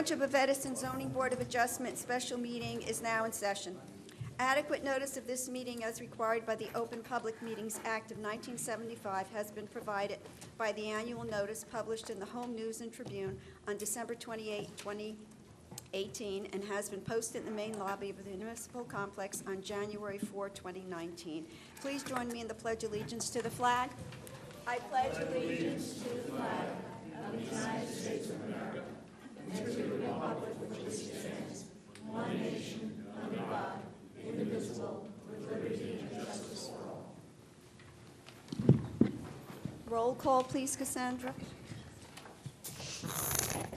Township of Edison Zoning Board of Adjustment special meeting is now in session. Adequate notice of this meeting as required by the Open Public Meetings Act of 1975 has been provided by the annual notice published in the Home News and Tribune on December 28, 2018, and has been posted in the main lobby of the municipal complex on January 4, 2019. Please join me in the Pledge of Allegiance to the flag. I pledge allegiance to the flag of the United States of America and to the republic for which it stands, one nation, under God, indivisible, with liberty and justice for all. Roll call, please, Cassandra.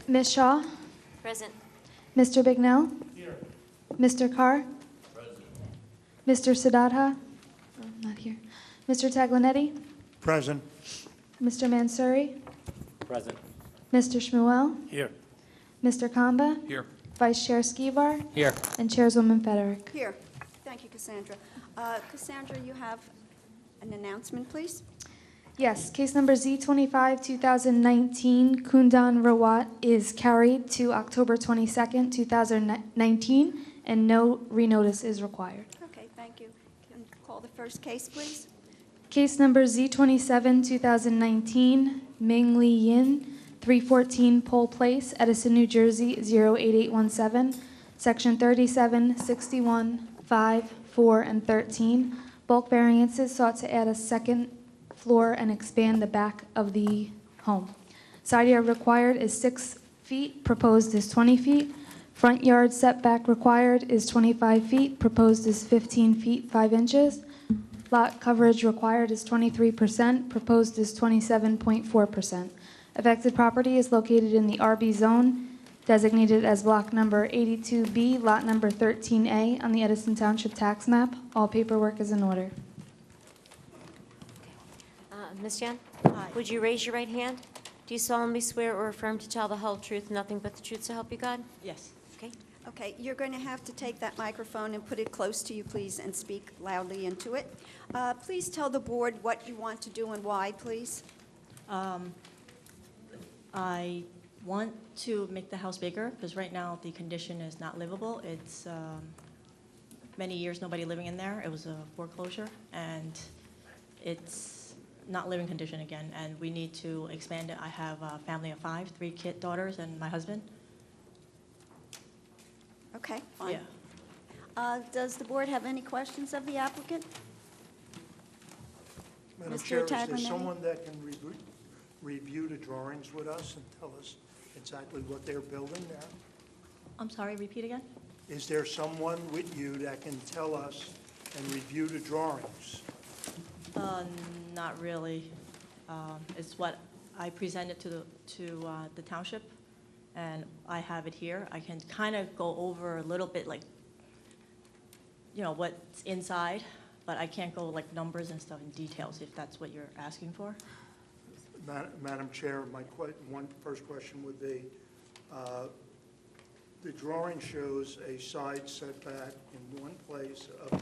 Ms. Shaw? Present. Mr. Bignell? Here. Mr. Carr? Present. Mr. Siddhartha? Oh, not here. Mr. Taglinetti? Present. Mr. Mansouri? Present. Mr. Shmuel? Here. Mr. Kamba? Here. Vice Chair Skivar? Here. And Chairwoman Federick. Here. Thank you, Cassandra. Cassandra, you have an announcement, please? Yes, case number Z25, 2019, Kundan Rawat is carried to October 22nd, 2019, and no renotice is required. Okay, thank you. Can you call the first case, please? Case number Z27, 2019, Ming Li Yin, 314 Pole Place, Edison, New Jersey, 08817, Section 37, 61, 5, 4, and 13. Bulk variances sought to add a second floor and expand the back of the home. Side yard required is 6 feet, proposed is 20 feet. Front yard setback required is 25 feet, proposed is 15 feet 5 inches. Lot coverage required is 23%, proposed is 27.4%. Affected property is located in the RB zone, designated as block number 82B, lot number 13A on the Edison Township tax map. All paperwork is in order. Ms. Jan? Hi. Would you raise your right hand? Do you solemnly swear or affirm to tell the whole truth, nothing but the truth, so help you God? Yes. Okay. Okay, you're going to have to take that microphone and put it close to you, please, and speak loudly into it. Please tell the board what you want to do and why, please. I want to make the house bigger because right now the condition is not livable. It's many years nobody living in there. It was a foreclosure and it's not living condition again, and we need to expand it. I have a family of 5, 3 daughters and my husband. Okay, fine. Yeah. Does the board have any questions of the applicant? Madam Mr. Chair, is there Tagliametti? someone that can review the drawings with us and tell us exactly what they're building there? I'm sorry, repeat again? Is there someone with you that can tell us and review the drawings? Not really. It's what I presented to the township, and I have it here. I can kind of go over a little bit, like, you know, what's inside, but I can't go like numbers and stuff in details if that's what you're asking for. Madam Chair, my first question would be, the drawing shows a side setback in one place of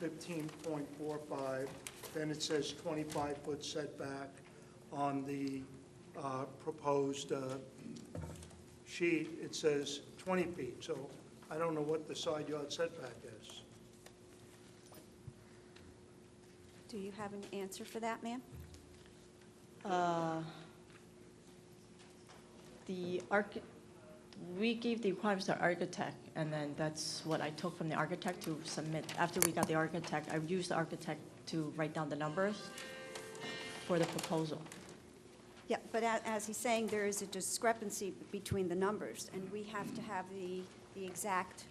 15.45. Then it says 25-foot setback on the proposed sheet. It says 20 feet. So I don't know what the side yard setback is. Do you have an answer for that, ma'am? We gave the requirements to our architect, and then that's what I took from the architect to submit. After we got the architect, I used the architect to write down the numbers for the proposal. Yeah, but as he's saying, there is a discrepancy between the numbers, and we have to have the exact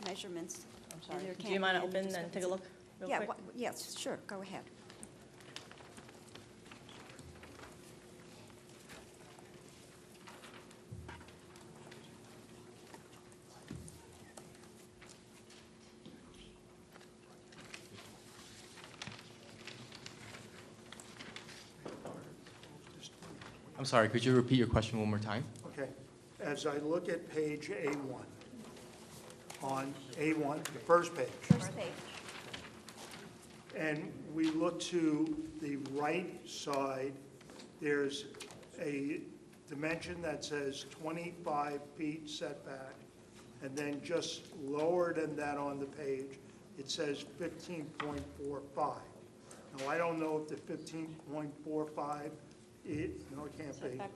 measurements. I'm And sorry. there Do you can't mind be any open and take a look real Yeah, quick? yes, sure, go ahead. I'm sorry, could you repeat your question one more time? Okay. As I look at page A1, on A1, the first page, First page. and we look to the right side, there's a dimension that says 25 feet setback, and then just lower than that on the page, it says 15.45. Now, I don't know if the 15.45, no, it can't be. Setback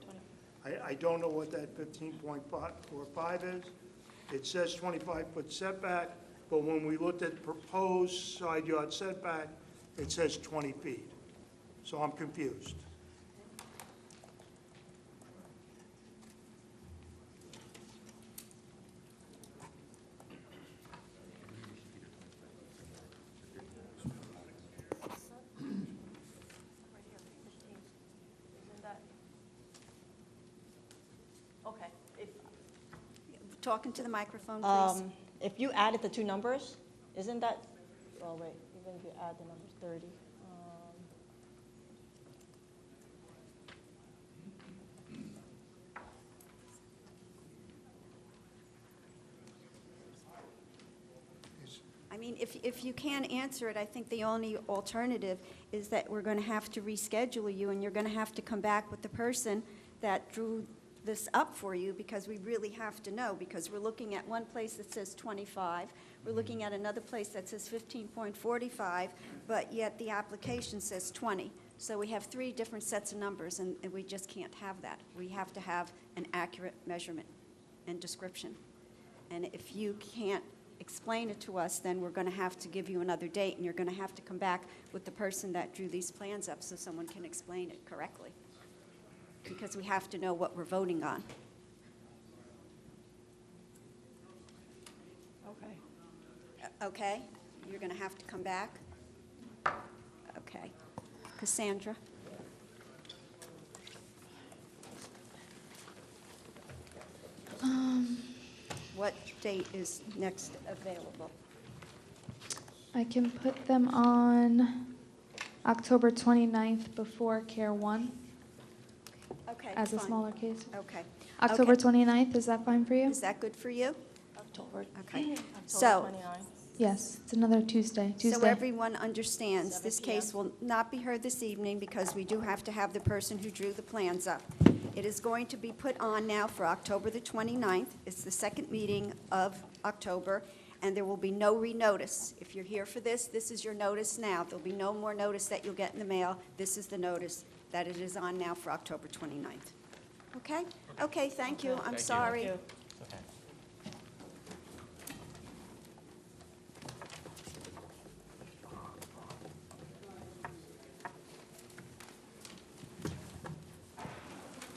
20. I don't know what that 15.45 is. It says 25-foot setback, but when we looked at proposed side yard setback, it says 20 feet. So I'm confused. Okay. Talking to the microphone, please. If you added the two numbers, isn't that, oh, wait, even if you add the numbers, 30. I mean, if you can't answer it, I think the only alternative is that we're going to have to reschedule you, and you're going to have to come back with the person that drew this up for you, because we really have to know, because we're looking at one place that says 25, we're looking at another place that says 15.45, but yet the application says 20. So we have three different sets of numbers, and we just can't have that. We have to have an accurate measurement and description. And if you can't explain it to us, then we're going to have to give you another date, and you're going to have to come back with the person that drew these plans up so someone can explain it correctly, because we have to know what we're voting on. Okay. Okay? You're going to have to come back? Okay. Cassandra? What date is next available? I can put them on October 29th before Care 1 Okay, as a fine. smaller case. Okay. October Okay. 29th, is that fine for you? Is that good for you? October. Okay. October So- 29. Yes, it's another Tuesday. So everyone understands, 7 this p.m. case will not be heard this evening because we do have to have the person who drew the plans up. It is going to be put on now for October the 29th. It's the second meeting of October, and there will be no renotice. If you're here for this, this is your notice now. There'll be no more notice that you'll get in the mail. This is the notice that it is on now for October 29th. Okay? Okay, thank you. I'm Thank you. sorry. Thank you. Okay.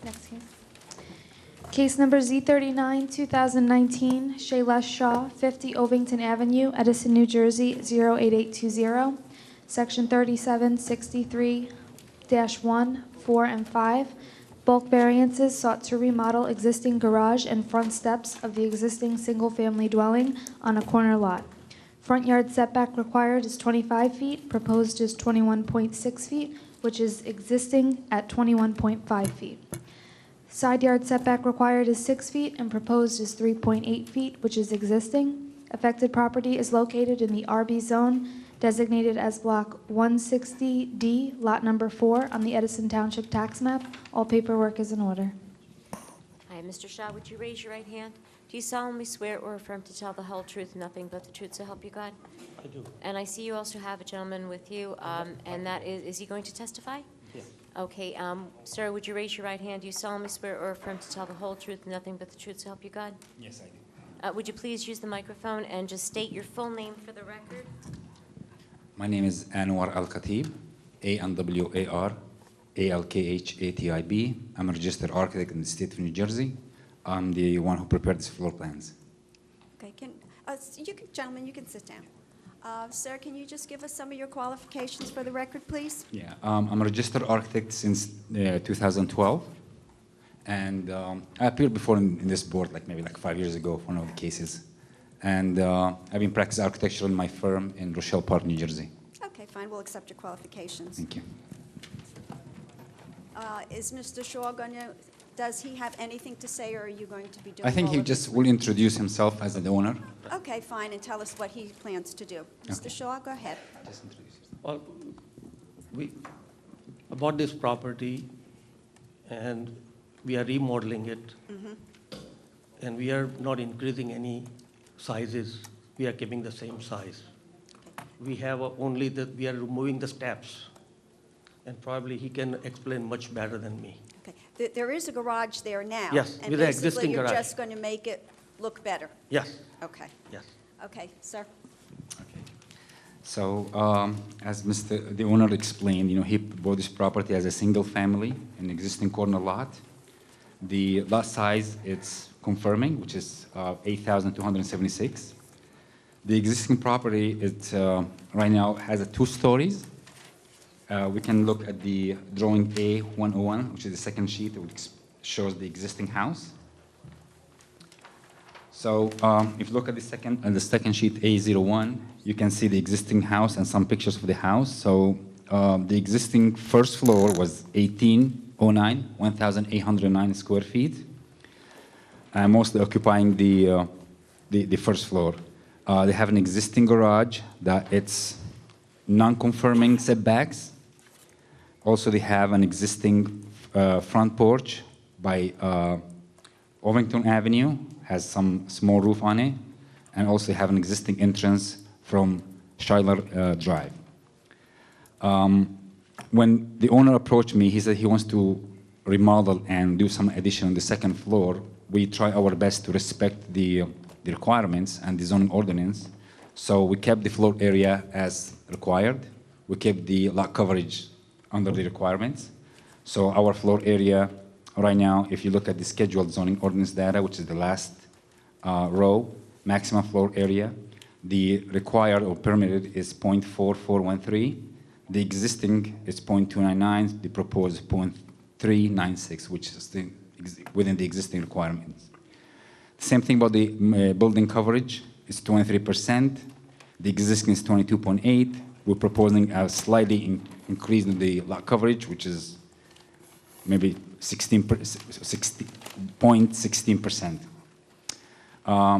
Next case. Case number Z39, 2019, Shaylesh Shaw, 50 Ovington Avenue, Edison, New Jersey, 08820. Section 3763-1, 4, and 5. Bulk variances sought to remodel existing garage and front steps of the existing single-family dwelling on a corner lot. Front yard setback required is 25 feet, proposed is 21.6 feet, which is existing at 21.5 feet. Side yard setback required is 6 feet and proposed is 3.8 feet, which is existing. Affected property is located in the RB zone designated as Block 160D, Lot Number 4, on the Edison Township tax map. All paperwork is in order. Hi, Mr. Shaw, would you raise your right hand? Do you solemnly swear or affirm to tell the whole truth, nothing but the truth, so help you God? I do. And I see you also have a gentleman with you, and that is he going to testify? Yeah. Okay, sir, would you raise your right hand? Do you solemnly swear or affirm to tell the whole truth, nothing but the truth, so help you God? Yes, I do. Would you please use the microphone and just state your full name for the record? My name is Anwar Al-Khatib, A-N-W-A-R, A-L-K-H-A-T-I-B. I'm a registered architect in the state of New Jersey. I'm the one who prepared these floor plans. Okay, gentlemen, you can sit down. Sir, can you just give us some of your qualifications for the record, please? Yeah, I'm a registered architect since 2012. And I appeared before in this board, maybe 5 years ago for one of the cases. And I've been practicing architecture in my firm in Rochelle Park, New Jersey. Okay, fine, we'll accept your qualifications. Thank you. Is Mr. Shaw going to, does he have anything to say, or are you going to be doing I think all he of this? just will introduce himself as the owner. Okay, fine, and tell us what he plans to do. Mr. Okay. Shaw, go ahead. Just introduce yourself. Well, I bought this property, and we are remodeling it. And we are not increasing any sizes. We are keeping the same size. We have we are removing the steps. And probably he can explain much better than me. Okay. There is a garage there now. Yes, with the existing And basically, you're garage. just going to make it look better. Yes, Okay. yes. Okay, sir? Okay. So, as the owner explained, he bought this property as a single family, an existing corner lot. The lot size, it's confirming, which is 8,276. The existing property, right now has 2 stories. We can look at the drawing A101, which is the second sheet, which shows the existing house. So if you look at the second sheet, A01, you can see the existing house and some pictures of the house. So the existing first floor was 1809, 1,809 square feet, mostly occupying the first floor. They have an existing garage that it's non-conforming setbacks. Also, they have an existing front porch by Ovington Avenue, has some small roof on it, and also have an existing entrance from Schuyler Drive. When the owner approached me, he said he wants to remodel and do some addition on the second floor. We try our best to respect the requirements and the zoning ordinance. So we kept the floor area as required. We kept the lot coverage under the requirements. So our floor area right now, if you look at the scheduled zoning ordinance data, which is the last row, maximum floor area, the required or permitted is 0.4413. The existing is 0.299. The proposed 0.396, which is within the existing requirements. Same thing about the building coverage. It's 23%. The existing is 22.8. We're proposing a slightly increase in the lot coverage, which is maybe 0.16%.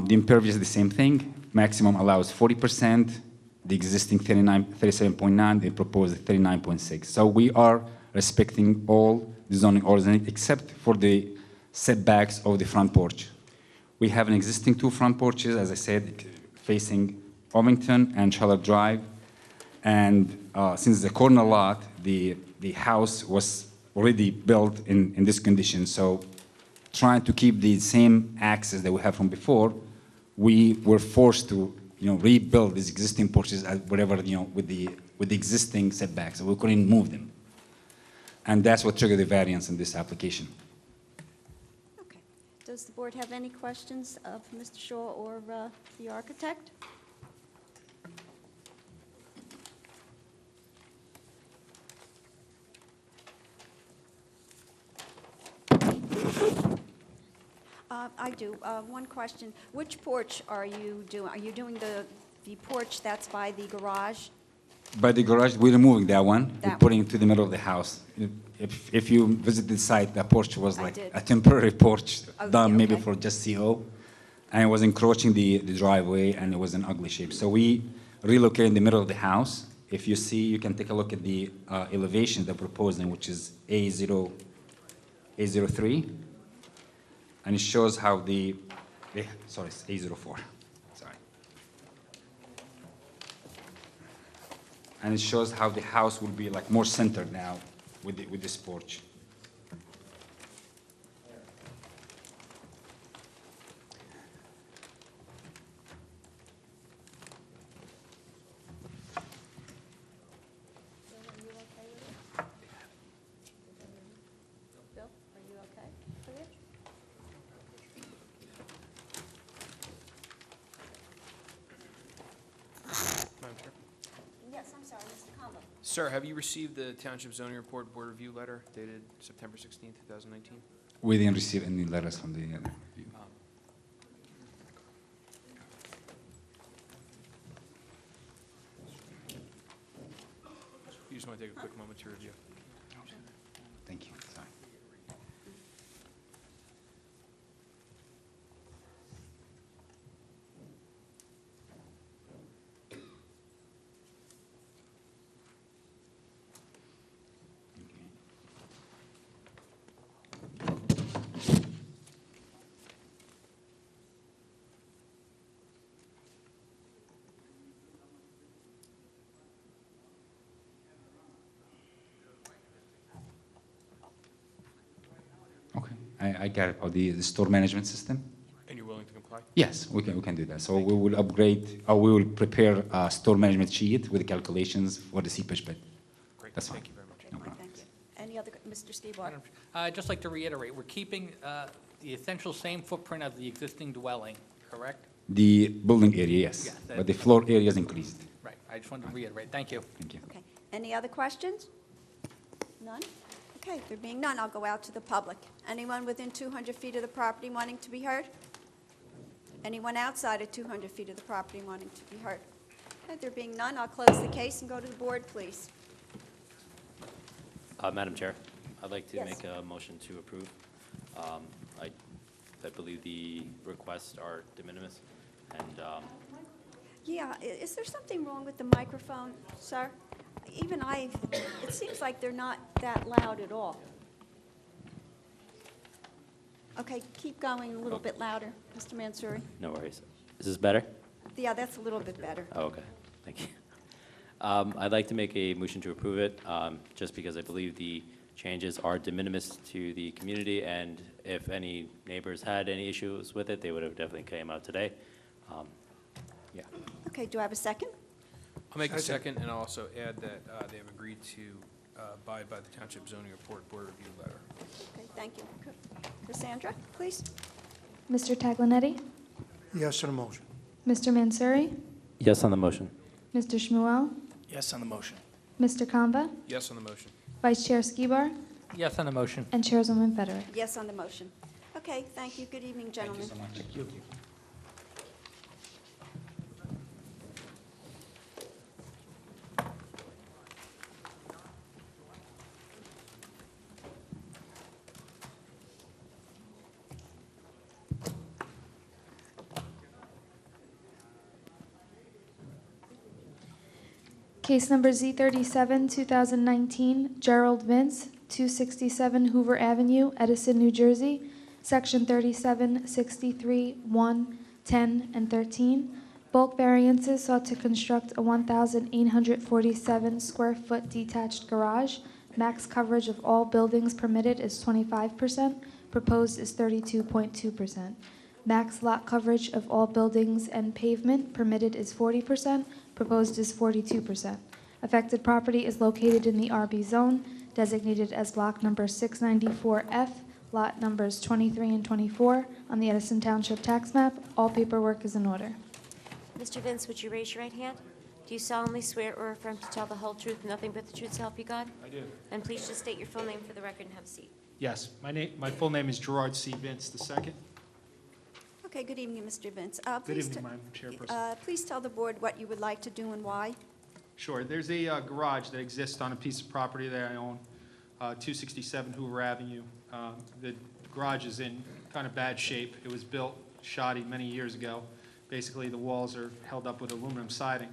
The impervious is the same thing. Maximum allows 40%. The existing 37.9. They propose 39.6. So we are respecting all the zoning ordinance except for the setbacks of the front porch. We have an existing 2 front porches, as I said, facing Ovington and Schuyler Drive. And since the corner lot, the house was already built in this condition. So trying to keep the same access that we have from before, we were forced to rebuild these existing porches at whatever, with the existing setbacks. So we couldn't move them. And that's what triggered the variance in this application. Okay. Does the board have any questions of Mr. Shaw or the architect? I do. One question. Which porch are you doing? Are you doing the porch that's by the garage? By the garage, we're removing that one. That We're putting it to the middle of the house. If you visit the site, the porch was I like did. a temporary porch Okay, done maybe okay. for just CO. And it was encroaching the driveway, and it was an ugly shape. So we relocated in the middle of the house. If you see, you can take a look at the elevation they're proposing, which is A03. And it shows how sorry, it's A04. Sorry. And it shows how the house will be like more centered now with this porch. Bill, are you okay with it? Madam Chair. Yes, I'm sorry, Mr. Conlon. Sir, have you received the Township Zoning Report Board Review Letter dated September 16, 2019? We didn't receive any letters from the other. You just want to take a quick moment to review. Thank you. Sorry. I care about the store management system. And you're willing to comply? Yes, we can do that. So we will upgrade, or we will prepare a store management sheet with the calculations for the seepage pit. Great, That's fine. thank you very much. Okay, fine, thank you. Any other, Mr. Skibar? I'd just like to reiterate, we're keeping the essential same footprint of the existing dwelling, correct? The building area, yes, Yeah, but the floor area is increased. Right, I just wanted to reiterate. Thank you. Thank you. Okay, any other questions? None? Okay, there being none, I'll go out to the public. Anyone within 200 feet of the property wanting to be heard? Anyone outside of 200 feet of the property wanting to be heard? Okay, there being none, I'll close the case and go to the board, please. Madam Chair, I'd like to Yes. make a motion to approve. I believe the requests are de minimis, and Yeah, is there something wrong with the microphone, sir? Even it seems like they're not that loud at all. Okay, keep going a little bit louder, Mr. Mansouri. no worries. Is this better? Yeah, that's a little bit better. Oh, okay, thank you. I'd like to make a motion to approve it, just because I believe the changes are de minimis to the community, and if any neighbors had any issues with it, they would have definitely came out today. Yeah. Okay, do I have a second? I'll make a second, and I'll also add that they have agreed to abide by the Township Zoning Report Board Review Letter. Okay, thank you. Cassandra, please. Mr. Taglenetti? Yes on the motion. Mr. Mansouri? Yes on the motion. Mr. Shmuel? Yes on the motion. Mr. Kamba? Yes on the motion. Vice Chair Skibar? Yes on the motion. And Chairwoman Federick. Yes on the motion. Okay, thank you. Good evening, gentlemen. Thank you so much. Case number Z37, 2019, Gerald Vince, 267 Hoover Avenue, Edison, New Jersey, Section 37, 63, 1, 10, and 13. Bulk variances sought to construct a 1,847 square foot detached garage. Max coverage of all buildings permitted is 25%, proposed is 32.2%. Max lot coverage of all buildings and pavement permitted is 40%, proposed is 42%. Affected property is located in the RB zone, designated as block number 694F, lot numbers 23 and 24 on the Edison Township tax map. All paperwork is in order. Mr. Vince, would you raise your right hand? Do you solemnly swear or affirm to tell the whole truth, nothing but the truth, so help you God? I do. And please just state your full name for the record and have a seat. Yes, my full name is Gerard C. Vince II. Okay, good evening, Mr. Vince. Good Please evening, te- Madam Chairperson. Please tell the board what you would like to do and why. Sure, there's a garage that exists on a piece of property that I own, 267 Hoover Avenue. The garage is in kind of bad shape. It was built shoddy many years ago. Basically, the walls are held up with aluminum siding.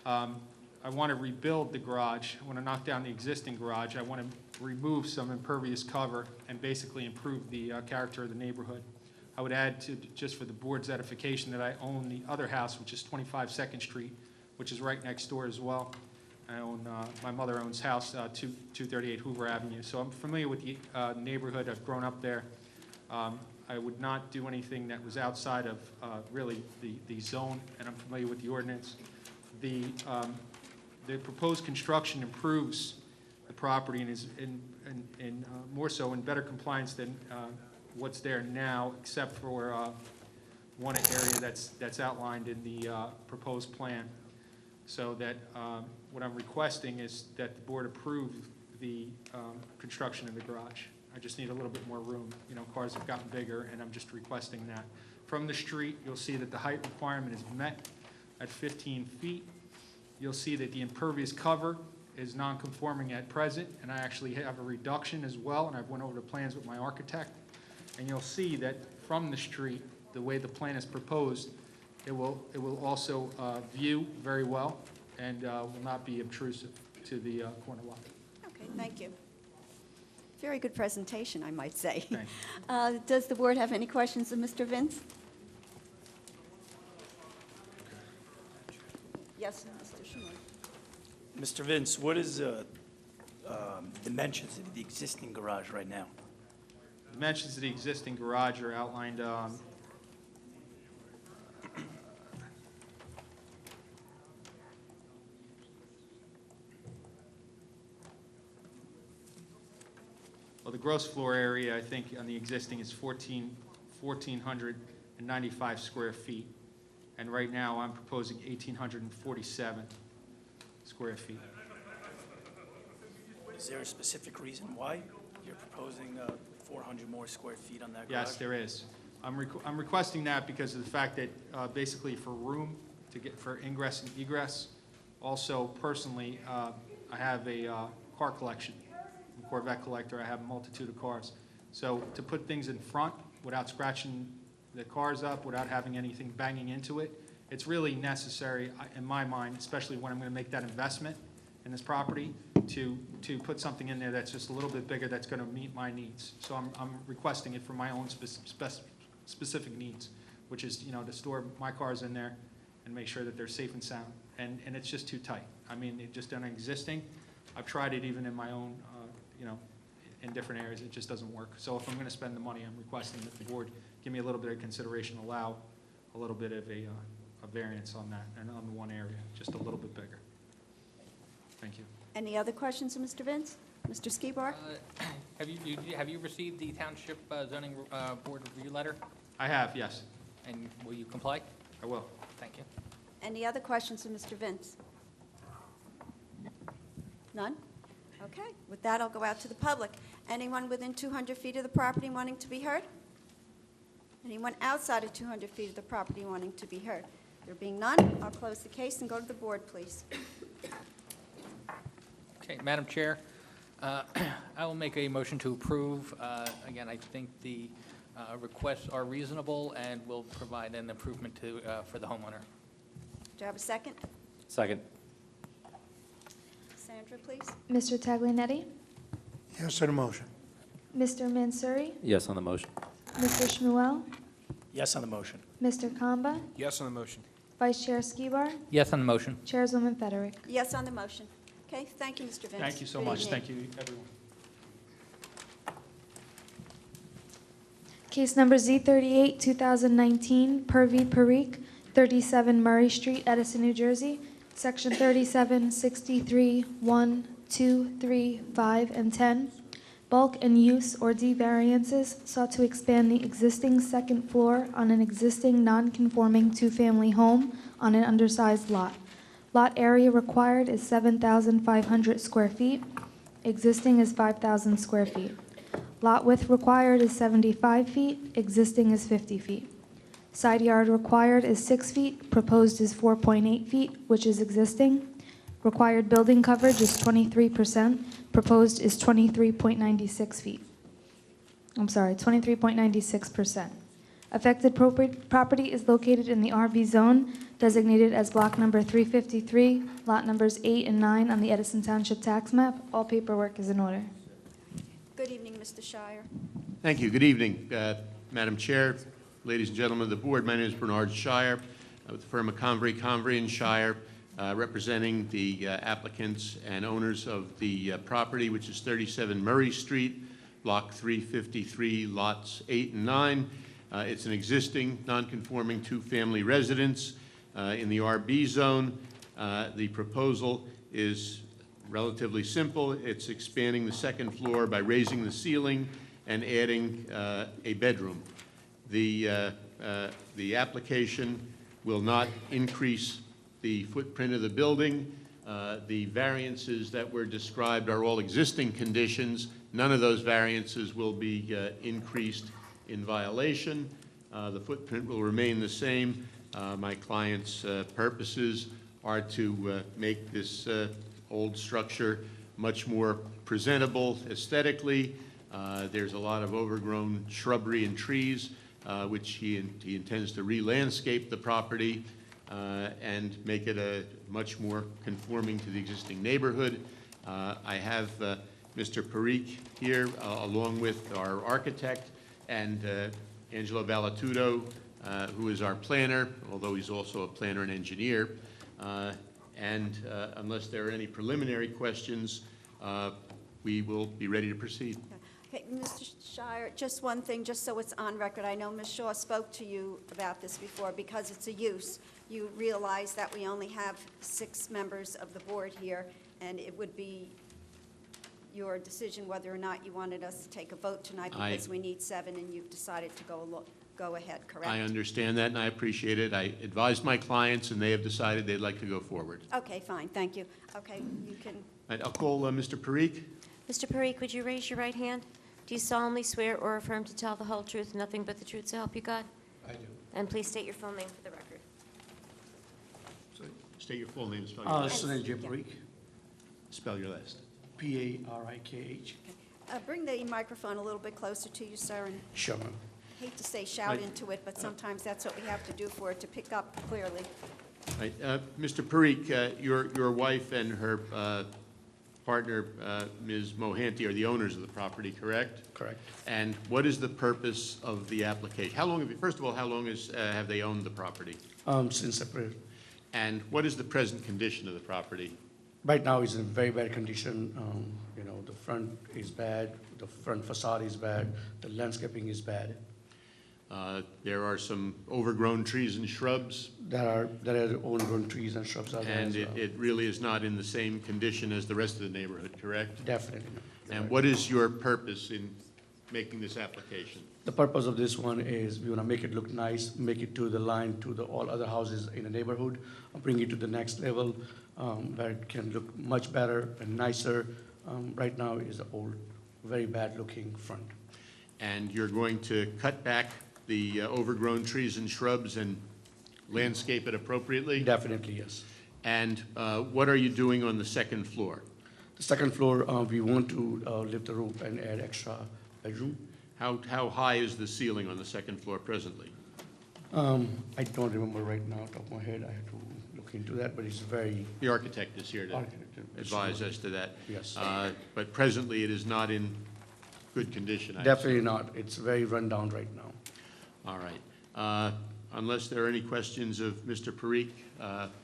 I want to rebuild the garage. I want to knock down the existing garage. I want to remove some impervious cover and basically improve the character of the neighborhood. I would add to, just for the board's edification, that I own the other house, which is 25 Second Street, which is right next door as well. I own, my mother owns house 238 Hoover Avenue, so I'm familiar with the neighborhood. I've grown up there. I would not do anything that was outside of really the zone, and I'm familiar with the ordinance. The proposed construction improves the property and is in more so in better compliance than what's there now, except for one area that's outlined in the proposed plan. So that what I'm requesting is that the board approve the construction of the garage. I just need a little bit more room. You know, cars have gotten bigger, and I'm just requesting that. From the street, you'll see that the height requirement is met at 15 feet. You'll see that the impervious cover is non-conforming at present, and I actually have a reduction as well, and I've went over the plans with my architect. And you'll see that from the street, the way the plan is proposed, it will also view very well and will not be obtrusive to the corner lot. Okay, thank you. Very good presentation, I might say. Thank Does the board have any questions of Mr. Vince? Yes, Mr. Schumer. Mr. Vince, what is the dimensions of the existing garage right now? Dimensions of the existing garage are outlined well, the gross floor area, I think, on the existing is 1,495 square feet. And right now, I'm proposing 1,847 square feet. Is there a specific reason why you're proposing 400 more square feet on that garage? Yes, there is. I'm requesting that because of the fact that basically for room to get for ingress and egress. Also, personally, I have a car collection. I'm a Corvette collector. I have a multitude of cars. So to put things in front without scratching the cars up, without having anything banging into it, it's really necessary, in my mind, especially when I'm going to make that investment in this property, to put something in there that's just a little bit bigger that's going to meet my needs. So I'm requesting it for my own specific needs, which is, you know, to store my cars in there and make sure that they're safe and sound. And it's just too tight. I mean, it just on existing, I've tried it even in my own, you know, in different areas, it just doesn't work. So if I'm going to spend the money, I'm requesting that the board give me a little bit of consideration, allow a little bit of a variance on that and on the one area, just a little bit bigger. Thank you. Any other questions of Mr. Vince? Mr. Skibar? Have you received the Township Zoning Board review letter? I have, yes. And will you comply? I will. Thank you. Any other questions of Mr. Vince? None? Okay, with that, I'll go out to the public. Anyone within 200 feet of the property wanting to be heard? Anyone outside of 200 feet of the property wanting to be heard? There being none, I'll close the case and go to the board, please. Okay, Madam Chair, I will make a motion to approve. Again, I think the requests are reasonable and will provide an improvement for the homeowner. Do I have a second? Second. Sandra, please. Mr. Taglianetti? Yes to the motion. Mr. Mansouri? Yes on the motion. Mr. Shmuel? Yes on the motion. Mr. Kamba? Yes on the motion. Vice Chair Skibar? Yes on the motion. Chairwoman Federick? Yes on the motion. Okay, thank you, Mr. Vince. Thank you so Good much. evening. Thank you, everyone. Case number Z38, 2019, Purvi Parikh, 37 Murray Street, Edison, New Jersey, Section 37, 63, 1, 2, 3, 5, and 10. Bulk and use or D variances sought to expand the existing second floor on an existing non-conforming two-family home on an undersized lot. Lot area required is 7,500 square feet. Existing is 5,000 square feet. Lot width required is 75 feet. Existing is 50 feet. Side yard required is 6 feet. Proposed is 4.8 feet, which is existing. Required building coverage is 23%. Proposed is 23.96 feet. I'm sorry, 23.96%. Affected property is located in the RB zone, designated as block number 353, lot numbers 8 and 9 on the Edison Township tax map. All paperwork is in order. Good evening, Mr. Shire. Thank you. Good evening, Madam Chair, ladies and gentlemen of the board. My name is Bernard Shire with the firm of Convery and Shire, representing the applicants and owners of the property, which is 37 Murray Street, block 353, lots 8 and 9. It's an existing non-conforming two-family residence in the RB zone. The proposal is relatively simple. It's expanding the second floor by raising the ceiling and adding a bedroom. The application will not increase the footprint of the building. The variances that were described are all existing conditions. None of those variances will be increased in violation. The footprint will remain the same. My client's purposes are to make this old structure much more presentable aesthetically. There's a lot of overgrown shrubbery and trees, which he intends to re-landscape the property and make it a much more conforming to the existing neighborhood. I have Mr. Parikh here, along with our architect, and Angelo Vallatudo, who is our planner, although he's also a planner and engineer. And unless there are any preliminary questions, we will be ready to proceed. Okay, Mr. Shire, just one thing, just so it's on record. I know Ms. Shaw spoke to you about this before. Because it's a use, you realize that we only have 6 members of the board here, and it would be your decision whether or not you wanted us to take a vote tonight, because we need 7, and you've decided to go ahead, correct? I understand that, and I appreciate it. I advised my clients, and they have decided they'd like to go forward. Okay, fine, thank you. Okay, you can, All right, I'll call Mr. Parikh. Mr. Parikh, would you raise your right hand? Do you solemnly swear or affirm to tell the whole truth, nothing but the truth, so help you God? I do. And please state your full name for the record. State your full name and spell your last. Sunil J. Parikh, Spell your last. P-A-R-I-K-H. bring the microphone a little bit closer to you, sir, and Sure, ma'am. hate to say shout into it, but sometimes that's what we have to do for it to pick up clearly. Right, Mr. Parikh, your wife and her partner, Ms. Mohanty, are the owners of the property, correct? Correct. And what is the purpose of the application? How long have you, first of all, how long have they owned the property? Since April. And what is the present condition of the property? Right now, it's in very bad condition. You know, the front is bad, the front facade is bad, the landscaping is bad. There are some overgrown trees and shrubs, There are overgrown trees and shrubs out there and as well. it really is not in the same condition as the rest of the neighborhood, correct? Definitely. And what is your purpose in making this application? The purpose of this one is we want to make it look nice, make it to the line to the all other houses in the neighborhood, bring it to the next level, where it can look much better and nicer. Right now is an old, very bad looking front. And you're going to cut back the overgrown trees and shrubs and landscape it appropriately? Definitely, yes. And what are you doing on the second floor? The second floor, we want to lift the roof and add extra bedroom. How high is the ceiling on the second floor presently? I don't remember right now, top of my head. I have to look into that, but it's very. The architect is here to Architect, advise as to that. Yes. But presently, it is not in good condition, I Definitely assume. not. It's very run down right now. All right. Unless there are any questions of Mr. Parikh,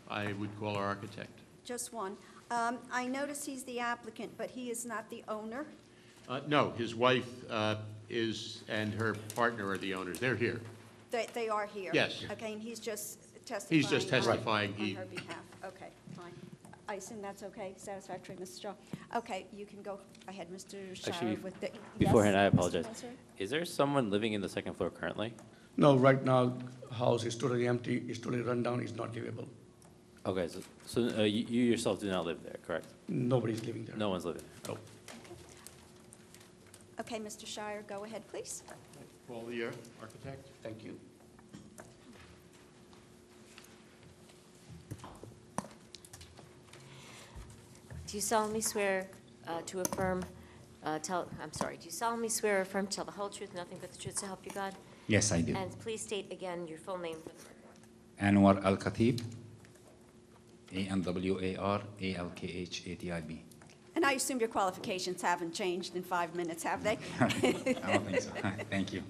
I would call our architect. Just one. I notice he's the applicant, but he is not the owner. No, his wife is, and her partner are the owners. They're here. They are here? Yes. Okay, and he's just testifying? He's just testifying. On her behalf. Okay, fine. I assume that's okay, satisfactory, Mr. Shaw? Okay, you can go ahead, Mr. Shire, Actually, with the... beforehand, Yes, I Mr. apologize. Mansouri? Is there someone living in the second floor currently? No, right now, house is totally empty, it's totally run down, it's not livable. Okay, so you yourself do not live there, correct? Nobody's living there. No one's living there? No. Okay, Mr. Shire, go ahead, please. Call the architect. Thank you. Do you solemnly swear to affirm, do you solemnly swear or affirm to tell the whole truth, nothing but the truth, so help you God? Yes, I do. And please state again your full name for the record. Anwar Al-Khatib, A-N-W-A-R-A-L-K-H-A-T-I-B. And I assume your qualifications haven't changed in 5 minutes, have they? I don't think so. Thank you.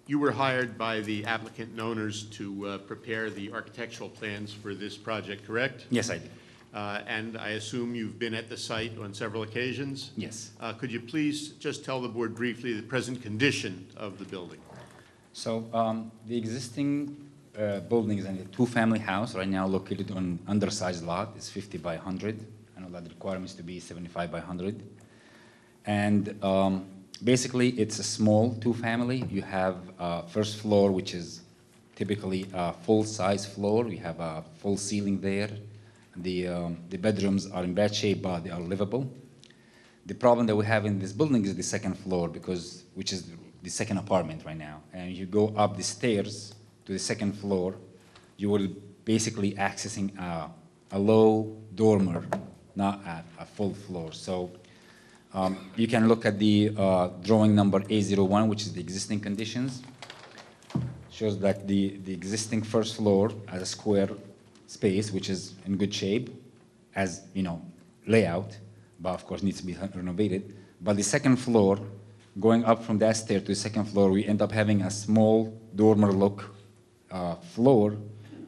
You were hired by the applicant and owners to prepare the architectural plans for this project, correct? Yes, I do. And I assume you've been at the site on several occasions? Yes. Could you please just tell the board briefly the present condition of the building? So the existing building is a two-family house right now located on undersized lot. It's 50 by 100. I know that the requirement is to be 75 by 100. And basically, it's a small two-family. You have first floor, which is typically a full-size floor. We have a full ceiling there. The bedrooms are in bad shape, but they are livable. The problem that we have in this building is the second floor, which is the second apartment right now. And you go up the stairs to the second floor, you will basically accessing a low dormer, not at a full floor. So you can look at the drawing number A01, which is the existing conditions. Shows that the existing first floor has a square space, which is in good shape, as layout, but of course needs to be renovated. But the second floor, going up from that stair to the second floor, we end up having a small dormer look floor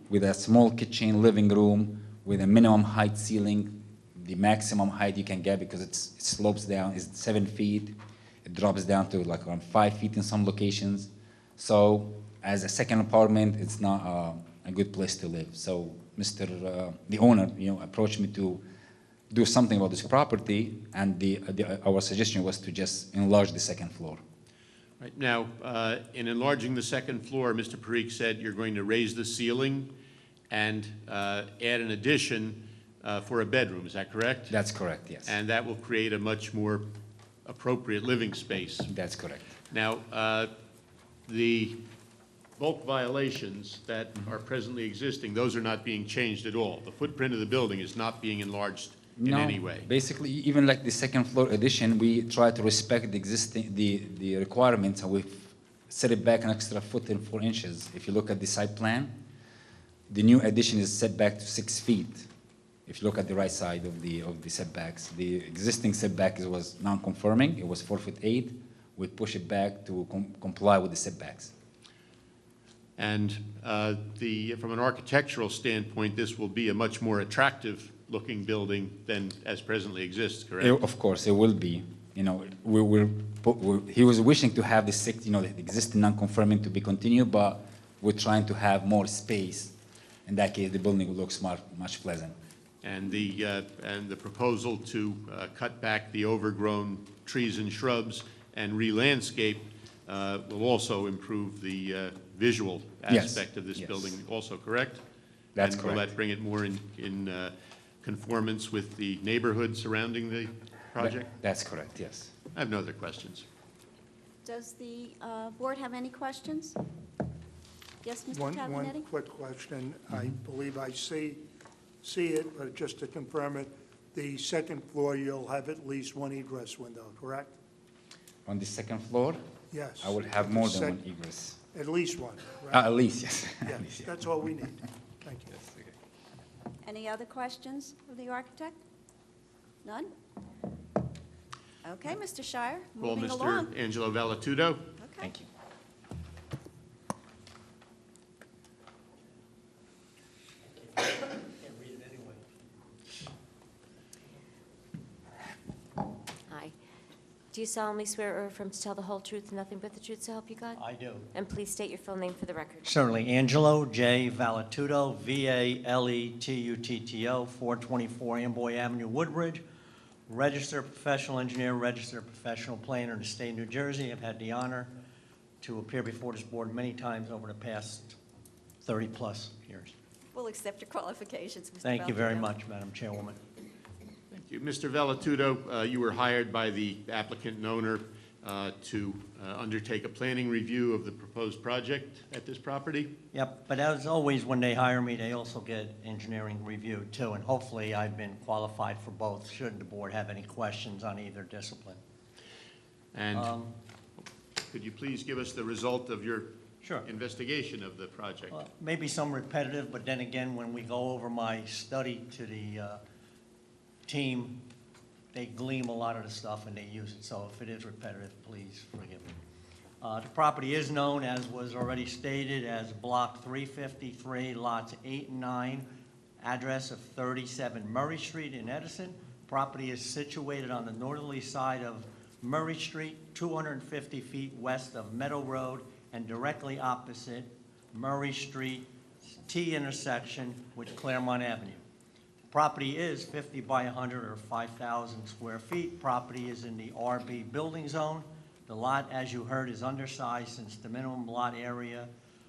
with a small kitchen, living room, with a minimum height ceiling. the maximum height you can get because it slopes down is 7 feet. It drops down to like around 5 feet in some locations. So as a second apartment, it's not a good place to live. So the owner, approached me to do something about this property, and our suggestion was to just enlarge the second floor. Right. Now, in enlarging the second floor, Mr. Parikh said you're going to raise the ceiling and add an addition for a bedroom. Is that correct? That's correct, yes. And that will create a much more appropriate living space. That's correct. Now, the bulk violations that are presently existing, those are not being changed at all. The footprint of the building is not being enlarged in any way. Basically, even like the second floor addition, we try to respect the existing, the requirements, and we've set it back an extra foot and 4 inches. If you look at the site plan, the new addition is set back to 6 feet. If you look at the right side of the setbacks, the existing setback was non-conforming. It was 4'8". We push it back to comply with the setbacks. And from an architectural standpoint, this will be a much more attractive looking building than as presently exists, correct? Of course, it will be. He was wishing to have the existing non-conforming to be continued, but we're trying to have more space. In that case, the building looks much pleasant. And the proposal to cut back the overgrown trees and shrubs and re-landscape will also improve the visual aspect of this building also, correct? That's and correct. Will that bring it more in conformance with the neighborhood surrounding the project? That's correct, yes. I have no other questions. Does the board have any questions? Yes, Mr. One Cavalletti? quick question. I believe I see it, but just to confirm it, the second floor, you'll have at least one egress window, correct? On the second floor, Yes. I will have more than one egress. At least one, right? At least, yes. Yeah, At least, yeah. that's all we need. Thank you. Any other questions of the architect? None? Okay, Mr. Shire, Call moving Mr. along. Angelo Vallatudo. Okay. Thank you. Hi. Do you solemnly swear or affirm to tell the whole truth and nothing but the truth, so help you God? I do. And please state your full name for the record. Certainly. Angelo J. Vallatudo, V-A-L-E-T-U-T-T-O, 424 Amboy Avenue, Woodbridge. Registered professional engineer, registered professional planner in the state of New Jersey. I've had the honor to appear before this board many times over the past 30-plus years. We'll accept your qualifications, Mr. Thank you very Valdez. much, Madam Chairwoman. Thank you. Mr. Vallatudo, you were hired by the applicant and owner to undertake a planning review of the proposed project at this property? Yep, but as always, when they hire me, they also get engineering review too, and hopefully I've been qualified for both, should the board have any questions on either discipline. And could you please give us the result of your Sure. investigation of the project? Well, maybe some repetitive, but then again, when we go over my study to the team, they glean a lot of the stuff and they use it. So if it is repetitive, please forgive me. The property is known, as was already stated, as Block 353, lots 8 and 9, address of 37 Murray Street in Edison. Property is situated on the northerly side of Murray Street, 250 feet west of Meadow Road, and directly opposite Murray Street T intersection with Claremont Avenue. Property is 50 by 100 or 5,000 square feet. Property is in the RB building zone. The lot, as you heard, is undersized since the minimum lot area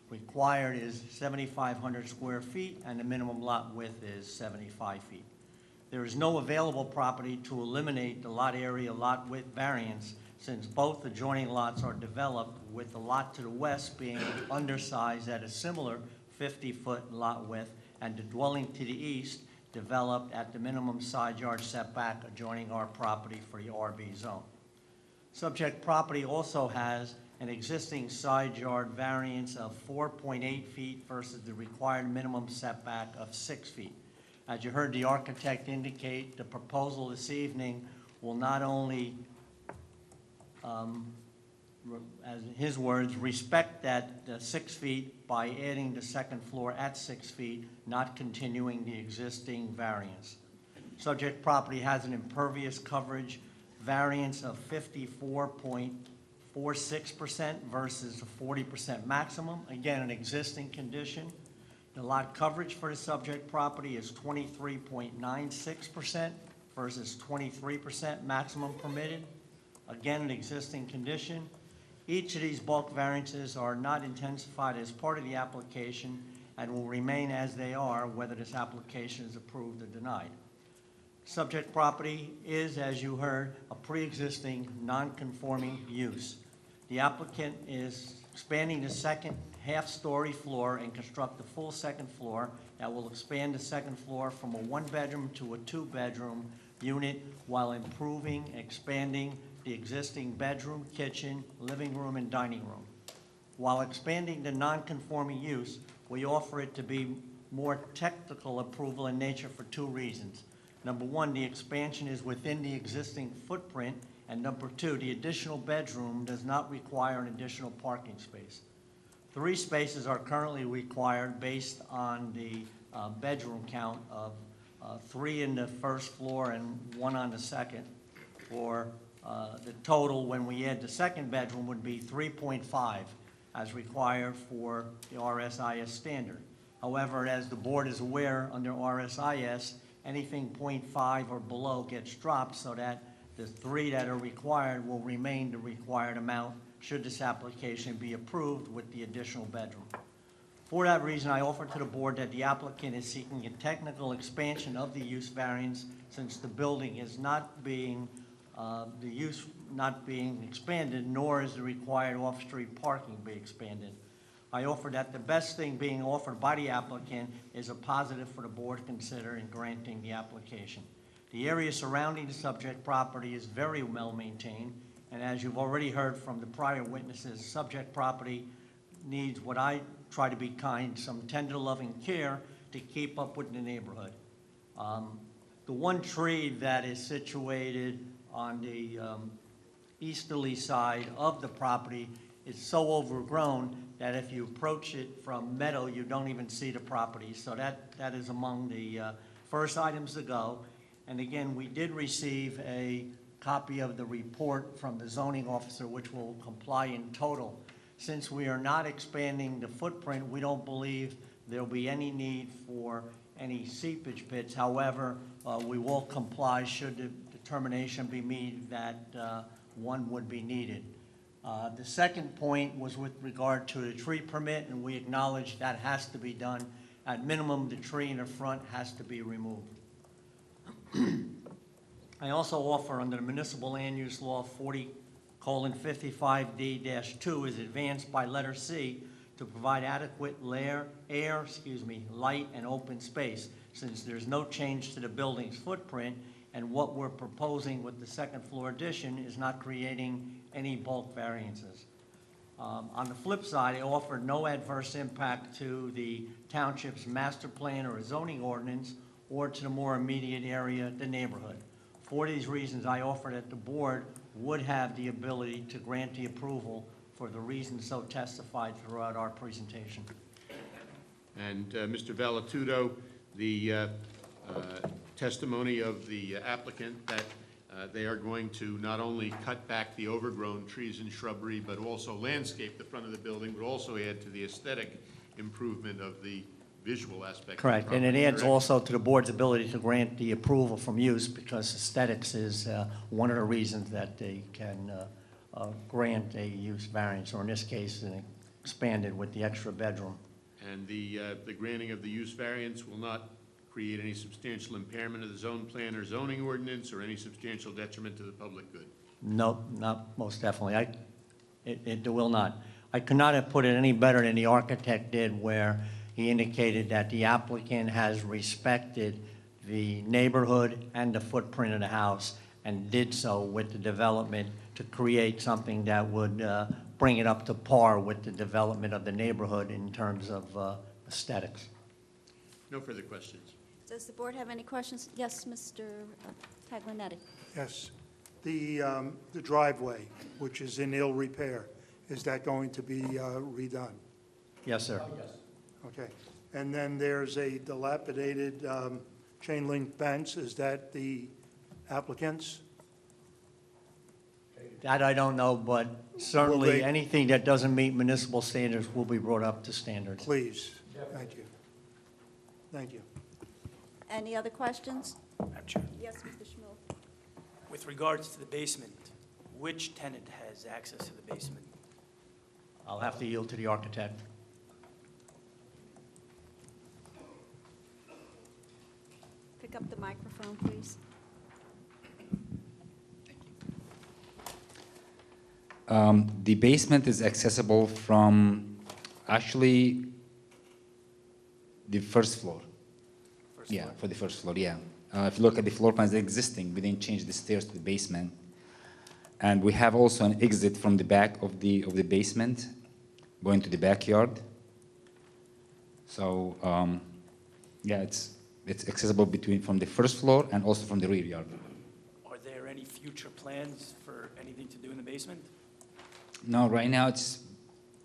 required is 7,500 square feet and the minimum lot width is 75 feet. There is no available property to eliminate the lot area lot width variance since both adjoining lots are developed, with the lot to the west being undersized at a similar 50-foot lot width and the dwelling to the east developed at the minimum side yard setback adjoining our property for the RB zone. Subject property also has an existing side yard variance of 4.8 feet versus the required minimum setback of 6 feet. As you heard the architect indicate, the proposal this evening will not only, as in his words, respect that 6 feet by adding the second floor at 6 feet, not continuing the existing variance. Subject property has an impervious coverage variance of 54.46% versus a 40% maximum. Again, an existing condition. The lot coverage for the subject property is 23.96% versus 23% maximum permitted. Again, an existing condition. Each of these bulk variances are not intensified as part of the application and will remain as they are whether this application is approved or denied. Subject property is, as you heard, a pre-existing non-conforming use. The applicant is expanding the second half-story floor and construct the full second floor that will expand the second floor from a one-bedroom to a two-bedroom unit while improving, expanding the existing bedroom, kitchen, living room, and dining room. While expanding the non-conforming use, we offer it to be more technical approval in nature for two reasons. Number one, the expansion is within the existing footprint, and number two, the additional bedroom does not require an additional parking space. 3 spaces are currently required based on the bedroom count of 3 in the first floor and 1 on the second. For the total, when we add the second bedroom, would be 3.5 as required for the RSIS standard. However, as the board is aware, under RSIS, anything 0.5 or below gets dropped so that the 3 that are required will remain the required amount should this application be approved with the additional bedroom. For that reason, I offer to the board that the applicant is seeking a technical expansion of the use variance since the building is not being, the use not being expanded, nor is the required off-street parking be expanded. I offer that the best thing being offered by the applicant is a positive for the board to consider in granting the application. The area surrounding the subject property is very well maintained, and as you've already heard from the prior witnesses, subject property needs what I try to be kind, some tender loving care to keep up with the neighborhood. The one tree that is situated on the easterly side of the property is so overgrown that if you approach it from Meadow, you don't even see the property. So that is among the first items to go. And again, we did receive a copy of the report from the zoning officer, which will comply in total. Since we are not expanding the footprint, we don't believe there'll be any need for any seepage pits. However, we will comply should the determination be made that one would be needed. The second point was with regard to the tree permit, and we acknowledge that has to be done. At minimum, the tree in the front has to be removed. I also offer under the Municipal Land Use Law 40:55D-2 is advanced by letter C to provide adequate light, and open space, since there's no change to the building's footprint, and what we're proposing with the second floor addition is not creating any bulk variances. On the flip side, I offered no adverse impact to the township's master plan or zoning ordinance or to the more immediate area, the neighborhood. For these reasons, I offer that the board would have the ability to grant the approval for the reasons so testified throughout our presentation. And Mr. Valatudo, the testimony of the applicant that they are going to not only cut back the overgrown trees and shrubbery, but also landscape the front of the building, but also add to the aesthetic improvement of the visual aspect. Correct, and it adds also to the board's ability to grant the approval from use because aesthetics is one of the reasons that they can grant a use variance, or in this case, expanded with the extra bedroom. And the granting of the use variance will not create any substantial impairment of the zone plan or zoning ordinance or any substantial detriment to the public good? No, not most definitely. It will not. I could not have put it any better than the architect did, where he indicated that the applicant has respected the neighborhood and the footprint of the house and did so with the development to create something that would bring it up to par with the development of the neighborhood in terms of aesthetics. No further questions. Does the board have any questions? Yes, Mr. Taglianetti. Yes. The driveway, which is in ill repair, is that going to be redone? Yes, sir. Okay. And then there's a dilapidated chain link fence, is that the applicant's? That I don't know, but certainly they- anything that doesn't meet municipal standards will be brought up to standards. Please, thank you. Thank you. Any other questions? Madam Chair, Yes, Mr. Schmidt. with regards to the basement, which tenant has access to the basement? I'll have to yield to the architect. Pick up the microphone, please. The basement is accessible from actually the first floor. Yeah, for the first floor, yeah. If you look at the floor plans, they're existing. We didn't change the stairs to the basement. And we have also an exit from the back of the basement, going to the backyard. So, yeah, it's accessible from the first floor and also from the rear yard. Are there any future plans for anything to do in the basement? No, right now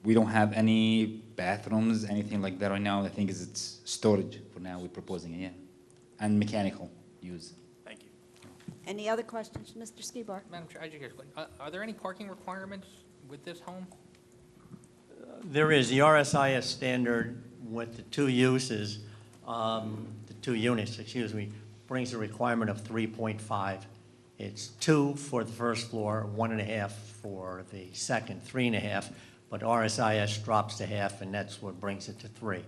we don't have any bathrooms, anything like that right now. I think it's storage for now. We're proposing it, yeah, and mechanical use. Thank you. Any other questions, Mr. Skibar? Madam Chair, I just, are there any parking requirements with this home? There is the RSIS standard with the two uses, the 2 units, excuse me, brings a requirement of 3.5. It's 2 for the first floor, 1.5 for the second, 3.5, but RSIS drops to half, and that's what brings it to 3.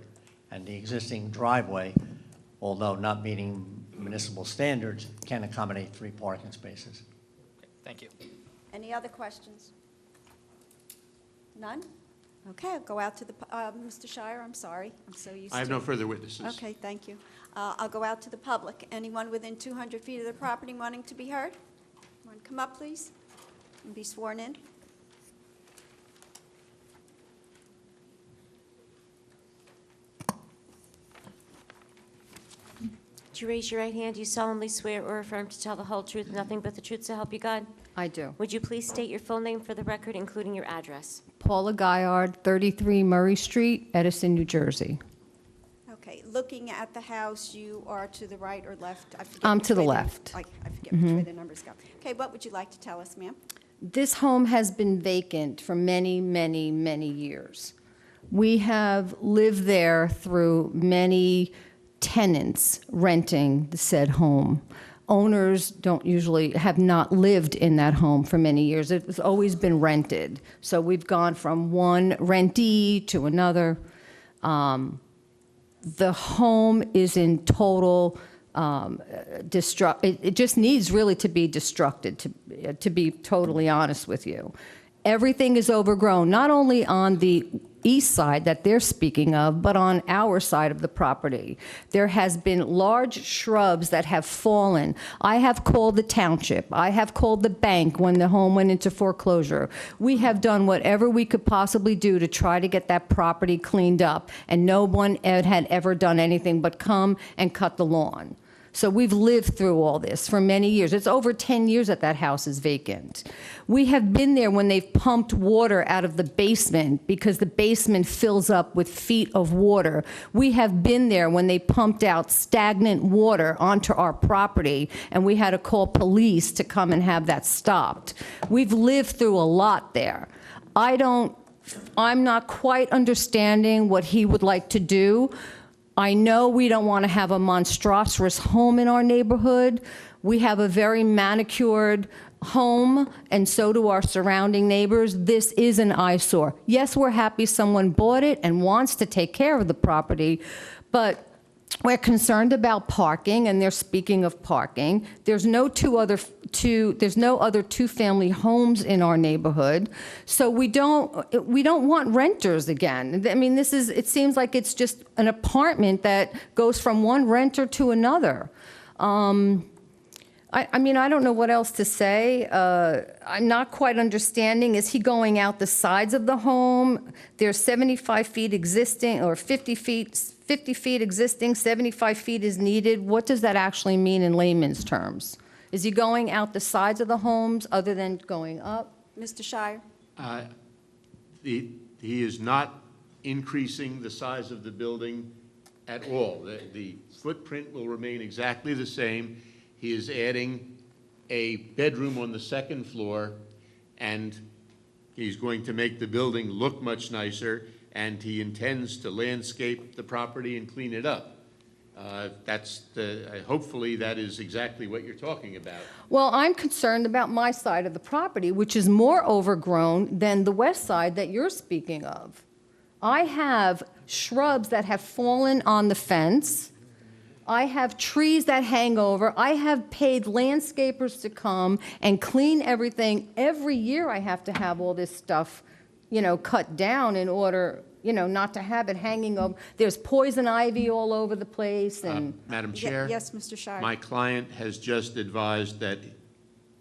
And the existing driveway, although not meeting municipal standards, can accommodate 3 parking spaces. Okay, thank you. Any other questions? None? Okay, I'll go out to the, Mr. Shire, I'm sorry, I'm so used to. I have no further witnesses. Okay, thank you. I'll go out to the public. Anyone within 200 feet of the property wanting to be heard? Want to come up, please, and be sworn in? Would you raise your right hand? Do you solemnly swear or affirm to tell the whole truth, nothing but the truth, so help you God? I do. Would you please state your full name for the record, including your address? Paula Guyard, 33 Murray Street, Edison, New Jersey. Okay, looking at the house, you are to the right or left? I forget I'm which to the way left. I forget which way the numbers go. Okay, what would you like to tell us, ma'am? This home has been vacant for many, many, many years. We have lived there through many tenants renting the said home. Owners have not lived in that home for many years. It's always been rented. So we've gone from one rentee to another. The home is in total it just needs really to be destructed, to be totally honest with you. Everything is overgrown, not only on the east side that they're speaking of, but on our side of the property. There has been large shrubs that have fallen. I have called the township. I have called the bank when the home went into foreclosure. We have done whatever we could possibly do to try to get that property cleaned up, and no one had ever done anything but come and cut the lawn. So we've lived through all this for many years. It's over 10 years that house is vacant. We have been there when they've pumped water out of the basement because the basement fills up with feet of water. We have been there when they pumped out stagnant water onto our property, and we had to call police to come and have that stopped. We've lived through a lot there. I'm not quite understanding what he would like to do. I know we don't want to have a monstrous home in our neighborhood. We have a very manicured home, and so do our surrounding neighbors. This is an eyesore. Yes, we're happy someone bought it and wants to take care of the property, but we're concerned about parking, and they're speaking of parking. There's no other two-family homes in our neighborhood, so we don't want renters again. I mean, it seems like it's just an apartment that goes from one renter to another. I mean, I don't know what else to say. I'm not quite understanding. Is he going out the sides of the home? There's 75 feet existing, or 50 feet existing, 75 feet is needed. What does that actually mean in layman's terms? Is he going out the sides of the homes other than going up? Mr. Shire? He is not increasing the size of the building at all. The footprint will remain exactly the same. He is adding a bedroom on the second floor, and he's going to make the building look much nicer, and he intends to landscape the property and clean it up. Hopefully that is exactly what you're talking about. Well, I'm concerned about my side of the property, which is more overgrown than the west side that you're speaking of. I have shrubs that have fallen on the fence. I have trees that hang over. I have paid landscapers to come and clean everything. Every year I have to have all this stuff, cut down in order, not to have it hanging over. There's poison ivy all over the place and. Madam Chair? Yes, Mr. Shire. My client has just advised that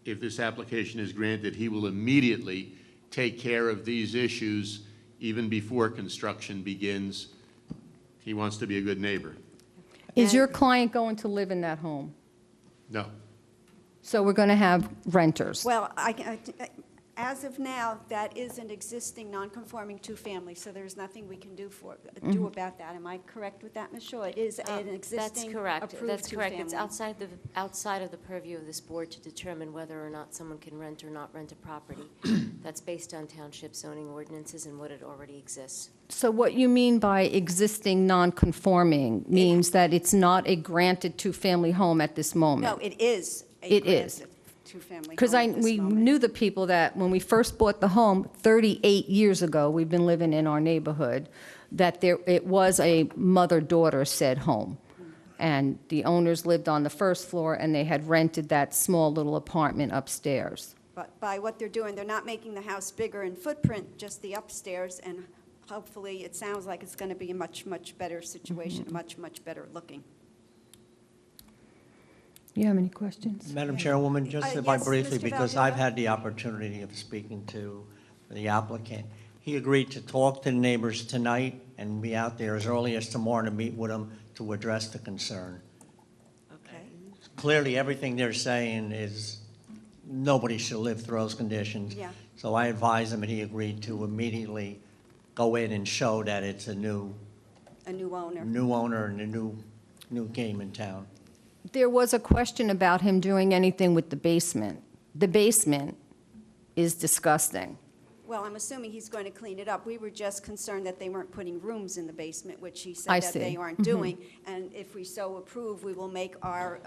if this application is granted, he will immediately take care of these issues even before construction begins. He wants to be a good neighbor. Is your client going to live in that home? No. So we're going to have renters? Well, as of now, that is an existing non-conforming two-family, so there's nothing we can do about that. Am I correct with that, Ms. Shaw? It is an existing approved two-family. That's correct. It's outside of the purview of this board to determine whether or not someone can rent or not rent a property. That's based on township zoning ordinances and what it already exists. So what you mean by existing non-conforming means that it's not a granted two-family home at this moment? No, it is It a is. granted two-family home Because at this we moment. knew the people that when we first bought the home 38 years ago, we've been living in our neighborhood, that it was a mother-daughter said home. And the owners lived on the first floor, and they had rented that small little apartment upstairs. But by what they're doing, they're not making the house bigger in footprint, just the upstairs, and hopefully, it sounds like it's going to be a much, much better situation, much, much better looking. You have any questions? Madam Chairwoman, just if I yes, briefly, Mr. because I've Valdez. had the opportunity of speaking to the applicant. He agreed to talk to the neighbors tonight and be out there as early as tomorrow to meet with them to address the concern. Okay. Clearly, everything they're saying is nobody should live through those conditions. Yeah. So I advised him, and he agreed to immediately go in and show that it's a new owner. and a new game in town. There was a question about him doing anything with the basement. The basement is disgusting. Well, I'm assuming he's going to clean it up. We were just concerned that they weren't putting rooms in the basement, which he I said that see. they aren't doing. And if we so approve, we will make our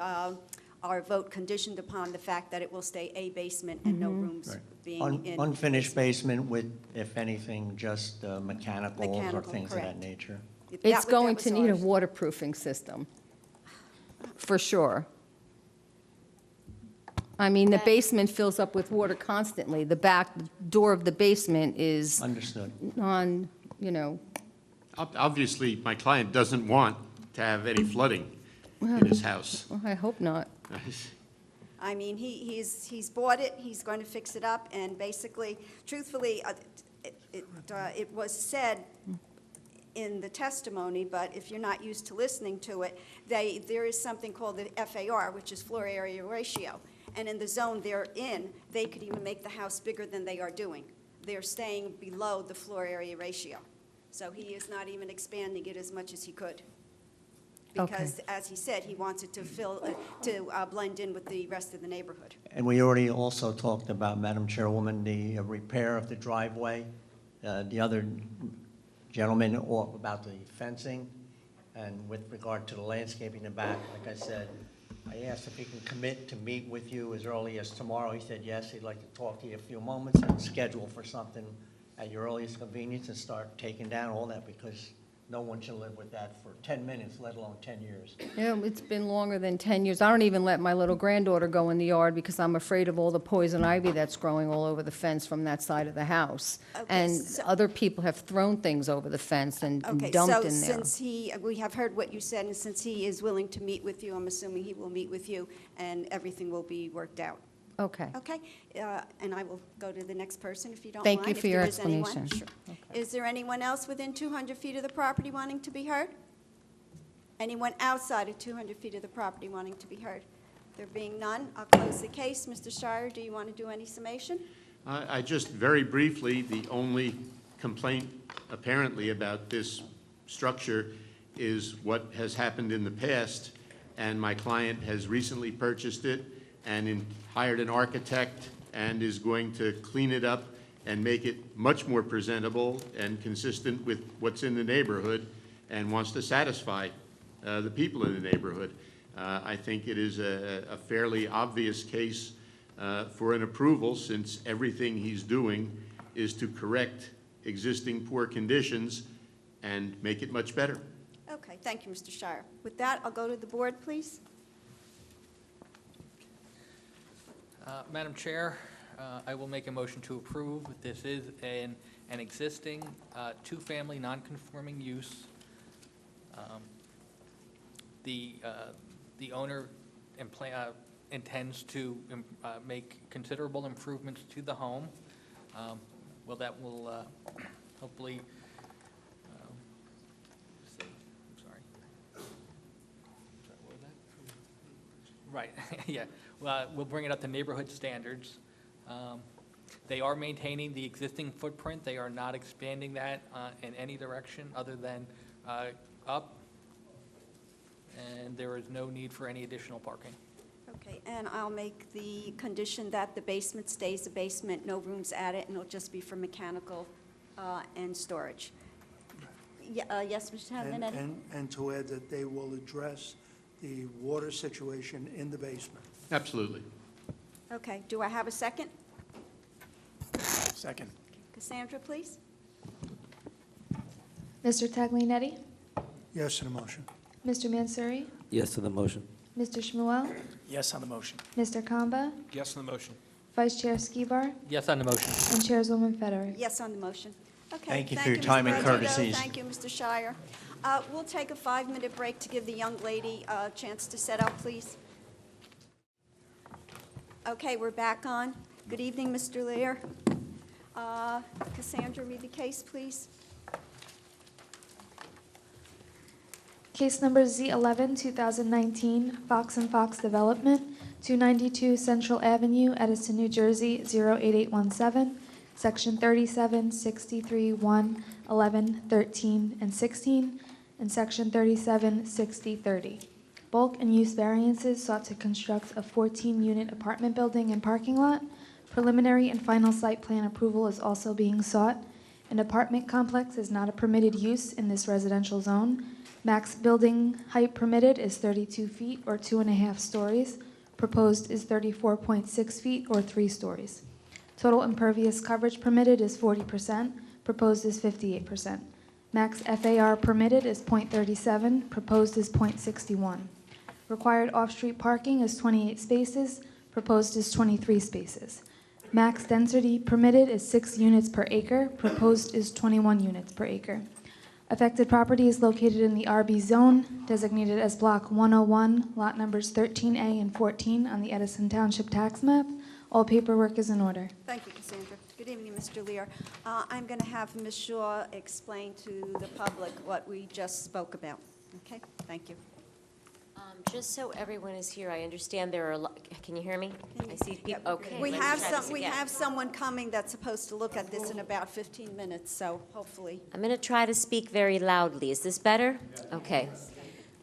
vote conditioned upon the fact that it will stay a basement and no rooms being in. Unfinished basement with, if anything, just mechanicals or Mechanical, things of that correct. nature. It's That going was to need a ours. waterproofing system, for sure. I mean, the basement fills up with water constantly. The back door of the basement is Understood. Obviously, my client doesn't want to have any flooding in his house. Well, I hope not. I mean, he's bought it, he's going to fix it up, and basically, truthfully, it was said in the testimony, but if you're not used to listening to it, there is something called the FAR, which is floor area ratio. And in the zone they're in, they could even make the house bigger than they are doing. They're staying below the floor area ratio. So he is not even expanding it as much as he could. Because, as he said, he wants it to blend in with the rest of the neighborhood. And we already also talked about, Madam Chairwoman, the repair of the driveway. The other gentleman about the fencing, and with regard to the landscaping in the back, like I said, I asked if he can commit to meet with you as early as tomorrow. He said yes, he'd like to talk to you a few moments and schedule for something at your earliest convenience and start taking down all that, because no one should live with that for 10 minutes, let alone 10 years. Yeah, it's been longer than 10 years. I don't even let my little granddaughter go in the yard because I'm afraid of all the poison ivy that's growing all over the fence from that side of the house. Okay, And so- other people have thrown things over the fence and Okay, dumped so in there. since we have heard what you said, and since he is willing to meet with you, I'm assuming he will meet with you, and everything will be worked out. Okay. Okay, and I will go to the next person if you don't mind. Thank you if for your there is anyone. explanation. Sure. Is there anyone else within 200 feet of the property wanting to be heard? Anyone outside of 200 feet of the property wanting to be heard? There being none, I'll close the case. Mr. Shire, do you want to do any summation? I just very briefly, the only complaint apparently about this structure is what has happened in the past, and my client has recently purchased it and hired an architect and is going to clean it up and make it much more presentable and consistent with what's in the neighborhood, and wants to satisfy the people in the neighborhood. I think it is a fairly obvious case for an approval, since everything he's doing is to correct existing poor conditions and make it much better. Okay, thank you, Mr. Shire. With that, I'll go to the board, please. Madam Chair, I will make a motion to approve. This is an existing two-family non-conforming use. The owner intends to make considerable improvements to the home. Well, that will hopefully, I'm sorry. What was that? Right, yeah. We'll bring it up to neighborhood standards. They are maintaining the existing footprint. They are not expanding that in any direction other than up, and there is no need for any additional parking. Okay, and I'll make the condition that the basement stays a basement, no rooms added, and it'll just be for mechanical and storage. Yes, Mr. Town, And to add that they will address the water situation in the basement. Absolutely. Okay, do I have a second? Second. Cassandra, please. Mr. Taglianetti? Yes to the motion. Mr. Mansouri? Yes to the motion. Mr. Shmuel? Yes on the motion. Mr. Kamba? Yes on the motion. Vice Chair Skibar? Yes on the motion. And Chairwoman Federer. Yes on the motion. Okay. Thank you for your time Mr. and Rodrigo. courtesies. Thank you, Mr. Shire. We'll take a 5-minute break to give the young lady a chance to set up, please. Okay, we're back on. Good evening, Mr. Lear. Cassandra, read the case, please. Case number Z11, 2019, Fox & Fox Development, 292 Central Avenue, Edison, New Jersey, 08817, Section 37, 63, 1, 11, 13, and 16, and Section 37, 60, 30. Bulk and use variances sought to construct a 14-unit apartment building and parking lot. Preliminary and final site plan approval is also being sought. An apartment complex is not a permitted use in this residential zone. Max building height permitted is 32 feet or 2.5 stories. Proposed is 34.6 feet or 3 stories. Total impervious coverage permitted is 40%. Proposed is 58%. Max FAR permitted is .37. Proposed is .61. Required off-street parking is 28 spaces. Proposed is 23 spaces. Max density permitted is 6 units per acre. Proposed is 21 units per acre. Affected property is located in the RB zone, designated as Block 101, lot numbers 13A and 14 on the Edison Township tax map. All paperwork is in order. Thank you, Cassandra. Good evening, Mr. Lear. I'm going to have Ms. Shaw explain to the public what we just spoke about. Okay? Thank you. Just so everyone is here, I understand there are a lot, can you hear me? I see people, okay. We let's have try this again. someone coming that's supposed to look at this in about 15 minutes, so hopefully. I'm going to try to speak very loudly. Is this better? Okay.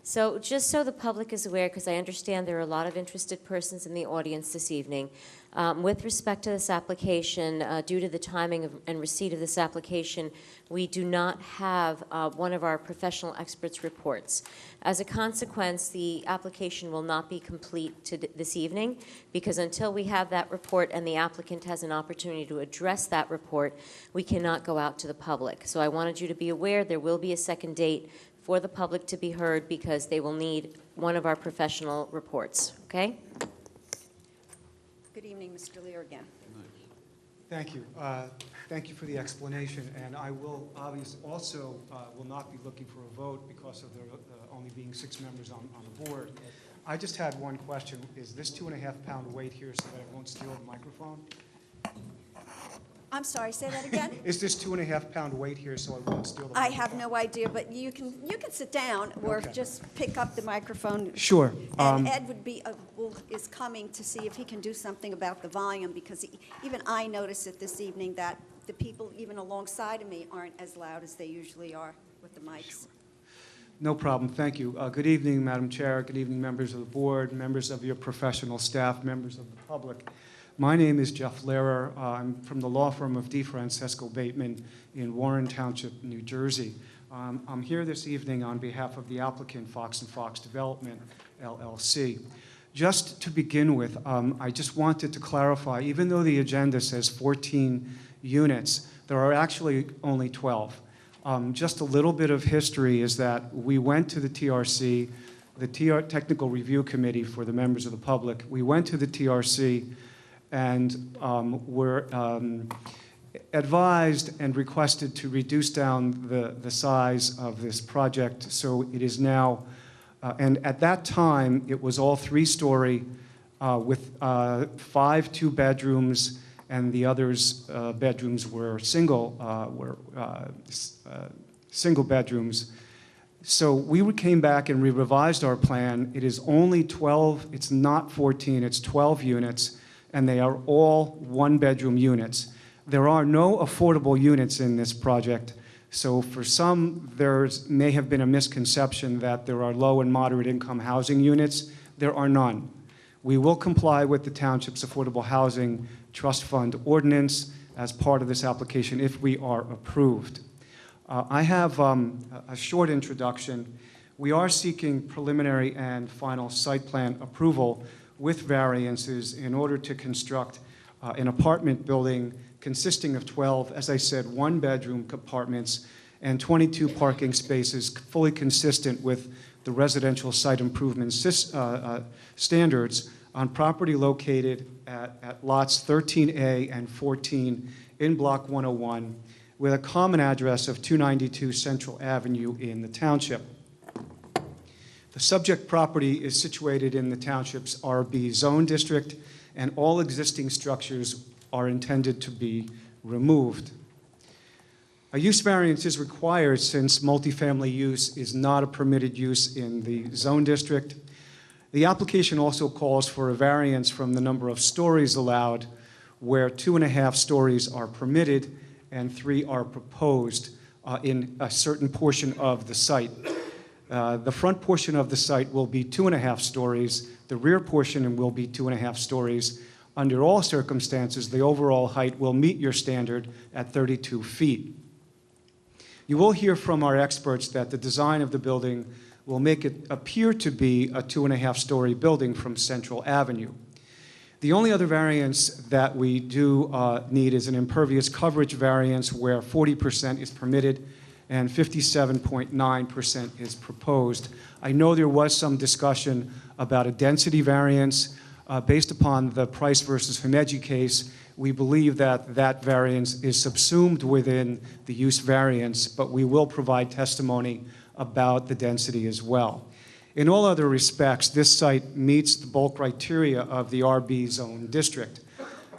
So just so the public is aware, because I understand there are a lot of interested persons in the audience this evening, with respect to this application, due to the timing and receipt of this application, we do not have one of our professional experts' reports. As a consequence, the application will not be complete this evening, because until we have that report and the applicant has an opportunity to address that report, we cannot go out to the public. So I wanted you to be aware there will be a second date for the public to be heard, because they will need one of our professional reports, okay? Good evening, Mr. Lear, again. Thank you. Thank you for the explanation, and I will obviously also will not be looking for a vote because of there only being 6 members on the board. I just had one question. Is this 2.5-pound weight here so that it won't steal the microphone? I'm sorry, say that again? Is this 2.5-pound weight here so it won't steal the I microphone? have no idea, but you can sit down or Okay. just pick up the microphone. Sure. And Ed would be, is coming to see if he can do something about the volume, because even I noticed it this evening that the people even alongside of me aren't as loud as they usually are with the mics. No problem, thank you. Good evening, Madam Chair, good evening, members of the board, members of your professional staff, members of the public. My name is Jeff Lehrer. I'm from the law firm of D. Francesco Bateman in Warren Township, New Jersey. I'm here this evening on behalf of the applicant, Fox & Fox Development, LLC. Just to begin with, I just wanted to clarify, even though the agenda says 14 units, there are actually only 12. Just a little bit of history is that we went to the TRC, the Technical Review Committee for the members of the public. We went to the TRC and were advised and requested to reduce down the size of this project. So it is now, and at that time, it was all 3-story with 5 two-bedrooms, and the others bedrooms were single bedrooms. So we came back and we revised our plan. It is only 12, it's not 14, it's 12 units, and they are all 1-bedroom units. There are no affordable units in this project, so for some, there may have been a misconception that there are low and moderate income housing units. There are none. We will comply with the township's Affordable Housing Trust Fund ordinance as part of this application if we are approved. I have a short introduction. We are seeking preliminary and final site plan approval with variances in order to construct an apartment building consisting of 12, as I said, 1-bedroom apartments and 22 parking spaces, fully consistent with the residential site improvement standards on property located at lots 13A and 14 in Block 101 with a common address of 292 Central Avenue in the township. The subject property is situated in the township's RB zone district, and all existing structures are intended to be removed. A use variance is required since multifamily use is not a permitted use in the zone district. The application also calls for a variance from the number of stories allowed, where 2.5 stories are permitted and 3 are proposed in a certain portion of the site. The front portion of the site will be 2.5 stories. The rear portion will be 2.5 stories. Under all circumstances, the overall height will meet your standard at 32 feet. You will hear from our experts that the design of the building will make it appear to be a 2.5-story building from Central Avenue. The only other variance that we do need is an impervious coverage variance where 40% is permitted and 57.9% is proposed. I know there was some discussion about a density variance. Based upon the Price versus Himeji case, we believe that that variance is subsumed within the use variance, but we will provide testimony about the density as well. In all other respects, this site meets the bulk criteria of the RB zone district.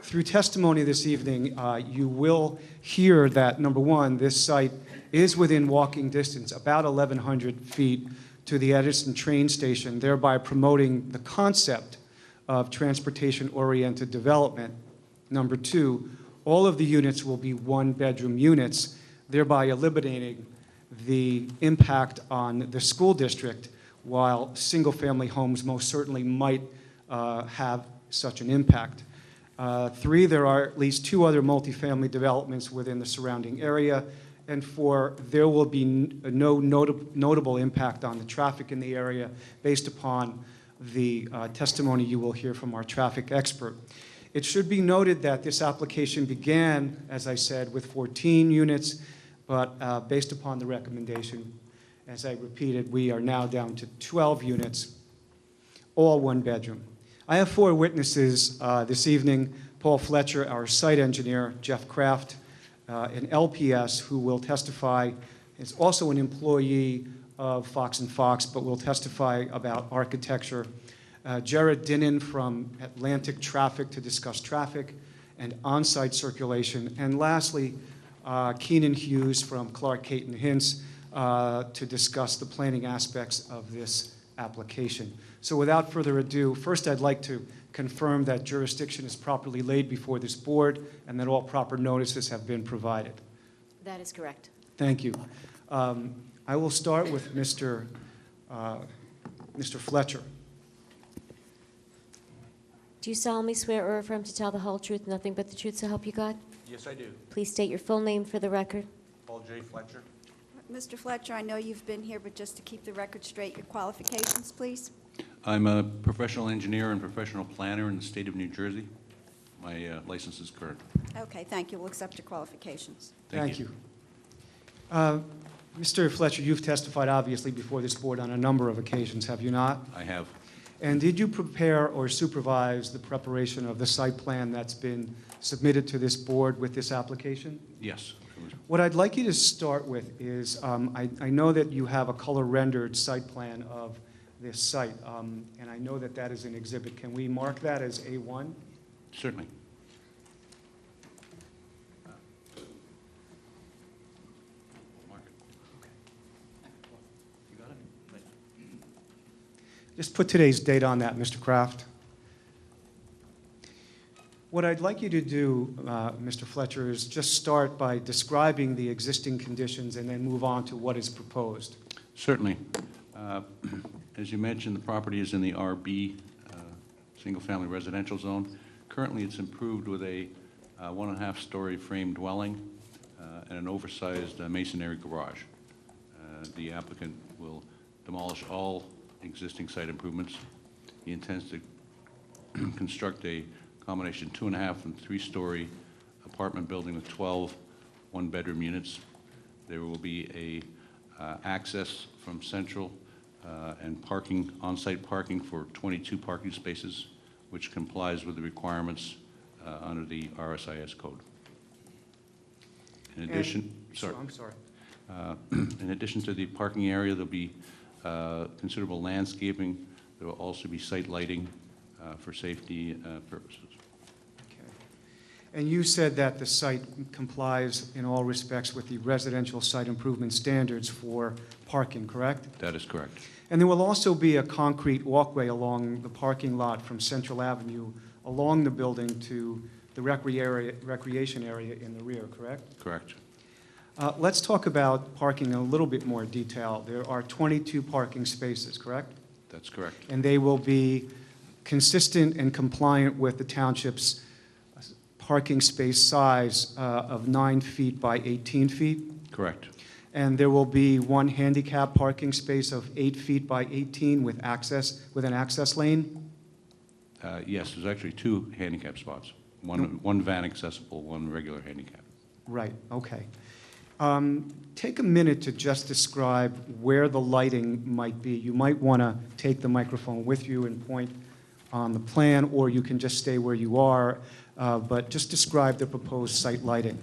Through testimony this evening, you will hear that, number one, this site is within walking distance, about 1,100 feet, to the Edison train station, thereby promoting the concept of transportation-oriented development. Number two, all of the units will be 1-bedroom units, thereby eliminating the impact on the school district, while single-family homes most certainly might have such an impact. 3, there are at least 2 other multifamily developments within the surrounding area. And 4, there will be no notable impact on the traffic in the area based upon the testimony you will hear from our traffic expert. It should be noted that this application began, as I said, with 14 units, but based upon the recommendation, as I repeated, we are now down to 12 units, all 1-bedroom. I have 4 witnesses this evening: Paul Fletcher, our site engineer, Jeff Kraft, an LPS who will testify, is also an employee of Fox & Fox, but will testify about architecture. Jared Dinnan from Atlantic Traffic to discuss traffic and on-site circulation. And lastly, Keenan Hughes from Clark Caton Hints to discuss the planning aspects of this application. So without further ado, first I'd like to confirm that jurisdiction is properly laid before this board and that all proper notices have been provided. That is correct. Thank you. I will start with Mr. Fletcher. Do you solemnly swear or affirm to tell the whole truth, nothing but the truth, so help you God? Yes, I do. Please state your full name for the record. Paul J. Fletcher. Mr. Fletcher, I know you've been here, but just to keep the record straight, your qualifications, please. I'm a professional engineer and professional planner in the state of New Jersey. My license is current. Okay, thank you. We'll accept your qualifications. Thank you. Mr. Fletcher, you've testified obviously before this board on a number of occasions, have you not? I have. And did you prepare or supervise the preparation of the site plan that's been submitted to this board with this application? Yes. What I'd like you to start with is, I know that you have a color rendered site plan of this site, and I know that that is an exhibit. Can we mark that as A1? Certainly. Just put today's date on that, Mr. Kraft. What I'd like you to do, Mr. Fletcher, is just start by describing the existing conditions and then move on to what is proposed. Certainly. As you mentioned, the property is in the RB, single-family residential zone. Currently, it's improved with a 1.5-story frame dwelling and an oversized masonry garage. The applicant will demolish all existing site improvements. He intends to construct a combination 2.5 and 3-story apartment building with 12 one-bedroom units. There will be a access from Central and parking, on-site parking for 22 parking spaces, which complies with the requirements under the RSIS code. In addition, in addition to the parking area, there'll be considerable landscaping. There will also be site lighting for safety purposes. Okay. And you said that the site complies in all respects with the residential site improvement standards for parking, correct? That is correct. And there will also be a concrete walkway along the parking lot from Central Avenue along the building to the recreation area in the rear, correct? Correct. Let's talk about parking in a little bit more detail. There are 22 parking spaces, correct? That's correct. And they will be consistent and compliant with the township's parking space size of 9 feet by 18 feet? Correct. And there will be one handicap parking space of 8 feet by 18 with an access lane? Yes, there's actually 2 handicap spots. One van accessible, one regular handicap. Right, okay. Take a minute to just describe where the lighting might be. You might want to take the microphone with you and point on the plan, or you can just stay where you are, but just describe the proposed site lighting.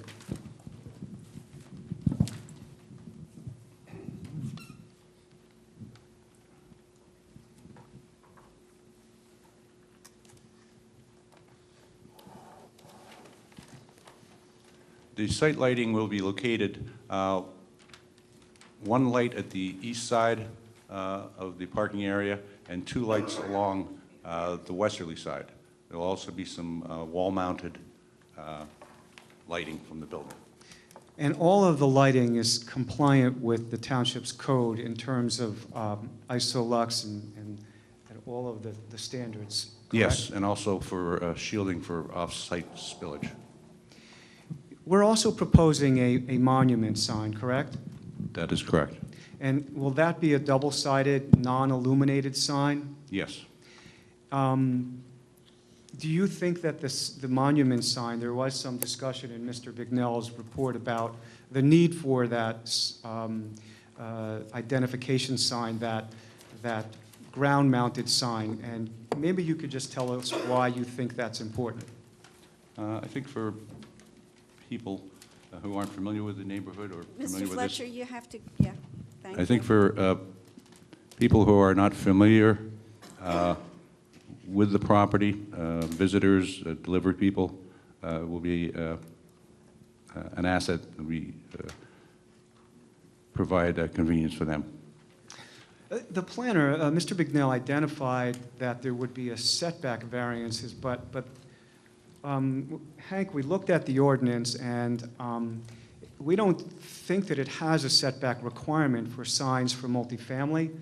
The site lighting will be located, one light at the east side of the parking area and 2 lights along the westerly side. There will also be some wall-mounted lighting from the building. And all of the lighting is compliant with the township's code in terms of ISO-lux and all of the standards, correct? Yes, and also for shielding for off-site spillage. We're also proposing a monument sign, correct? That is correct. And will that be a double-sided, non-illuminated sign? Yes. Do you think that the monument sign, there was some discussion in Mr. Bignell's report about the need for that identification sign, that ground-mounted sign, and maybe you could just tell us why you think that's important. I think for people who aren't familiar with the neighborhood or familiar Mr. with this. Fletcher, you have to, yeah, thank you. I think for people who are not familiar with the property, visitors, delivery people, will be an asset. We provide convenience for them. The planner, Mr. Bignell, identified that there would be a setback variances, but Hank, we looked at the ordinance, and we don't think that it has a setback requirement for signs for multifamily,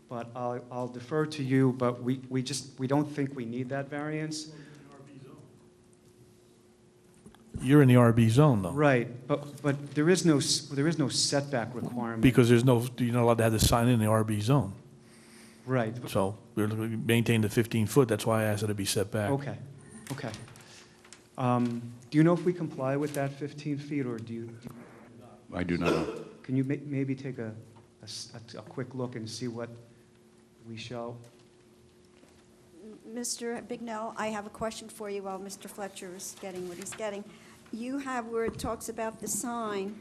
but I'll defer to you, but we don't think we need that variance. You're in the RB zone, though. Right, but there is no setback requirement. Because you're not allowed to have the sign in the RB zone. Right. So we're maintain the 15-foot, that's why I asked it to be set back. Okay, okay. Do you know if we comply with that 15 feet, or do you? I do not know. Can you maybe take a quick look and see what we show? Mr. Bignell, I have a question for you while Mr. Fletcher is getting what he's getting. You have where it talks about the sign.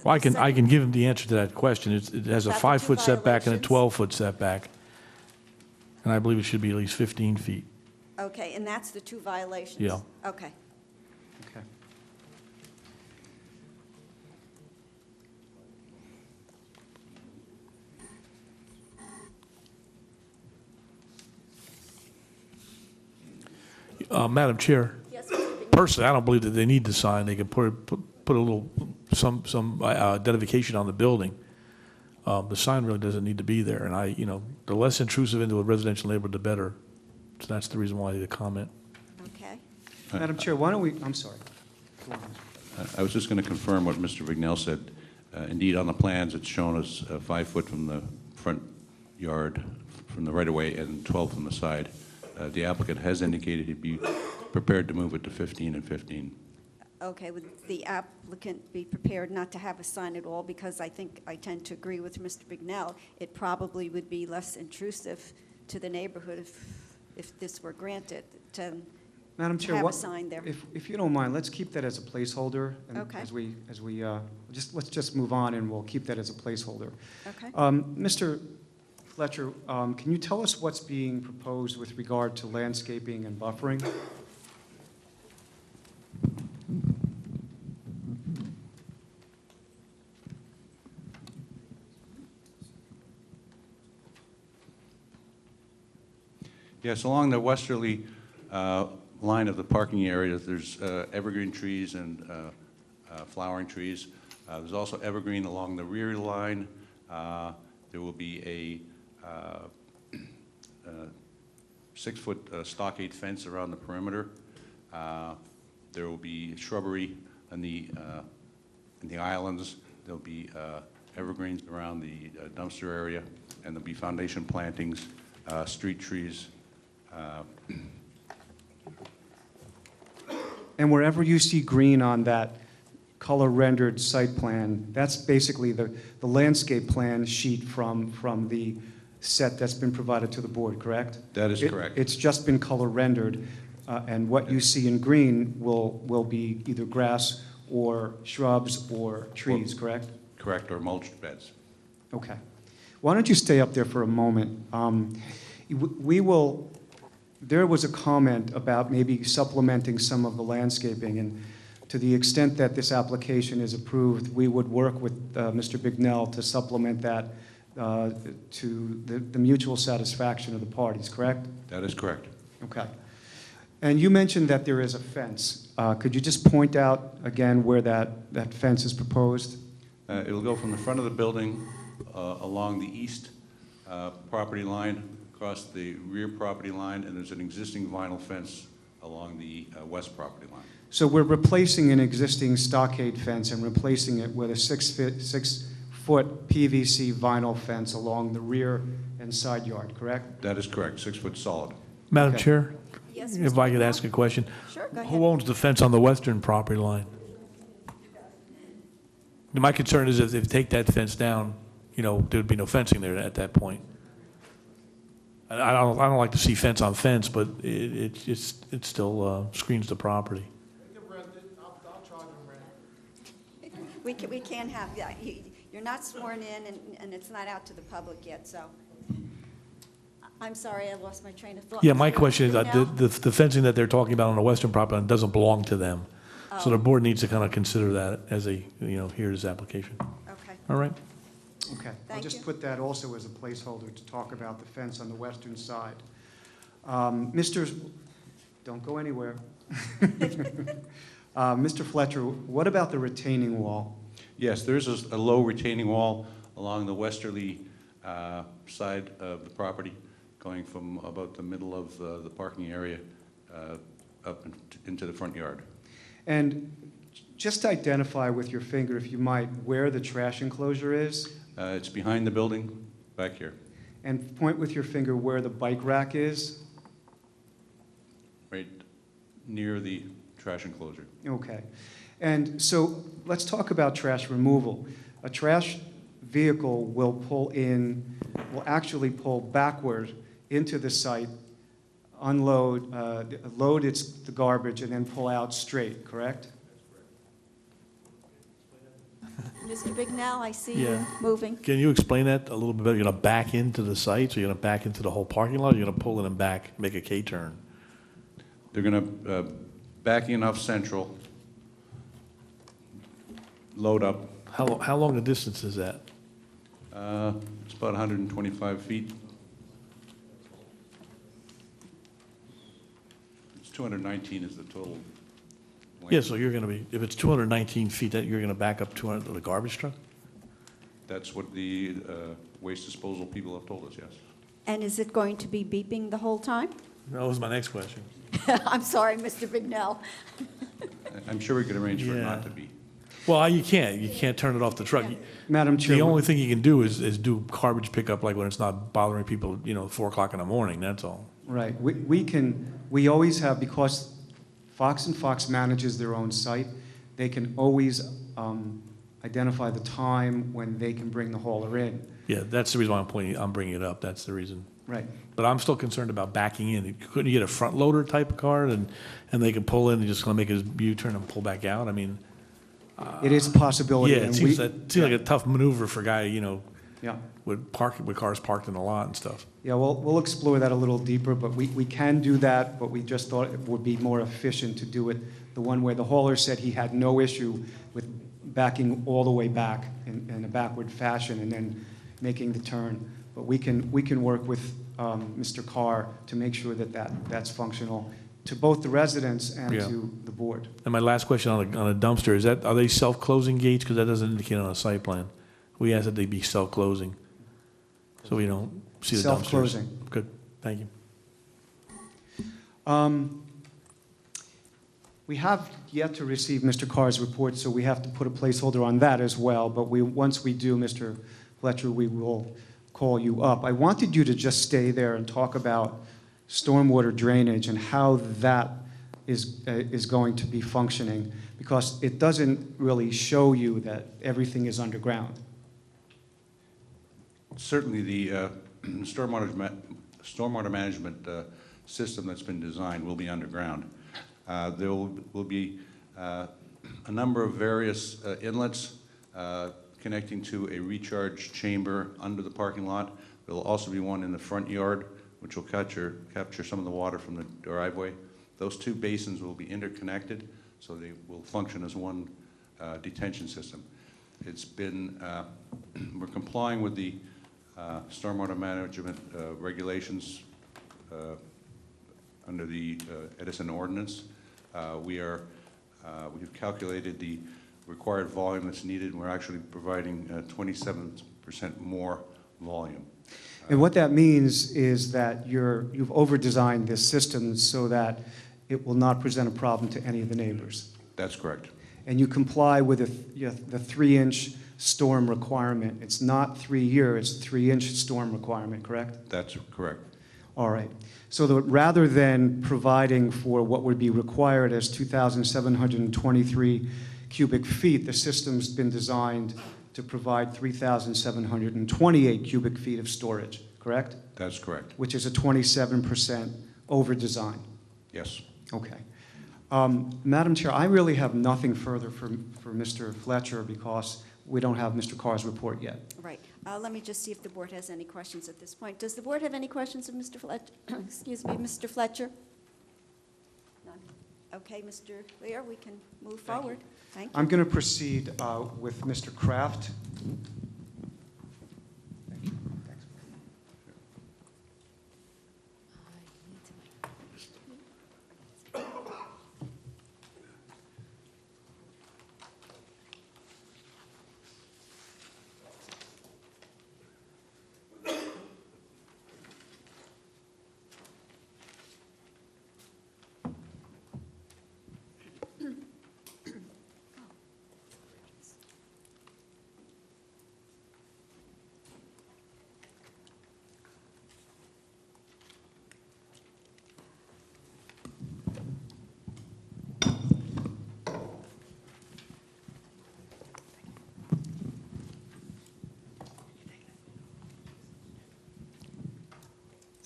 Well, I can give him the answer to that question. It has a About the 5-foot two setback and a violations? 12-foot setback. And I believe it should be at least 15 feet. Okay, and that's the two violations? Yeah. Okay. Okay. Madam Chair, Yes, Mr. Bignell. personally, I don't believe that they need the sign. They can put a little, some identification on the building. The sign really doesn't need to be there, and the less intrusive into a residential neighborhood, the better. So that's the reason why I did a comment. Okay. Madam Chair, why don't we, I'm sorry. Go on. I was just going to confirm what Mr. Vignell said. Indeed, on the plans, it's shown as 5 foot from the front yard, from the right-of-way, and 12 from the side. The applicant has indicated he'd be prepared to move it to 15 and 15. Okay, would the applicant be prepared not to have a sign at all? Because I think I tend to agree with Mr. Bignell. It probably would be less intrusive to the neighborhood if this were granted to Madam Chair, have a sign there. if you don't mind, let's keep that as a placeholder. And Okay. let's just move on, and we'll keep that as a placeholder. Okay. Mr. Fletcher, can you tell us what's being proposed with regard to landscaping and buffering? Yes, along the westerly line of the parking area, there's evergreen trees and flowering trees. There's also evergreen along the rear line. There will be a 6-foot stockade fence around the perimeter. There will be shrubbery in the islands. There'll be evergreens around the dumpster area, and there'll be foundation plantings, street trees. And wherever you see green on that color-rendered site plan, that's basically the landscape plan sheet from the set that's been provided to the board, correct? That is correct. It's just been color-rendered, and what you see in green will be either grass or shrubs or trees, correct? Correct, or mulched beds. Okay. Why don't you stay up there for a moment? There was a comment about maybe supplementing some of the landscaping, and to the extent that this application is approved, we would work with Mr. Bignell to supplement that to the mutual satisfaction of the parties, correct? That is correct. Okay. And you mentioned that there is a fence. Could you just point out again where that fence is proposed? It'll go from the front of the building along the east property line, across the rear property line, and there's an existing vinyl fence along the west property line. So we're replacing an existing stockade fence and replacing it with a 6-foot PVC vinyl fence along the rear and side yard, correct? That is correct, 6 foot solid. Madam Okay. Chair? Yes, If Mr. I could Bignell? ask a question. Sure, go ahead. Who owns the fence on the western property line? My concern is if they take that fence down, there'd be no fencing there at that point. I don't like to see fence on fence, but it still screens the property. We can't have that. You're not sworn in, and it's not out to the public yet, so. I'm sorry, I lost my train of thought. Yeah, my Mr. question is, Bignell? the fencing that they're talking about on the western property line doesn't belong to them. So the Oh. board needs to kind of consider that as they, hear this application. Okay. All right? Okay. I'll Thank just you. put that also as a placeholder to talk about the fence on the western side. Don't go anywhere. Mr. Fletcher, what about the retaining wall? Yes, there's a low retaining wall along the westerly side of the property, going from about the middle of the parking area up into the front yard. And just identify with your finger, if you might, where the trash enclosure is. It's behind the building, back here. And point with your finger where the bike rack is. Right near the trash enclosure. Okay. And so let's talk about trash removal. A trash vehicle will actually pull backward into the site, unload, load the garbage, and then pull out straight, correct? Mr. Bignell, I see Yeah. you moving. Can you explain that a little bit better? You're going to back into the site, so you're going to back into the whole parking lot, or you're going to pull in and back, make a K-turn? They're going to backing off Central, load up. How long a distance is that? It's about 125 feet. It's 219 is the total length. Yeah, so you're going to be, if it's 219 feet, that you're going to back up 200 to the garbage truck? That's what the waste disposal people have told us, yes. And is it going to be beeping the whole time? That was my next question. I'm sorry, Mr. Bignell. I'm sure we could arrange for it Yeah. not to be. Well, you can't turn it off the truck. Madam Chair. The only thing you can do is do garbage pickup, like when it's not bothering people, 4 o'clock in the morning, that's all. Right. We always have, because Fox and Fox manages their own site, they can always identify the time when they can bring the hauler in. Yeah, that's the reason why I'm bringing it up, that's the reason. Right. But I'm still concerned about backing in. Couldn't you get a front loader type of car and they can pull in and just gonna make a U-turn and pull back out? I mean. It is a possibility. Yeah, and it seems like a tough maneuver for a guy, Yeah. with cars parked in the lot and stuff. Yeah, we'll explore that a little deeper, but we can do that, but we just thought it would be more efficient to do it the one where the hauler said he had no issue with backing all the way back in a backward fashion and then making the turn. But we can work with Mr. Carr to make sure that's functional to both the residents and Yeah. to the board. And my last question on a dumpster, are they self-closing gates? Because that doesn't indicate on a site plan. We asked that they be self-closing, so we don't see the dumpsters. Self-closing. Good, thank you. We have yet to receive Mr. Carr's report, so we have to put a placeholder on that as well. But once we do, Mr. Fletcher, we will call you up. I wanted you to just stay there and talk about stormwater drainage and how that is going to be functioning, because it doesn't really show you that everything is underground. Certainly, the stormwater management system that's been designed will be underground. There will be a number of various inlets connecting to a recharge chamber under the parking lot. There will also be one in the front yard, which will capture some of the water from the driveway. Those two basins will be interconnected, so they will function as one detention system. It's been, we're complying with the stormwater management regulations under the Edison ordinance. We've calculated the required volume that's needed, and we're actually providing 27% more volume. And what that means is that you've over-designed this system so that it will not present a problem to any of the neighbors. That's correct. And you comply with the 3-inch storm requirement. It's not 3-year, it's 3-inch storm requirement, correct? That's correct. All right. So rather than providing for what would be required as 2,723 cubic feet, the system's been designed to provide 3,728 cubic feet of storage, correct? That's correct. Which is a 27% over-design. Yes. Okay. Madam Chair, I really have nothing further for Mr. Fletcher because we don't have Mr. Carr's report yet. Right. Let me just see if the board has any questions at this point. Does the board have any questions of Mr. Fletcher? Excuse me, Mr. Fletcher? None. Okay, Mr. Lear, we can move forward. Thank you. I'm going to proceed with Mr. Kraft.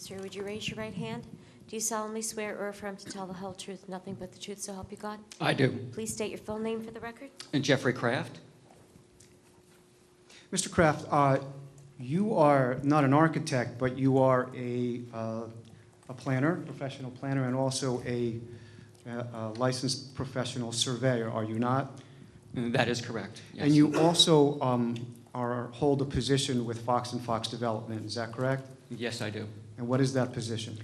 Sir, would you raise your right hand? Do you solemnly swear or affirm to tell the whole truth, nothing but the truth, so help you God? I do. Please state your full name for the record. And Jeffrey Kraft? Mr. Kraft, you are not an architect, but you are a planner, professional planner, and also a licensed professional surveyor, are you not? That is correct, yes. And you also hold a position with Fox & Fox Development, is that correct? Yes, I do. And what is that position?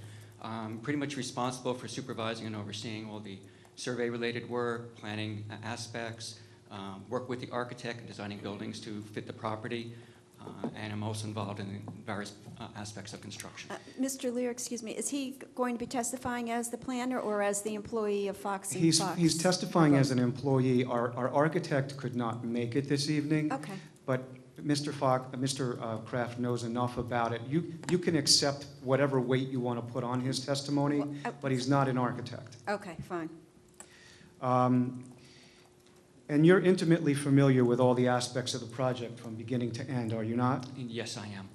Pretty much responsible for supervising and overseeing all the survey-related work, planning aspects, work with the architect in designing buildings to fit the property, and I'm also involved in various aspects of construction. Mr. Lear, excuse me, is he going to be testifying as the planner or as the employee of Fox & Fox? He's testifying as an employee. Our architect could not make it this evening. Okay. But Mr. Kraft knows enough about it. You can accept whatever weight you want to put on his testimony, but he's not an architect. Okay, fine. And you're intimately familiar with all the aspects of the project from beginning to end, are you not? Yes, I am.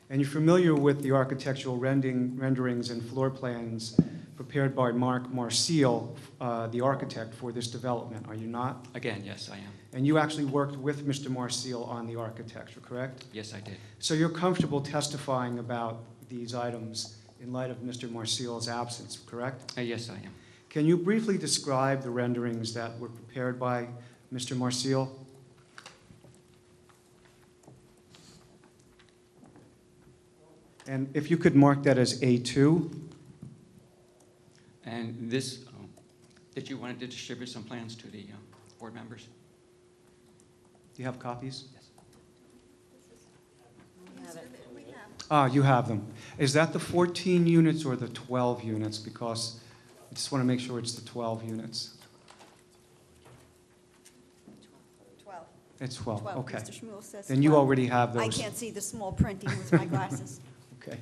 And you're familiar with the architectural renderings and floor plans prepared by Mark Marcial, the architect for this development, are you not? Again, yes, I am. And you actually worked with Mr. Marcial on the architecture, correct? Yes, I did. So you're comfortable testifying about these items in light of Mr. Marcial's absence, correct? Yes, I am. Can you briefly describe the renderings that were prepared by Mr. Marcial? And if you could mark that as A2. And this, did you want to distribute some plans to the board members? Do you have copies? Yes. You have them. Is that the 14 units or the 12 units? Because I just want to make sure it's the 12 units. 12. It's 12, okay. Mr. Shmuel says Then you 12. already have those. I can't see the small printing with my glasses. Okay.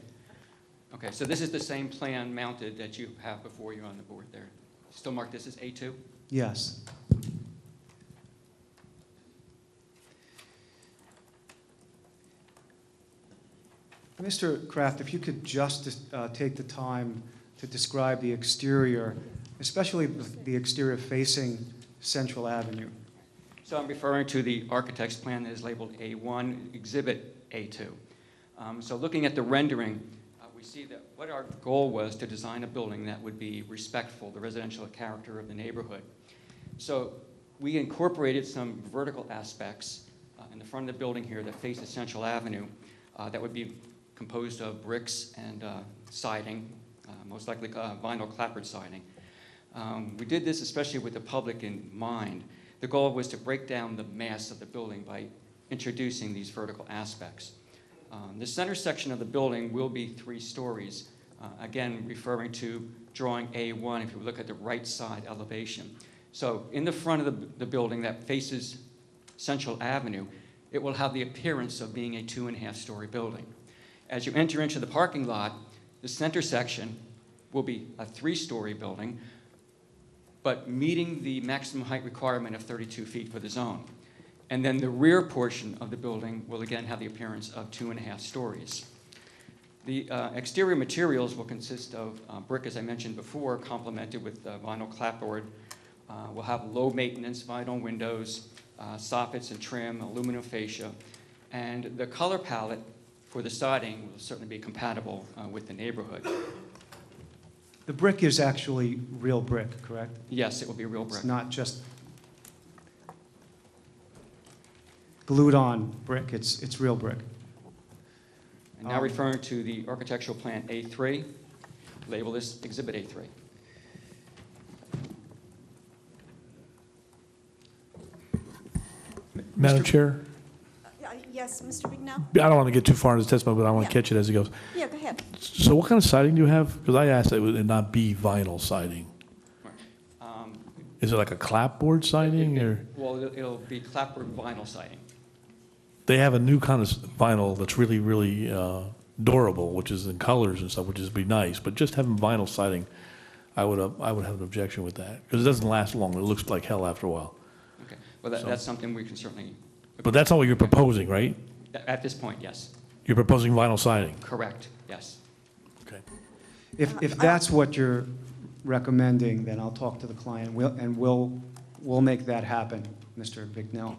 Okay, so this is the same plan mounted that you have before you on the board there. Still mark this as A2? Yes. Mr. Kraft, if you could just take the time to describe the exterior, especially the exterior facing Central Avenue. So I'm referring to the architect's plan that is labeled A1, Exhibit A2. So looking at the rendering, we see that what our goal was to design a building that would be respectful, the residential character of the neighborhood. So we incorporated some vertical aspects in the front of the building here that faces Central Avenue that would be composed of bricks and siding, most likely vinyl clapboard siding. We did this especially with the public in mind. The goal was to break down the mass of the building by introducing these vertical aspects. The center section of the building will be 3 stories, again referring to drawing A1 if you look at the right side elevation. So in the front of the building that faces Central Avenue, it will have the appearance of being a 2.5-story building. As you enter into the parking lot, the center section will be a 3-story building, but meeting the maximum height requirement of 32 feet for the zone. And then the rear portion of the building will again have the appearance of 2.5 stories. The exterior materials will consist of brick, as I mentioned before, complemented with vinyl clapboard. We'll have low maintenance vinyl windows, soffits and trim, aluminum fascia, and the color palette for the siding will certainly be compatible with the neighborhood. The brick is actually real brick, correct? Yes, it will be real brick. It's not just glued on brick, it's real brick. And now referring to the architectural plan A3, label this Exhibit A3. Madam Chair, Yes, Mr. Bignell? I don't want to get too far into the testimony, but I want to Yeah. catch it as it goes. Yeah, go ahead. So what kind of siding do you have? Because I asked that it would not be vinyl siding. Is it like a clapboard siding, or? Well, it'll be clapboard vinyl siding. They have a new kind of vinyl that's really, really durable, which is in colors and stuff, which is be nice. But just having vinyl siding, I would have an objection with that because it doesn't last long. It looks like hell after a while. Okay, well, that's something we can certainly. But that's all you're proposing, right? At this point, yes. You're proposing vinyl siding. Correct, yes. Okay. If that's what you're recommending, then I'll talk to the client, and we'll make that happen, Mr. Bignell.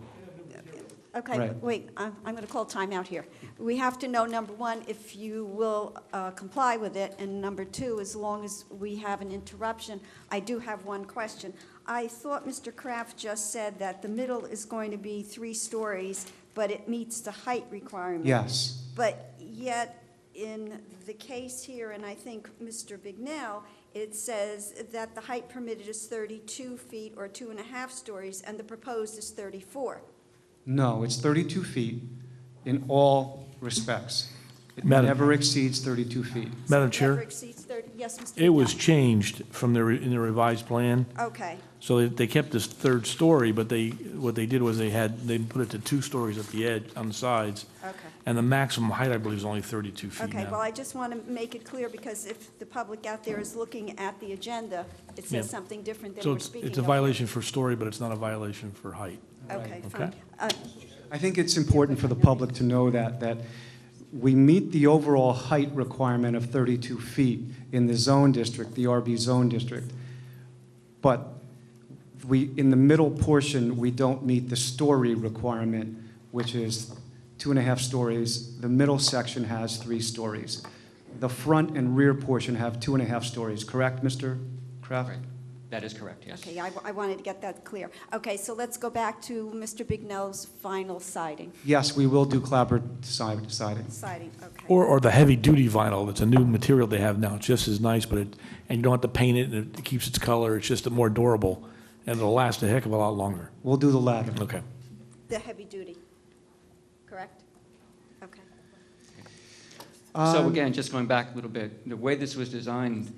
Okay, Right. wait, I'm going to call timeout here. We have to know, number one, if you will comply with it, and number two, as long as we have an interruption, I do have one question. I thought Mr. Kraft just said that the middle is going to be 3 stories, but it meets the height requirement. Yes. But yet, in the case here, and I think Mr. Bignell, it says that the height permitted is 32 feet or 2.5 stories, and the proposed is 34. No, it's 32 feet in all respects. It Madam- never exceeds 32 feet. Madam Never Chair, exceeds 30, yes, Mr. it was Bignell. changed from in the revised plan. Okay, So they kept this 3rd story, but what they did was they put it to 2 stories at the edge, on the sides. okay. And the maximum height, I believe, is only 32 feet Okay, now. well, I just want to make it clear, because if the public out there is looking at the agenda, it Yeah. says something different than So we're speaking of. it's a violation for story, but it's not a violation for height. Okay, Okay. fine. I think it's important for the public to know that we meet the overall height requirement of 32 feet in the zone district, the RB zone district. But in the middle portion, we don't meet the story requirement, which is 2.5 stories. The middle section has 3 stories. The front and rear portion have 2.5 stories, correct, Mr. Kraft? Right. That is correct, yes. Okay, I wanted to get that clear. Okay, so let's go back to Mr. Bignell's final siding. Yes, we will do clapboard siding. Siding, okay. Or the heavy-duty vinyl, it's a new material they have now, it's just as nice, and you don't have to paint it, and it keeps its color, it's just more durable, and it'll last a heck of a lot longer. We'll do the latter. Okay. The heavy duty, correct? Okay. So again, just going back a little bit, the way this was designed,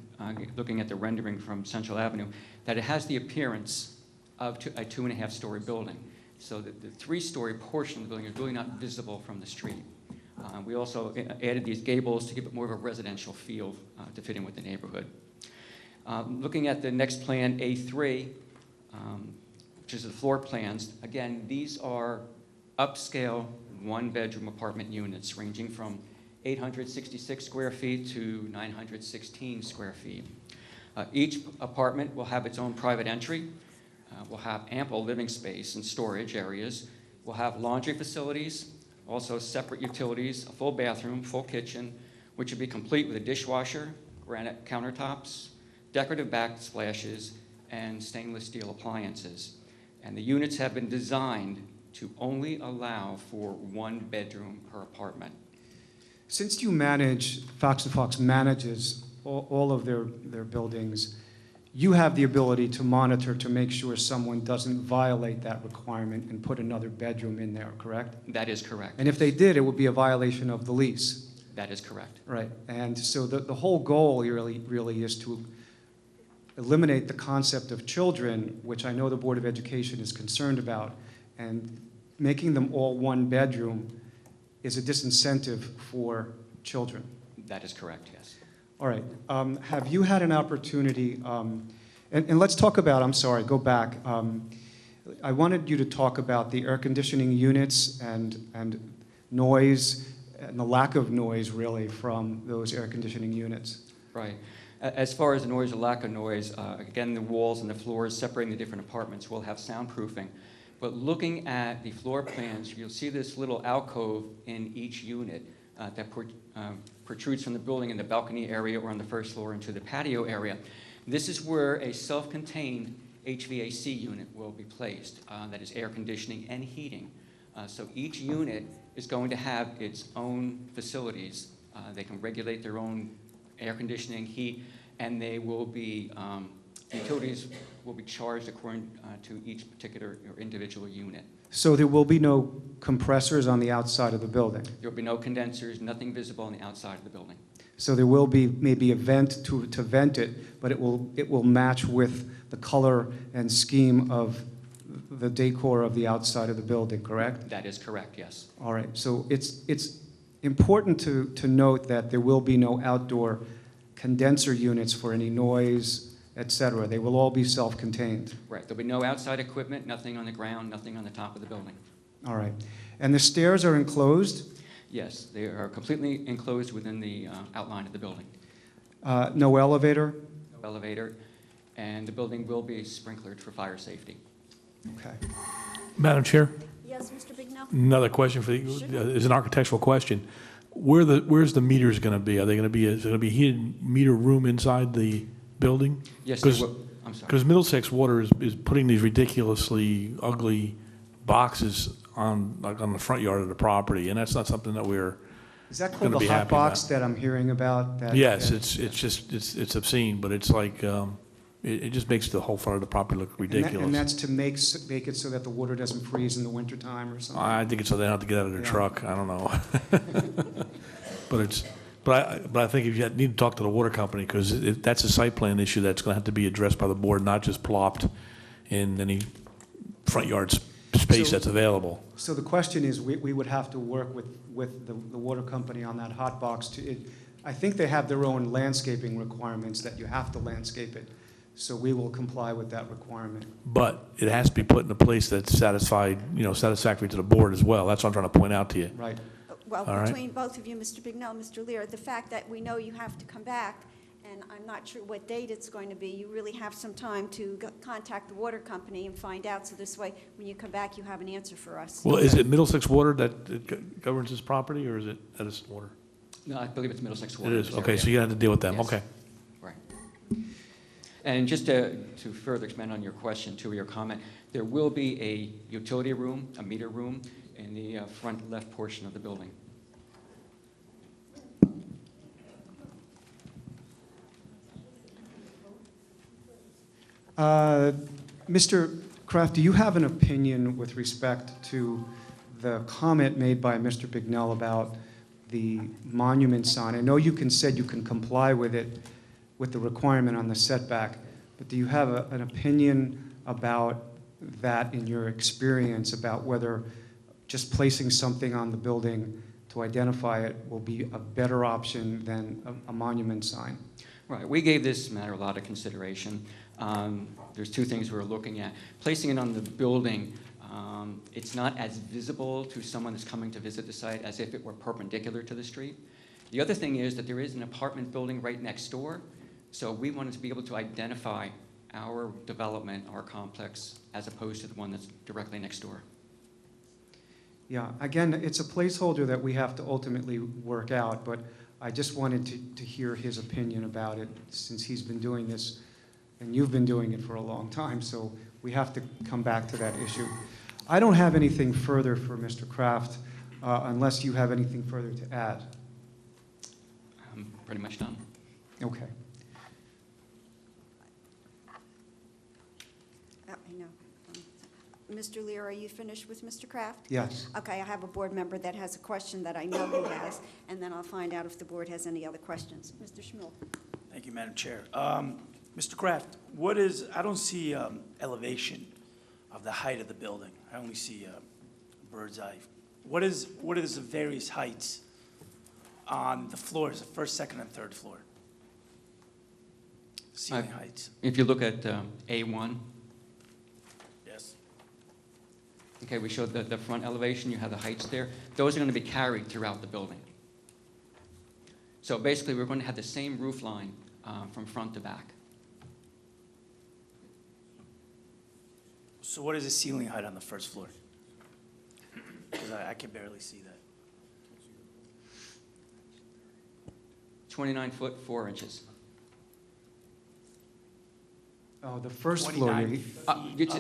looking at the rendering from Central Avenue, that it has the appearance of a 2.5-story building. So that the 3-story portion of the building is really not visible from the street. We also added these gables to give it more of a residential feel to fit in with the neighborhood. Looking at the next plan, A3, which is the floor plans, again, these are upscale 1-bedroom apartment units ranging from 866 square feet to 916 square feet. Each apartment will have its own private entry, will have ample living space and storage areas, will have laundry facilities, also separate utilities, a full bathroom, full kitchen, which will be complete with a dishwasher, granite countertops, decorative backsplashes, and stainless steel appliances. And the units have been designed to only allow for 1 bedroom per apartment. Since you manage, Fox & Fox manages all of their buildings, you have the ability to monitor to make sure someone doesn't violate that requirement and put another bedroom in there, correct? That is correct. And if they did, it would be a violation of the lease. That is correct. Right. And so the whole goal really is to eliminate the concept of children, which I know the Board of Education is concerned about, and making them all 1 bedroom is a disincentive for children. That is correct, yes. All right. Have you had an opportunity, and let's talk about, I'm sorry, go back. I wanted you to talk about the air conditioning units and noise, and the lack of noise, really, from those air conditioning units. Right. As far as the noise or lack of noise, again, the walls and the floors separating the different apartments will have soundproofing. But looking at the floor plans, you'll see this little alcove in each unit that protrudes from the building in the balcony area or on the first floor into the patio area. This is where a self-contained HVAC unit will be placed that is air conditioning and heating. So each unit is going to have its own facilities. They can regulate their own air conditioning, heat, and they will be, utilities will be charged according to each particular or individual unit. So there will be no compressors on the outside of the building? There will be no condensers, nothing visible on the outside of the building. So there will be maybe a vent to vent it, but it will match with the color and scheme of the decor of the outside of the building, correct? That is correct, yes. All right, so it's important to note that there will be no outdoor condenser units for any noise, et cetera. They will all be self-contained. Right, there'll be no outside equipment, nothing on the ground, nothing on the top of the building. All right, and the stairs are enclosed? Yes, they are completely enclosed within the outline of the building. No elevator? No elevator, and the building will be sprinklered for fire safety. Okay. Madam Chair, Yes, Mr. Bignell? another question for you, is an architectural question. Where's the meters going to be? Are they going to be, is there going to be a heated meter room inside the building? Yes, there will. I'm sorry. Because Middlesex Water is putting these ridiculously ugly boxes on the front yard of the property, and that's not something that we're Is that going called to the be hot happy box about. that I'm hearing about? Yes, it's obscene, but it's like, it just makes the whole front of the property look ridiculous. And that's to make it so that the water doesn't freeze in the wintertime or something? I think it's so they don't have to get out of their Yeah. truck. I don't know. But I think if you need to talk to the water company, because that's a site plan issue that's going to have to be addressed by the board, not just plopped in any front yard space that's available. So the question is, we would have to work with the water company on that hot box I think they have their own landscaping requirements that you have to landscape it. So we will comply with that requirement. But it has to be put in a place that's satisfactory to the board as well. That's what I'm trying to point out to you. Right. Well, All right. between both of you, Mr. Bignell, Mr. Lear, the fact that we know you have to come back, and I'm not sure what date it's going to be, you really have some time to contact the water company and find out, so this way, when you come back, you have an answer for us. Well, is it Middlesex Water that governs this property, or is it Edison Water? No, I believe it's Middlesex It Water. is, okay, so you have to deal with them, Yes. okay. Right. And just to further expand on your question, to your comment, there will be a utility room, a meter room, in the front left portion of the building. Mr. Kraft, do you have an opinion with respect to the comment made by Mr. Bignell about the monument sign? I know you said you can comply with it, with the requirement on the setback, but do you have an opinion about that in your experience, about whether just placing something on the building to identify it will be a better option than a monument sign? Right, we gave this matter a lot of consideration. There's two things we're looking at. Placing it on the building, it's not as visible to someone that's coming to visit the site as if it were perpendicular to the street. The other thing is that there is an apartment building right next door, so we wanted to be able to identify our development, our complex, as opposed to the one that's directly next door. Yeah, again, it's a placeholder that we have to ultimately work out, but I just wanted to hear his opinion about it, since he's been doing this, and you've been doing it for a long time, so we have to come back to that issue. I don't have anything further for Mr. Kraft, unless you have anything further to add. I'm pretty much done. Okay. I know. Mr. Lear, are you finished with Mr. Kraft? Yes. Okay, I have a board member that has a question that I know he has, and then I'll find out if the board has any other questions. Mr. Schmuel. Thank you, Madam Chair. Mr. Kraft, I don't see elevation of the height of the building. I only see bird's eye. What is the various heights on the floors, the first, second, and third floor? Ceiling heights. If you look at A1, Yes. okay, we showed the front elevation, you have the heights there. Those are going to be carried throughout the building. So basically, we're going to have the same roof line from front to back. So what is the ceiling height on the first floor? Because I can barely see that. 29 foot, 4 inches. Oh, the first floor. 29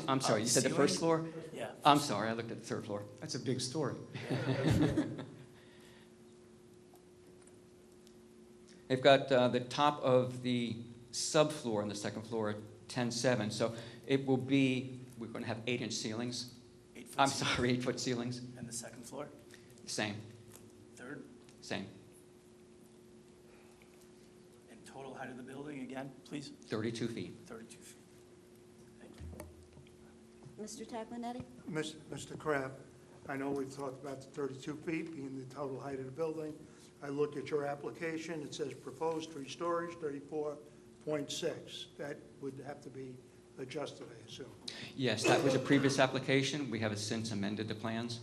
I'm sorry, you said the first floor? Yeah. I'm sorry, I looked at the third floor. That's a big story. They've got the top of the subfloor on the second floor at 10.7, so it will be, we're going to have 8-inch ceilings. 8-foot ceilings. And the second floor? Same, Third? same. And total height of the building again, please? 32 feet. 32 feet. Mr. Taglinetti? Mr. Kraft, I know we've talked about the 32 feet being the total height of the building. I look at your application, it says proposed 3 stories, 34.6. That would have to be adjusted, I assume. Yes, that was a previous application. We have since amended the plans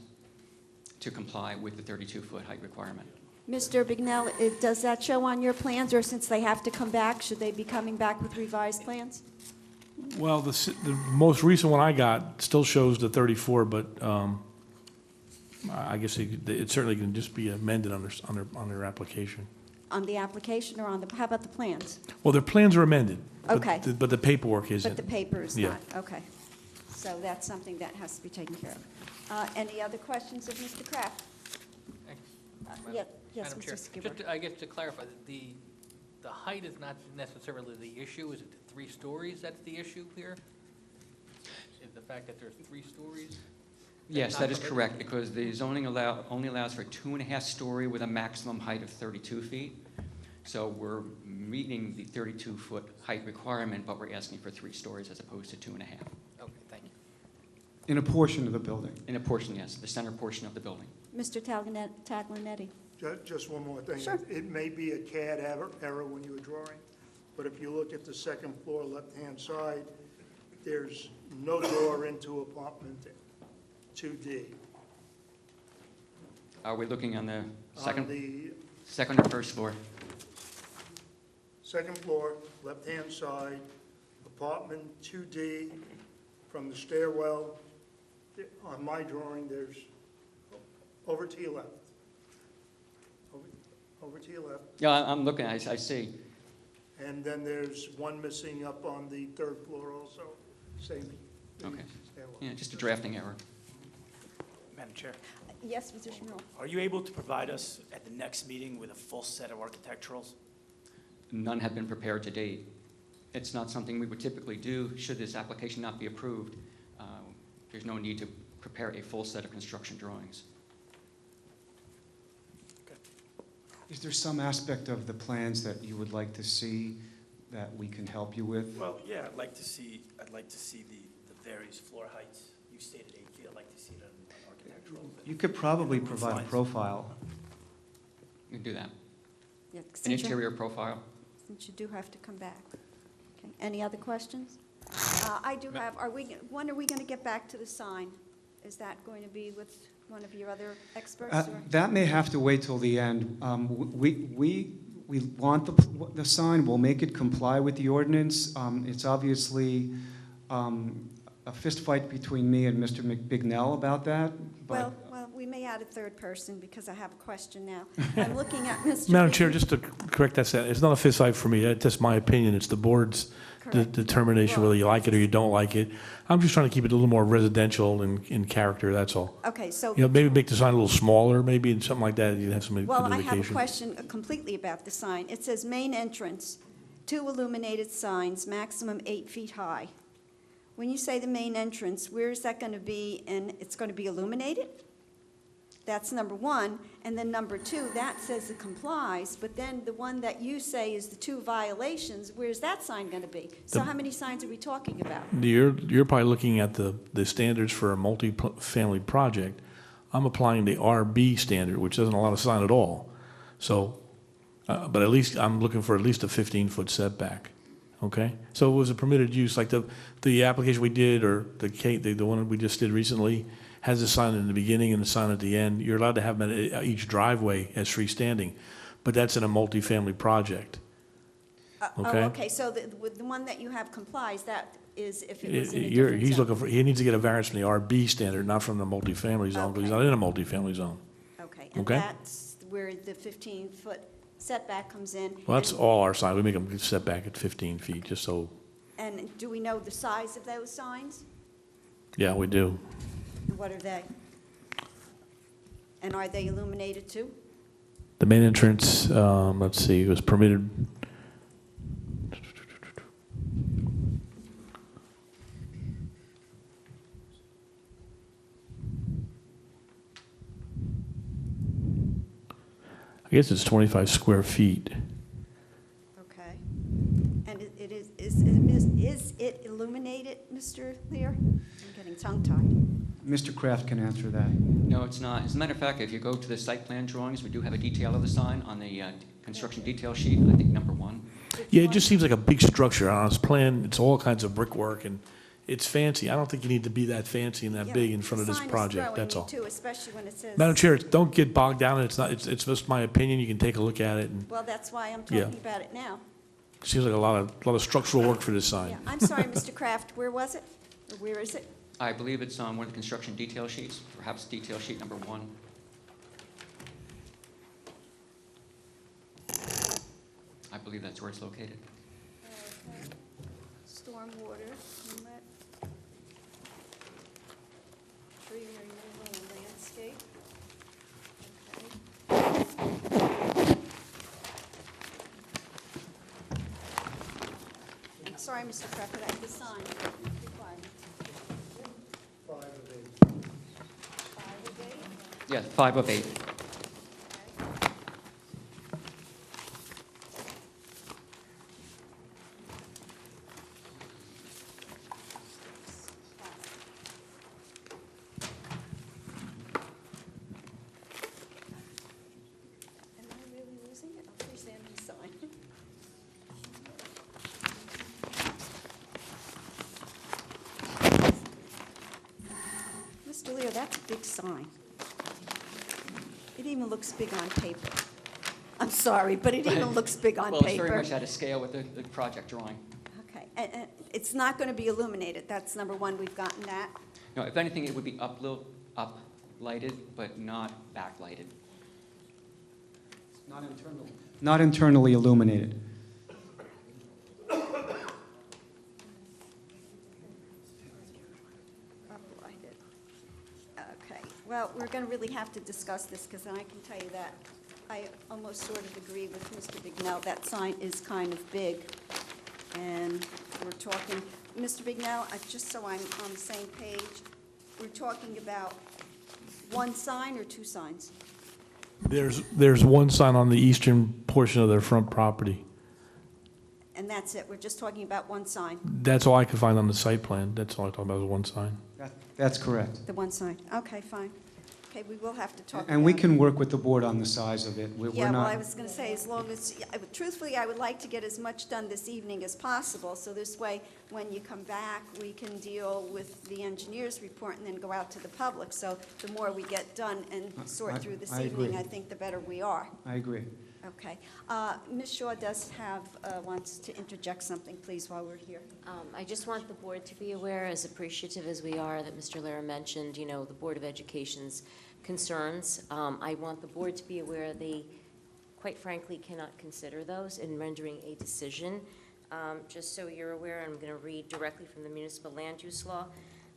to comply with the 32-foot height requirement. Mr. Bignell, does that show on your plans, or since they have to come back, should they be coming back with revised plans? Well, the most recent one I got still shows the 34, but I guess it certainly can just be amended on their application. On the application or on the, how about the plans? Well, their plans are amended. Okay. But the paperwork isn't. But the paper is Yeah. not, okay. So that's something that has to be taken care of. Any other questions of Mr. Kraft? Yes, Madam Chair, Mr. Skipper. just I guess to clarify, the height is not necessarily the issue, is it the 3 stories that's the issue here? Is the fact that there's 3 stories? Yes, not that is permitted? correct, because the zoning only allows for 2.5-story with a maximum height of 32 feet. So we're meeting the 32-foot height requirement, but we're asking for 3 stories as opposed to 2.5. Okay, thank you. In a portion of the building? In a portion, yes, the center portion of the building. Mr. Taglinetti? Just one more thing. Sure. It may be a CAD error when you were drawing, but if you look at the second floor left-hand side, there's no door into apartment 2D. Are we looking on the On the second or first floor? second floor, left-hand side, apartment 2D, from the stairwell, on my drawing, there's, over to your left. Over to your left. Yeah, I'm looking, I see. And then there's one missing up on the third floor also, same. Okay. stairwell. Yeah, just a drafting error. Madam Chair, Yes, Mr. Schmidt? are you able to provide us at the next meeting with a full set of architecturals? None have been prepared to date. It's not something we would typically do should this application not be approved. There's no need to prepare a full set of construction drawings. Is there some aspect of the plans that you would like to see that we can help you with? Well, yeah, I'd like to see the various floor heights. You stated 8 feet, I'd like to see it on architectural. You could probably Roof provide a lines. profile. We can do that. Yeah, An since you- interior profile. Since you do have to come back. Okay, any other questions? I do have, when are we going to get back to the sign? Is that going to be with one of your other experts? or- That may have to wait till the end. We want the sign, we'll make it comply with the ordinance. It's obviously a fist fight between me and Mr. Bignell about that, but Well, we may add a third person because I have a question now. I'm looking at Mr. Madam Big- Chair, just to correct that, it's not a fist fight for me. That's just my opinion. It's the board's Correct. determination whether you like it or you don't like it. I'm just trying to keep it a little more residential in character, that's all. Okay, so, You know, maybe make the sign a little smaller, maybe, and something like that. You'd have some well, I have a indication. question completely about the sign. It says main entrance, 2 illuminated signs, maximum 8 feet high. When you say the main entrance, where is that going to be, and it's going to be illuminated? That's number 1. And then number 2, that says it complies, but then the one that you say is the 2 violations, where's that sign going to be? So how many signs are we talking about? You're probably looking at the standards for a multi-family project. I'm applying the RB standard, which doesn't allow a sign at all. So, but at least, I'm looking for at least a 15-foot setback, okay? So it was a permitted use, like the application we did, or the one we just did recently, has a sign in the beginning and a sign at the end. You're allowed to have them at each driveway as freestanding, but that's in a multi-family project. Okay. Oh, okay, so with the one that you have complies, that is if it was in a different He's zone. looking for, he needs to get a variance from the RB standard, not from the multifamily zone, because he's not in a multifamily zone. Okay, and Okay. that's where the 15-foot setback comes in. Well, that's and- all our signs. We make them set back at 15 feet, just so, And do we know the size of those signs? yeah, we do. And what are they? And are they illuminated too? The main entrance, let's see, it was permitted. I guess it's 25 square feet. Okay. And is it illuminated, Mr. Lear? I'm getting tongue-tied. Mr. Kraft can answer that. No, it's not. As a matter of fact, if you go to the site plan drawings, we do have a detail of the sign on the construction detail sheet, I think number 1. Yeah, it just seems like a big structure. On its plan, it's all kinds of brickwork, and it's fancy. I don't think you need to be that fancy and that Yeah, big in front of the this sign is project, throwing that's me all. too, especially when it says. Madam Chair, don't get bogged down, it's not, it's just my opinion, you can take a look at it, and Well, that's why I'm Yeah. talking about it now. it seems like a lot of structural work for this sign. Yeah, I'm sorry, Mr. Kraft, where was it? Or where is it? I believe it's on one of the construction detail sheets, perhaps detail sheet number 1. I believe that's where it's located. Okay. Stormwater, inlet, tree removal and landscape. Okay. I'm sorry, Mr. Kraft, but I have the sign requirements. 5 of 8. 5 of 8? Yes, 5 of 8. Am I really losing it? I'll present the sign. Mr. Leo, that's a big sign. It even looks big on paper. I'm sorry, but it even looks big on Well, it's paper. very much at a scale with the project drawing. Okay, and it's not going to be illuminated. That's number one, we've gotten that. No, if anything, it would be uplighted, but not backlighted. Not internally. Not internally illuminated. Uplighted. Okay, well, we're going to really have to discuss this, because I can tell you that I almost sort of agree with Mr. Bignell. That sign is kind of big, and we're talking, Mr. Bignell, just so I'm on the same page, we're talking about one sign or two signs? There's one sign on the eastern portion of their front property. And that's it, we're just talking about one sign, That's all I could find on the site plan. That's all I talk about is one sign. That's correct. the one sign. Okay, fine. Okay, we will have to talk about it. And we can work with the board on the size of it. We're Yeah, well, not- I was going to say, as long as, truthfully, I would like to get as much done this evening as possible, so this way, when you come back, we can deal with the engineer's report and then go out to the public. So the more we get done and sort through this I evening, agree. I think the better we are. I agree. Okay. Ms. Shaw does have, wants to interject something, please, while we're here. I just want the board to be aware, as appreciative as we are that Mr. Lara mentioned, you know, the Board of Education's concerns. I want the board to be aware they, quite frankly, cannot consider those in rendering a decision. Just so you're aware, I'm going to read directly from the municipal land use law.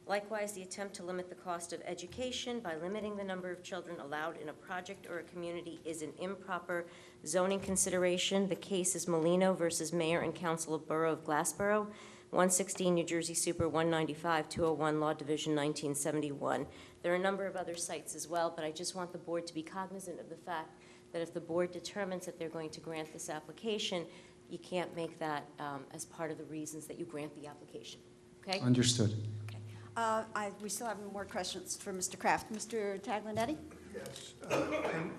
Likewise, the attempt to limit the cost of education by limiting the number of children allowed in a project or a community is an improper zoning consideration. The case is Molino versus Mayor and Council of Borough of Glassboro, 116 New Jersey Super 195, 201 Law Division 1971. There are a number of other sites as well, but I just want the board to be cognizant of the fact that if the board determines that they're going to grant this application, you can't make that as part of the reasons that you grant the application, okay? Understood. We still have more questions for Mr. Kraft. Mr. Taglinetti? Yes.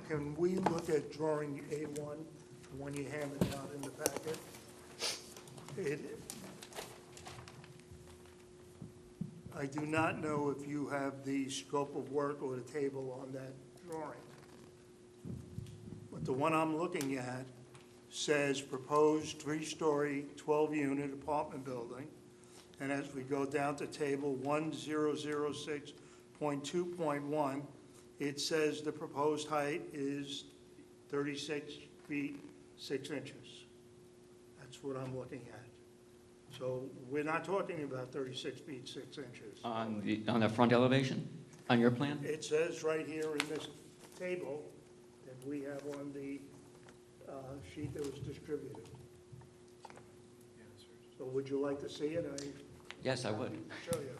Can we look at drawing A1, the one you handed out in the packet? I do not know if you have the scope of work or the table on that drawing. But the one I'm looking at says proposed 3-story, 12-unit apartment building. And as we go down to table 1006.2.1, it says the proposed height is 36 feet 6 inches. That's what I'm looking at. So we're not talking about 36 feet 6 inches. On the front elevation, on your plan? It says right here in this table that we have on the sheet that was distributed. So would you like to see it? Yes, I would. Show you.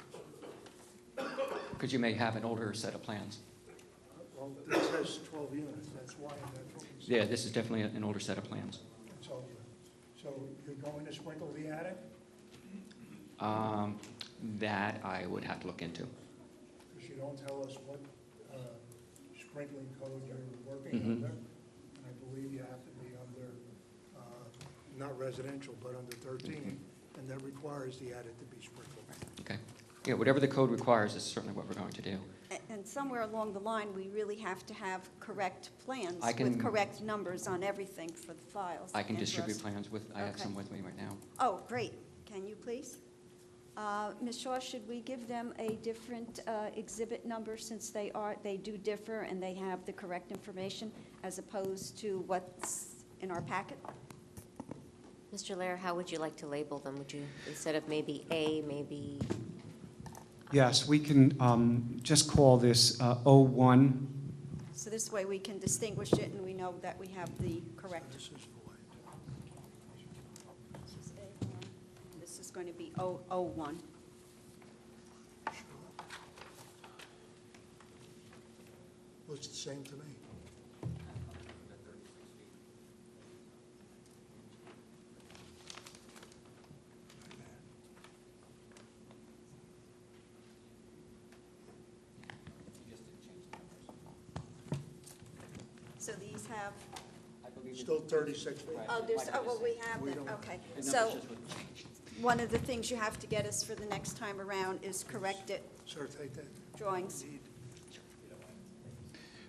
Because you may have an older set of plans. Well, this says 12 units, that's why I'm not. Yeah, this is definitely an older set of plans. So you're going to sprinkle the attic? That I would have to look into. Because you don't tell us what sprinkling code you're working Mhm. under. And I believe you have to be under, not residential, but under 13, and that requires the attic to be sprinkled. Okay. Yeah, whatever the code requires is certainly what we're going to do. And somewhere along the line, we really have to have correct plans I can- with correct numbers on everything for the files. I can and for distribute us. plans with, I have Okay. some with me right now. Oh, great. Can you please? Ms. Shaw, should we give them a different exhibit number since they do differ and they have the correct information as opposed to what's in our packet? Mr. Lair, how would you like to label them? Would you, instead of maybe A, maybe, Yes, we can just call this 01. So this way we can distinguish it and we know that we have the correct. This is A1. This is going to be 001. Looks the same to me. So these have, Still 36 feet. oh, well, we have We them, don't- okay. So one of the things you have to get us for the next time around is corrected Sir, take that. drawings.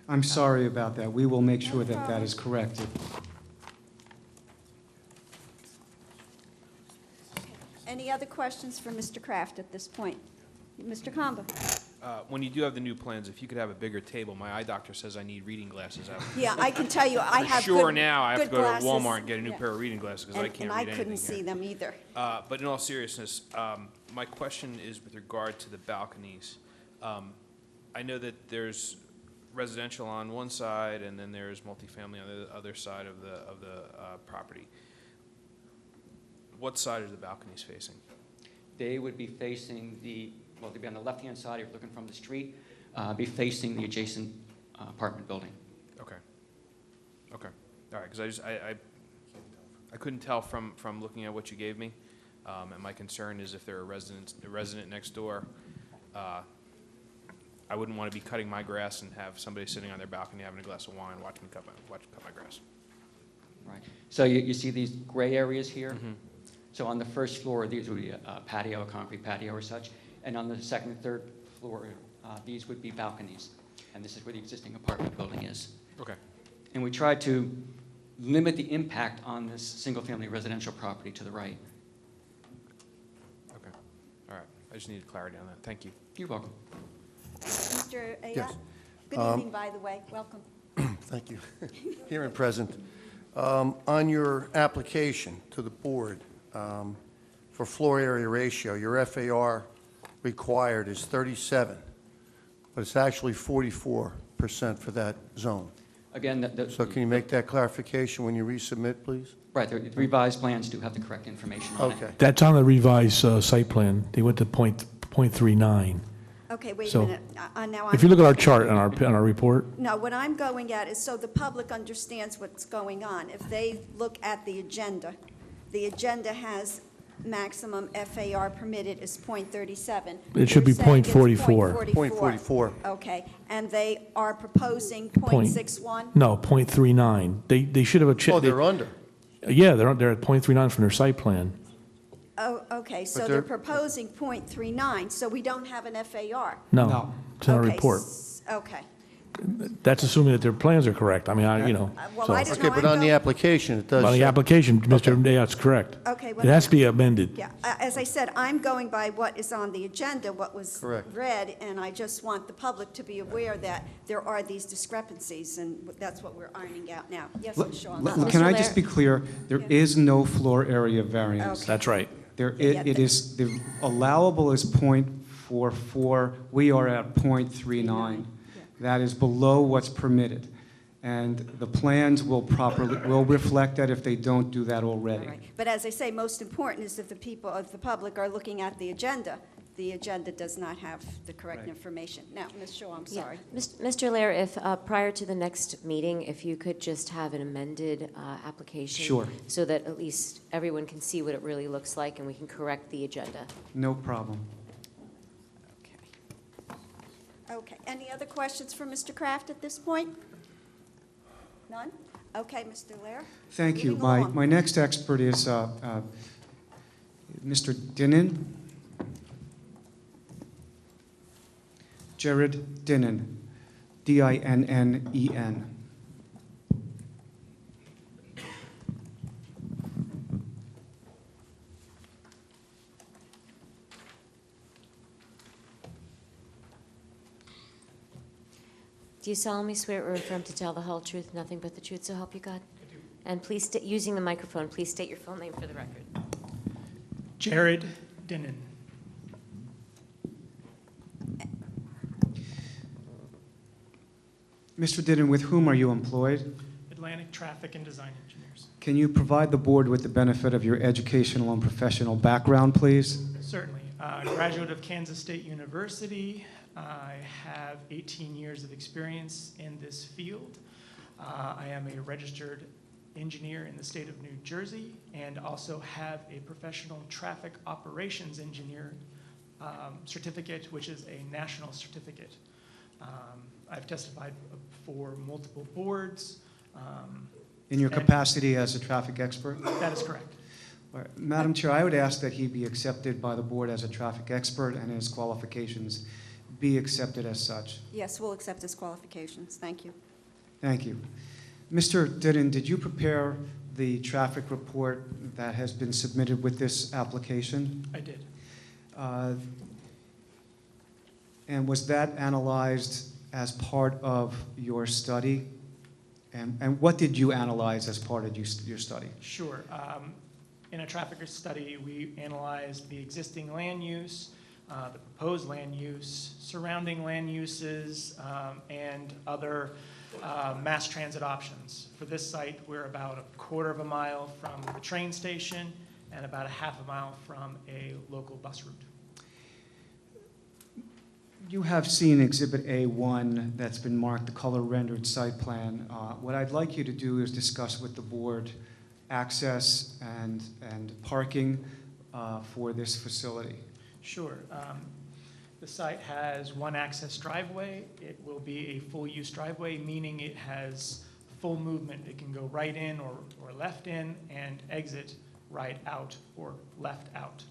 I'm sorry about that. We will make sure that that is corrected. Any other questions for Mr. Kraft at this point? Mr. Kamba? When you do have the new plans, if you could have a bigger table, my eye doctor says I need reading glasses out. Yeah, I can tell you, I have For sure good- now, I have to good go to glasses. Walmart and get a new Yeah. pair of reading glasses because I And- can't and read I anything couldn't see here. them either. But in all seriousness, my question is with regard to the balconies. I know that there's residential on one side and then there's multifamily on the other side of the property. What side are the balconies facing? They would be facing the, well, they'd be on the left-hand side if you're looking from the street, be facing the adjacent apartment building. Okay. Okay. All right, because I couldn't tell from looking at what you gave me. And my concern is if there are a resident next door, I wouldn't want to be cutting my grass and have somebody sitting on their balcony having a glass of wine watching me cut my grass. Right. So you see these gray areas here? Mm-hmm. So on the first floor, these would be a patio, a concrete patio or such. And on the second and third floor, these would be balconies. And this is where the existing apartment building is. Okay. And we tried to limit the impact on this single-family residential property to the right. Okay. All right. I just needed clarity on that. Thank you. You're welcome. Mr. Ayat? Yes. Good evening, by the way. Welcome. Thank you. Here and present. On your application to the board for floor area ratio, your FAR required is 37, but it's actually 44% for that zone. Again, So can you make that clarification when you resubmit, please? Right, the revised plans do have the correct information on it. Okay. That's on the revised site plan. They went to .39. Okay, wait a So, minute. Now if you look at our I'm- chart on our report, No, what I'm going at is so the public understands what's going on. If they look at the agenda has maximum FAR permitted is .37. It should be You're saying it's .44. .44. Okay, and they are proposing Point- .61? no, .39. They should have a check. Oh, they're under. Yeah, they're at .39 from their site plan. Oh, okay, so But they're they're- proposing .39, so we don't have an FAR? No, it's in our Okay, report. Okay. That's assuming that their plans are correct. I mean, Well, so- I don't Okay, know. but on the application, it does On the say- application, Mr. Ayat's correct. Okay, It has to be amended. Yeah, as I said, I'm going by what is on the agenda, what was Correct. read, and I just want the public to be aware that there are these discrepancies, and that's what we're ironing out now. Yes, Ms. Shaw. I'm sorry. Can I just be clear? There is no floor area variance. Okay. That's right. There, Yeah, it is, the allowable is .44, we are at .39. That is below what's permitted. And the plans will reflect that if they don't do that already. All right. But as I say, most important is if the public are looking at the agenda does not have the correct information. Now, Ms. Shaw, I'm Yeah. sorry. Mr. Lair, if prior to the next meeting, if you could just have an amended application. Sure. So that at least everyone can see what it really looks like and we can correct the agenda. No problem. Okay, any other questions for Mr. Kraft at this point? None? Okay, Mr. Lair? Thank you. Moving along. My next expert is Mr. Dinin. Jared Dinnen, Dinnen. Do you solemnly swear or affirm to tell the whole truth, nothing but the truth, so help you God? I do. And please, using the microphone, please state your full name for the record. Jared Dinnen. Mr. Dinnen, with whom are you employed? Atlantic Traffic and Design Engineers. Can you provide the board with the benefit of your educational and professional background, please? Certainly. Graduate of Kansas State University. I have 18 years of experience in this field. I am a registered engineer in the state of New Jersey and also have a professional traffic operations engineer certificate, which is a national certificate. I've testified for multiple boards. In your capacity as a traffic expert? That is correct. All right. Madam Chair, I would ask that he be accepted by the board as a traffic expert and his qualifications be accepted as such. Yes, we'll accept his qualifications. Thank you. Thank you. Mr. Dinnen, did you prepare the traffic report that has been submitted with this application? I did. And was that analyzed as part of your study? And what did you analyze as part of your study? Sure. In a traffic study, we analyzed the existing land use, the proposed land use, surrounding land uses, and other mass transit options. For this site, we're about a quarter of a mile from the train station and about a half a mile from a local bus route. You have seen Exhibit A1 that's been marked the color rendered site plan. What I'd like you to do is discuss with the board access and parking for this facility. Sure. The site has one access driveway. It will be a full-use driveway, meaning it has full movement. It can go right in or left in and exit right out or left out.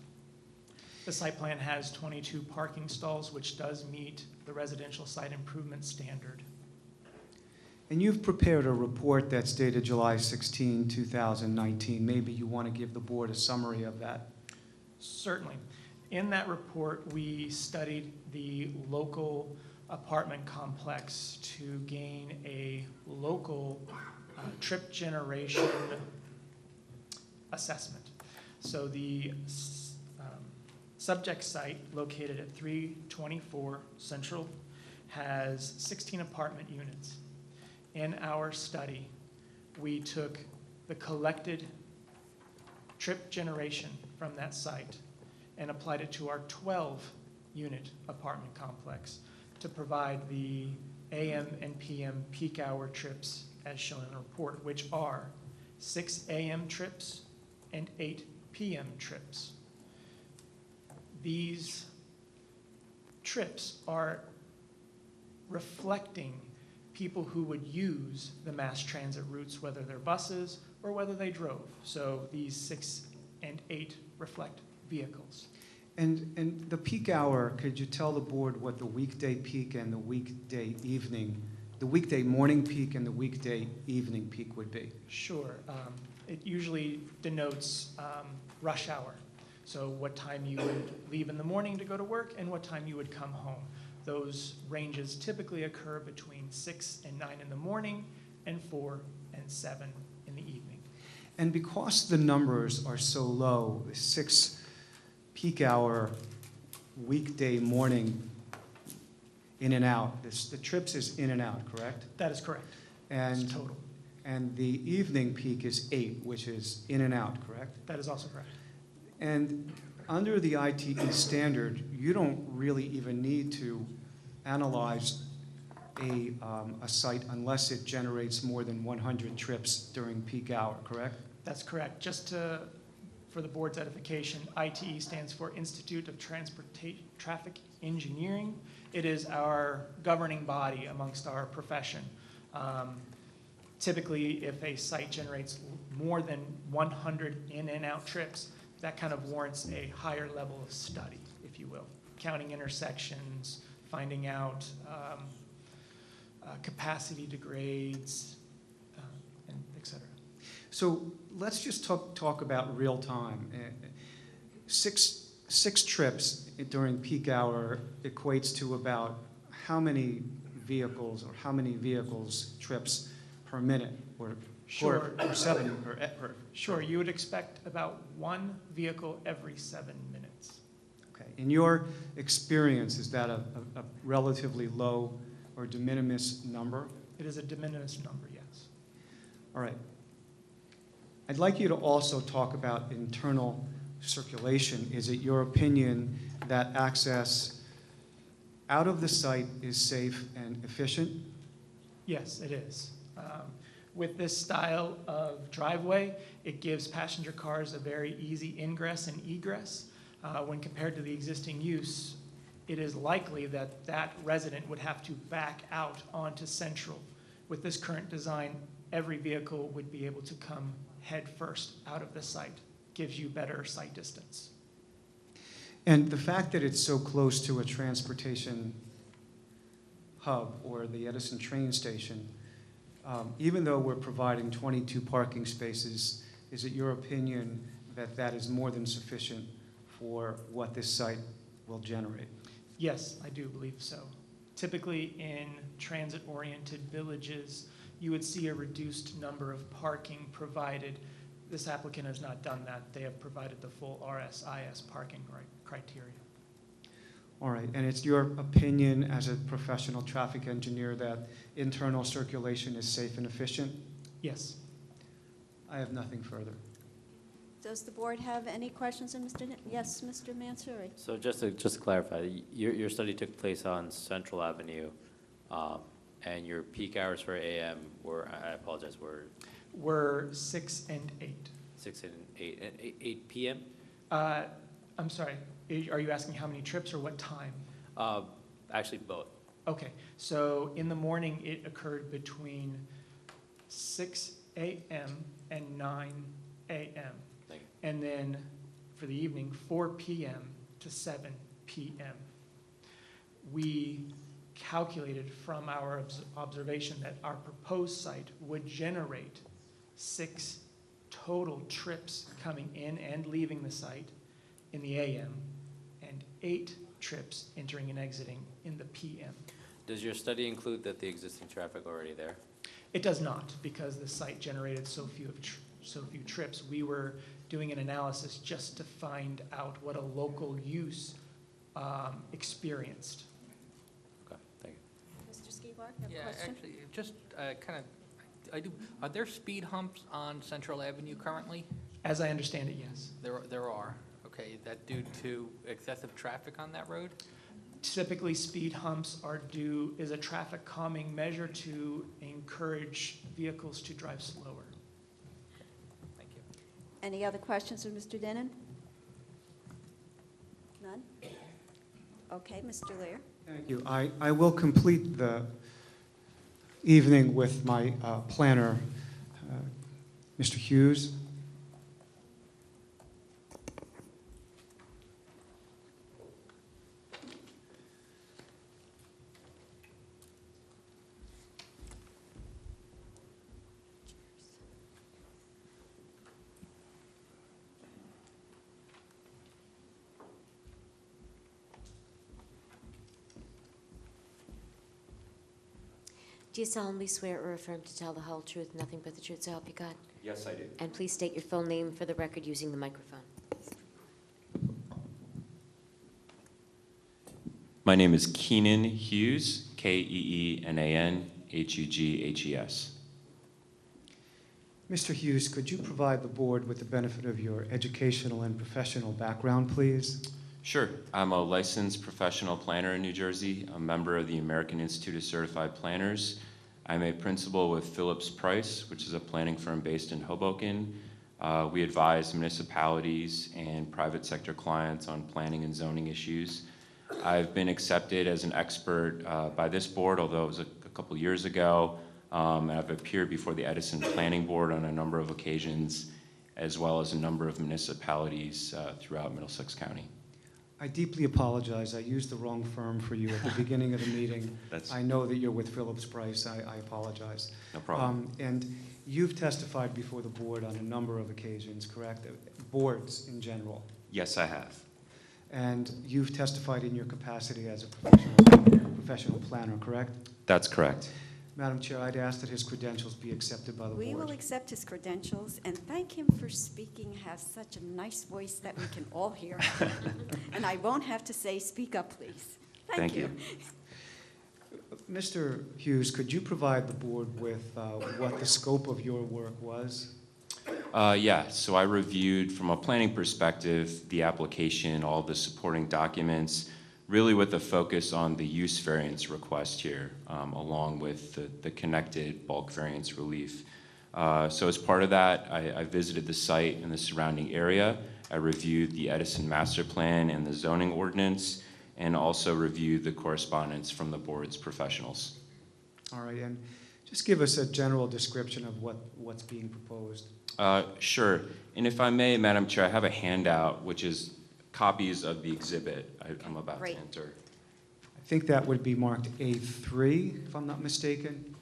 The site plan has 22 parking stalls, which does meet the residential site improvement standard. And you've prepared a report that's dated July 16, 2019. Maybe you want to give the board a summary of that. Certainly. In that report, we studied the local apartment complex to gain a local trip generation assessment. So the subject site, located at 324 Central, has 16 apartment units. In our study, we took the collected trip generation from that site and applied it to our 12-unit apartment complex to provide the AM and PM peak hour trips as shown in the report, which are 6 AM trips and 8 PM trips. These trips are reflecting people who would use the mass transit routes, whether they're buses or whether they drove. So these 6 and 8 reflect vehicles. And the peak hour, could you tell the board what the weekday peak and the weekday evening, the weekday morning peak and the weekday evening peak would be? Sure. It usually denotes rush hour. So what time you would leave in the morning to go to work and what time you would come home. Those ranges typically occur between 6 and 9 in the morning and 4 and 7 in the evening. And because the numbers are so low, 6 peak hour weekday morning in and out, the trips is in and out, correct? That is correct. And It's total. And the evening peak is 8, which is in and out, correct? That is also correct. And under the ITE standard, you don't really even need to analyze a site unless it generates more than 100 trips during peak hour, correct? That's correct. Just for the board's edification, ITE stands for Institute of Traffic Engineering. It is our governing body amongst our profession. Typically, if a site generates more than 100 in and out trips, that kind of warrants a higher level of study, if you will. Counting intersections, finding out capacity degrades, and et cetera. So let's just talk about real time. Six trips during peak hour equates to about how many vehicles trips per minute or Sure. or 7 per. Sure, you would expect about 1 vehicle every 7 minutes. Okay. In your experience, is that a relatively low or de minimis number? It is a de minimis number, yes. All right. I'd like you to also talk about internal circulation. Is it your opinion that access out of the site is safe and efficient? Yes, it is. With this style of driveway, it gives passenger cars a very easy ingress and egress. When compared to the existing use, it is likely that that resident would have to back out onto Central. With this current design, every vehicle would be able to come head first out of the site. Gives you better sight distance. And the fact that it's so close to a transportation hub or the Edison train station, even though we're providing 22 parking spaces, is it your opinion that that is more than sufficient for what this site will generate? Yes, I do believe so. Typically in transit-oriented villages, you would see a reduced number of parking provided. This applicant has not done that. They have provided the full RSIS parking criteria. All right, and it's your opinion as a professional traffic engineer that internal circulation is safe and efficient? Yes. I have nothing further. Does the board have any questions of Mr. Yes, Mr. Mansouri? So just to clarify, your study took place on Central Avenue, and your peak hours for AM were, I apologize, Were 6 and 8. 6 and 8, and 8 p.m.? I'm sorry, are you asking how many trips or what time? Actually, both. Okay, so in the morning, it occurred between 6 a.m. and 9 a.m. And then for the evening, 4 p.m. to 7 p.m. We calculated from our observation that our proposed site would generate 6 total trips coming in and leaving the site in the AM and 8 trips entering and exiting in the PM. Does your study include that the existing traffic already there? It does not, because the site generated so few trips. We were doing an analysis just to find out what a local use experienced. Okay, thank you. Mr. Skibar, you have a Yeah, question? actually, just are there speed humps on Central Avenue currently? As I understand it, yes. There are. Okay, is that due to excessive traffic on that road? Typically, speed humps is a traffic calming measure to encourage vehicles to drive slower. Thank you. Any other questions of Mr. Denon? None? Okay, Mr. Lear. Thank you. I will complete the evening with my planner, Mr. Hughes. Do you solemnly swear or affirm to tell the whole truth, nothing but the truth, so help you God? Yes, I do. And please state your full name for the record using the microphone. My name is Keenan Hughes, Keenan Hughes. Mr. Hughes, could you provide the board with the benefit of your educational and professional background, please? Sure. I'm a licensed professional planner in New Jersey, a member of the American Institute of Certified Planners. I'm a principal with Phillips Price, which is a planning firm based in Hoboken. We advise municipalities and private sector clients on planning and zoning issues. I've been accepted as an expert by this board, although it was a couple years ago. I've appeared before the Edison Planning Board on a number of occasions, as well as a number of municipalities throughout Middlesex County. I deeply apologize. I used the wrong firm for you at the beginning of the meeting. I know that you're with Phillips Price. I apologize. No problem. And you've testified before the board on a number of occasions, correct? Boards in general. Yes, I have. And you've testified in your capacity as a professional planner, correct? That's correct. Madam Chair, I'd ask that his credentials be accepted by the board. We will accept his credentials and thank him for speaking, has such a nice voice that we can all hear. And I won't have to say, speak up, please. Thank you. Mr. Hughes, could you provide the board with what the scope of your work was? Yeah, so I reviewed from a planning perspective the application, all the supporting documents, really with a focus on the use variance request here, along with the connected bulk variance relief. So as part of that, I visited the site and the surrounding area. I reviewed the Edison master plan and the zoning ordinance, and also reviewed the correspondence from the board's professionals. All right, and just give us a general description of what's being proposed. Sure, and if I may, Madam Chair, I have a handout which is copies of the exhibit I'm about to enter. I think that would be marked A3, if I'm not mistaken.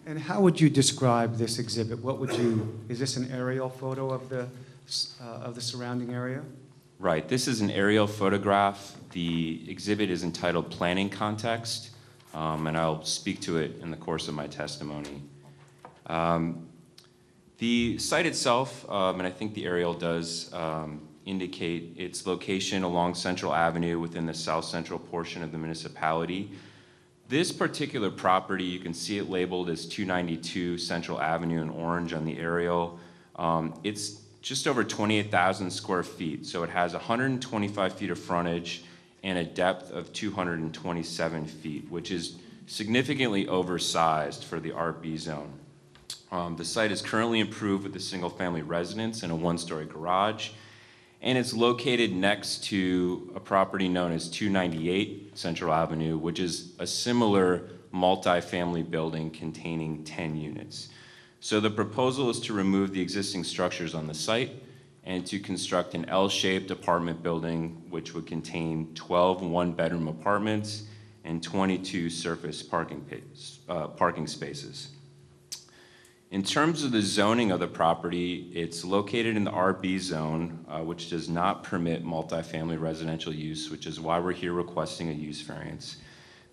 And how would you describe this exhibit? What would you, is this an aerial photo of the surrounding area? Right, this is an aerial photograph. The exhibit is entitled Planning Context, and I'll speak to it in the course of my testimony. The site itself, and I think the aerial does indicate its location along Central Avenue within the south central portion of the municipality. This particular property, you can see it labeled as 292 Central Avenue in orange on the aerial. It's just over 28,000 square feet, so it has 125 feet of frontage and a depth of 227 feet, which is significantly oversized for the RB zone. The site is currently improved with a single-family residence and a one-story garage, and it's located next to a property known as 298 Central Avenue, which is a similar multi-family building containing 10 units. So the proposal is to remove the existing structures on the site and to construct an L-shaped apartment building which would contain 12 one-bedroom apartments and 22 surface parking spaces. In terms of the zoning of the property, it's located in the RB zone, which does not permit multifamily residential use, which is why we're here requesting a use variance.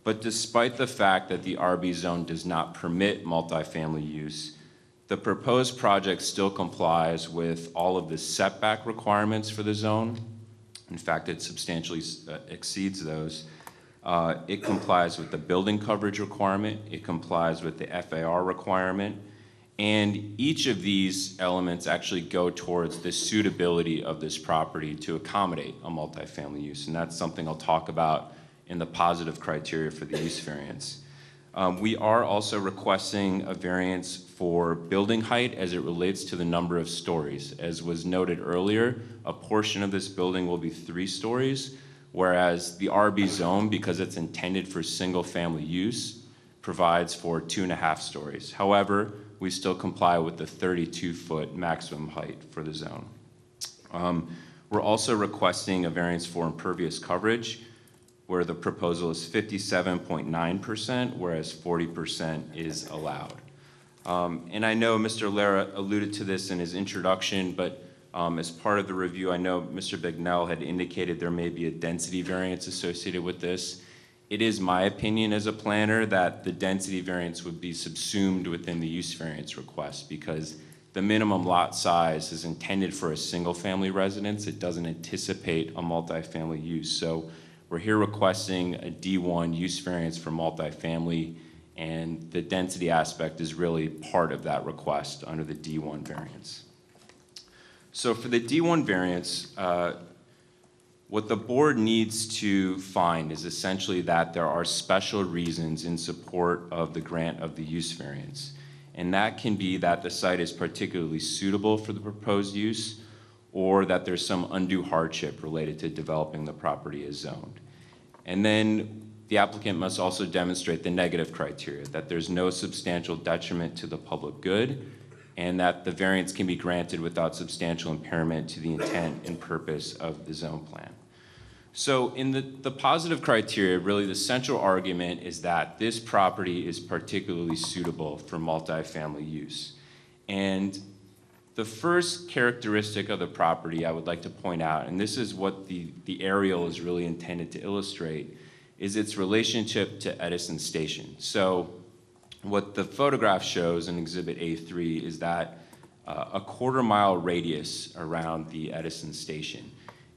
But despite the fact that the RB zone does not permit multifamily use, the proposed project still complies with all of the setback requirements for the zone. In fact, it substantially exceeds those. It complies with the building coverage requirement. It complies with the FAR requirement. And each of these elements actually go towards the suitability of this property to accommodate a multifamily use. And that's something I'll talk about in the positive criteria for the use variance. We are also requesting a variance for building height as it relates to the number of stories. As was noted earlier, a portion of this building will be 3 stories, whereas the RB zone, because it's intended for single-family use, provides for 2.5 stories. However, we still comply with the 32-foot maximum height for the zone. We're also requesting a variance for impervious coverage, where the proposal is 57.9%, whereas 40% is allowed. And I know Mr. Lara alluded to this in his introduction, but as part of the review, I know Mr. Bignell had indicated there may be a density variance associated with this. It is my opinion as a planner that the density variance would be subsumed within the use variance request because the minimum lot size is intended for a single-family residence. It doesn't anticipate a multifamily use. So we're here requesting a D1 use variance for multifamily, and the density aspect is really part of that request under the D1 variance. So for the D1 variance, what the board needs to find is essentially that there are special reasons in support of the grant of the use variance. And that can be that the site is particularly suitable for the proposed use, or that there's some undue hardship related to developing the property as zoned. And then the applicant must also demonstrate the negative criteria, that there's no substantial detriment to the public good, and that the variance can be granted without substantial impairment to the intent and purpose of the zone plan. So in the positive criteria, really the central argument is that this property is particularly suitable for multifamily use. And the first characteristic of the property I would like to point out, and this is what the aerial is really intended to illustrate, is its relationship to Edison Station. So what the photograph shows in Exhibit A3 is that a quarter-mile radius around the Edison Station.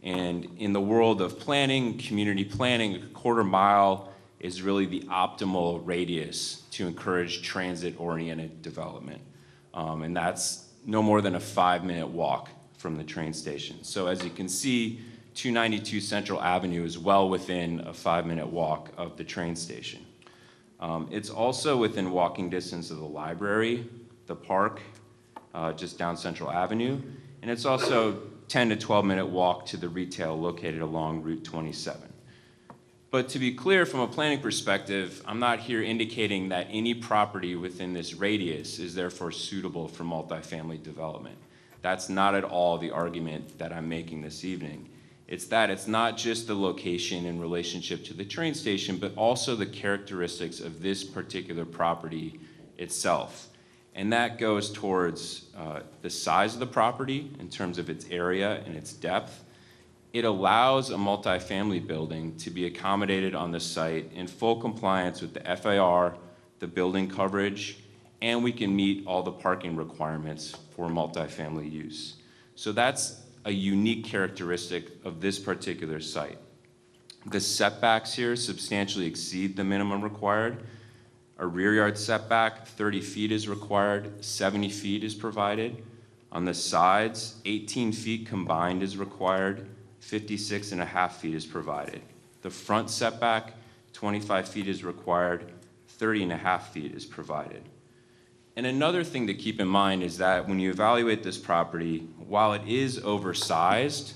And in the world of planning, community planning, a quarter mile is really the optimal radius to encourage transit-oriented development. And that's no more than a 5-minute walk from the train station. So as you can see, 292 Central Avenue is well within a 5-minute walk of the train station. It's also within walking distance of the library, the park, just down Central Avenue, and it's also 10 to 12-minute walk to the retail located along Route 27. But to be clear, from a planning perspective, I'm not here indicating that any property within this radius is therefore suitable for multifamily development. That's not at all the argument that I'm making this evening. It's that it's not just the location in relationship to the train station, but also the characteristics of this particular property itself. And that goes towards the size of the property in terms of its area and its depth. It allows a multifamily building to be accommodated on the site in full compliance with the FAR, the building coverage, and we can meet all the parking requirements for multifamily use. So that's a unique characteristic of this particular site. The setbacks here substantially exceed the minimum required. A rear yard setback, 30 feet is required, 70 feet is provided. On the sides, 18 feet combined is required, 56.5 feet is provided. The front setback, 25 feet is required, 30.5 feet is provided. And another thing to keep in mind is that when you evaluate this property, while it is oversized,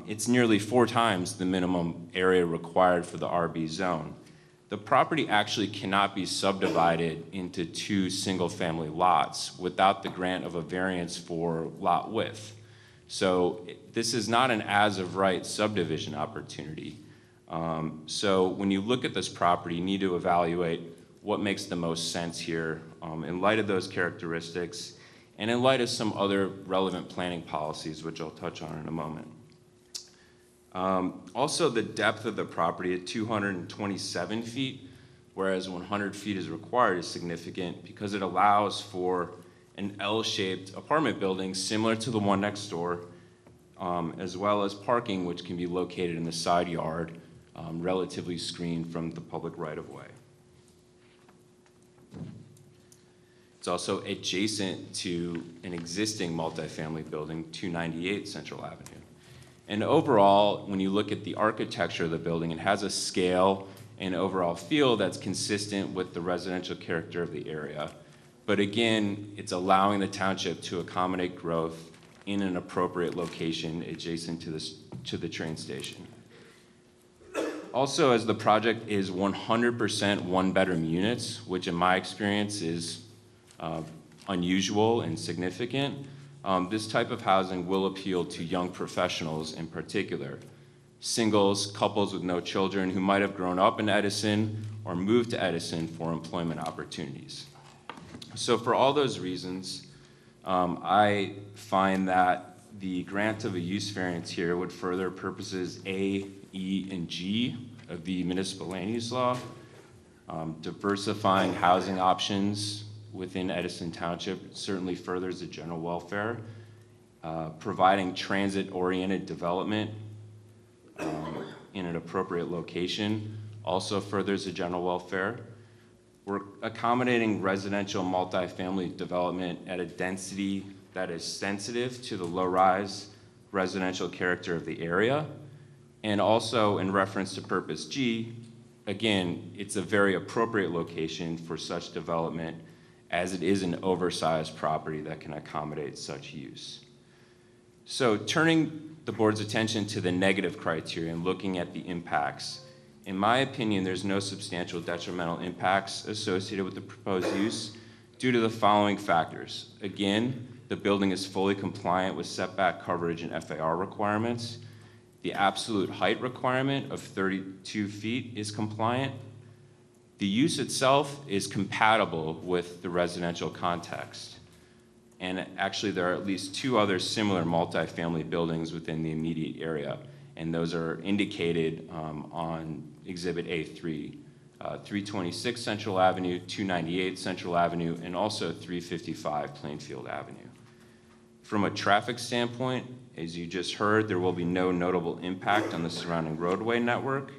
it's nearly 4 times the minimum area required for the RB zone. The property actually cannot be subdivided into 2 single-family lots without the grant of a variance for lot width. So this is not an as-of-right subdivision opportunity. So when you look at this property, you need to evaluate what makes the most sense here in light of those characteristics and in light of some other relevant planning policies, which I'll touch on in a moment. Also, the depth of the property at 227 feet, whereas 100 feet is required, is significant because it allows for an L-shaped apartment building similar to the one next door, as well as parking, which can be located in the side yard, relatively screened from the public right-of-way. It's also adjacent to an existing multifamily building, 298 Central Avenue. And overall, when you look at the architecture of the building, it has a scale and overall feel that's consistent with the residential character of the area. But again, it's allowing the township to accommodate growth in an appropriate location adjacent to the train station. Also, as the project is 100% one-bedroom units, which in my experience is unusual and significant, this type of housing will appeal to young professionals in particular. Singles, couples with no children who might have grown up in Edison or moved to Edison for employment opportunities. So for all those reasons, I find that the grant of a use variance here would further purposes A, E, and G of the municipal land use law, diversifying housing options within Edison Township certainly furthers the general welfare. Providing transit-oriented development in an appropriate location also furthers the general welfare. We're accommodating residential multifamily development at a density that is sensitive to the low-rise residential character of the area. And also in reference to Purpose G, again, it's a very appropriate location for such development as it is an oversized property that can accommodate such use. So turning the board's attention to the negative criteria and looking at the impacts, in my opinion, there's no substantial detrimental impacts associated with the proposed use due to the following factors. Again, the building is fully compliant with setback coverage and FAR requirements. The absolute height requirement of 32 feet is compliant. The use itself is compatible with the residential context. And actually, there are at least 2 other similar multifamily buildings within the immediate area, and those are indicated on Exhibit A3, 326 Central Avenue, 298 Central Avenue, and also 355 Plainfield Avenue. From a traffic standpoint, as you just heard, there will be no notable impact on the surrounding roadway network.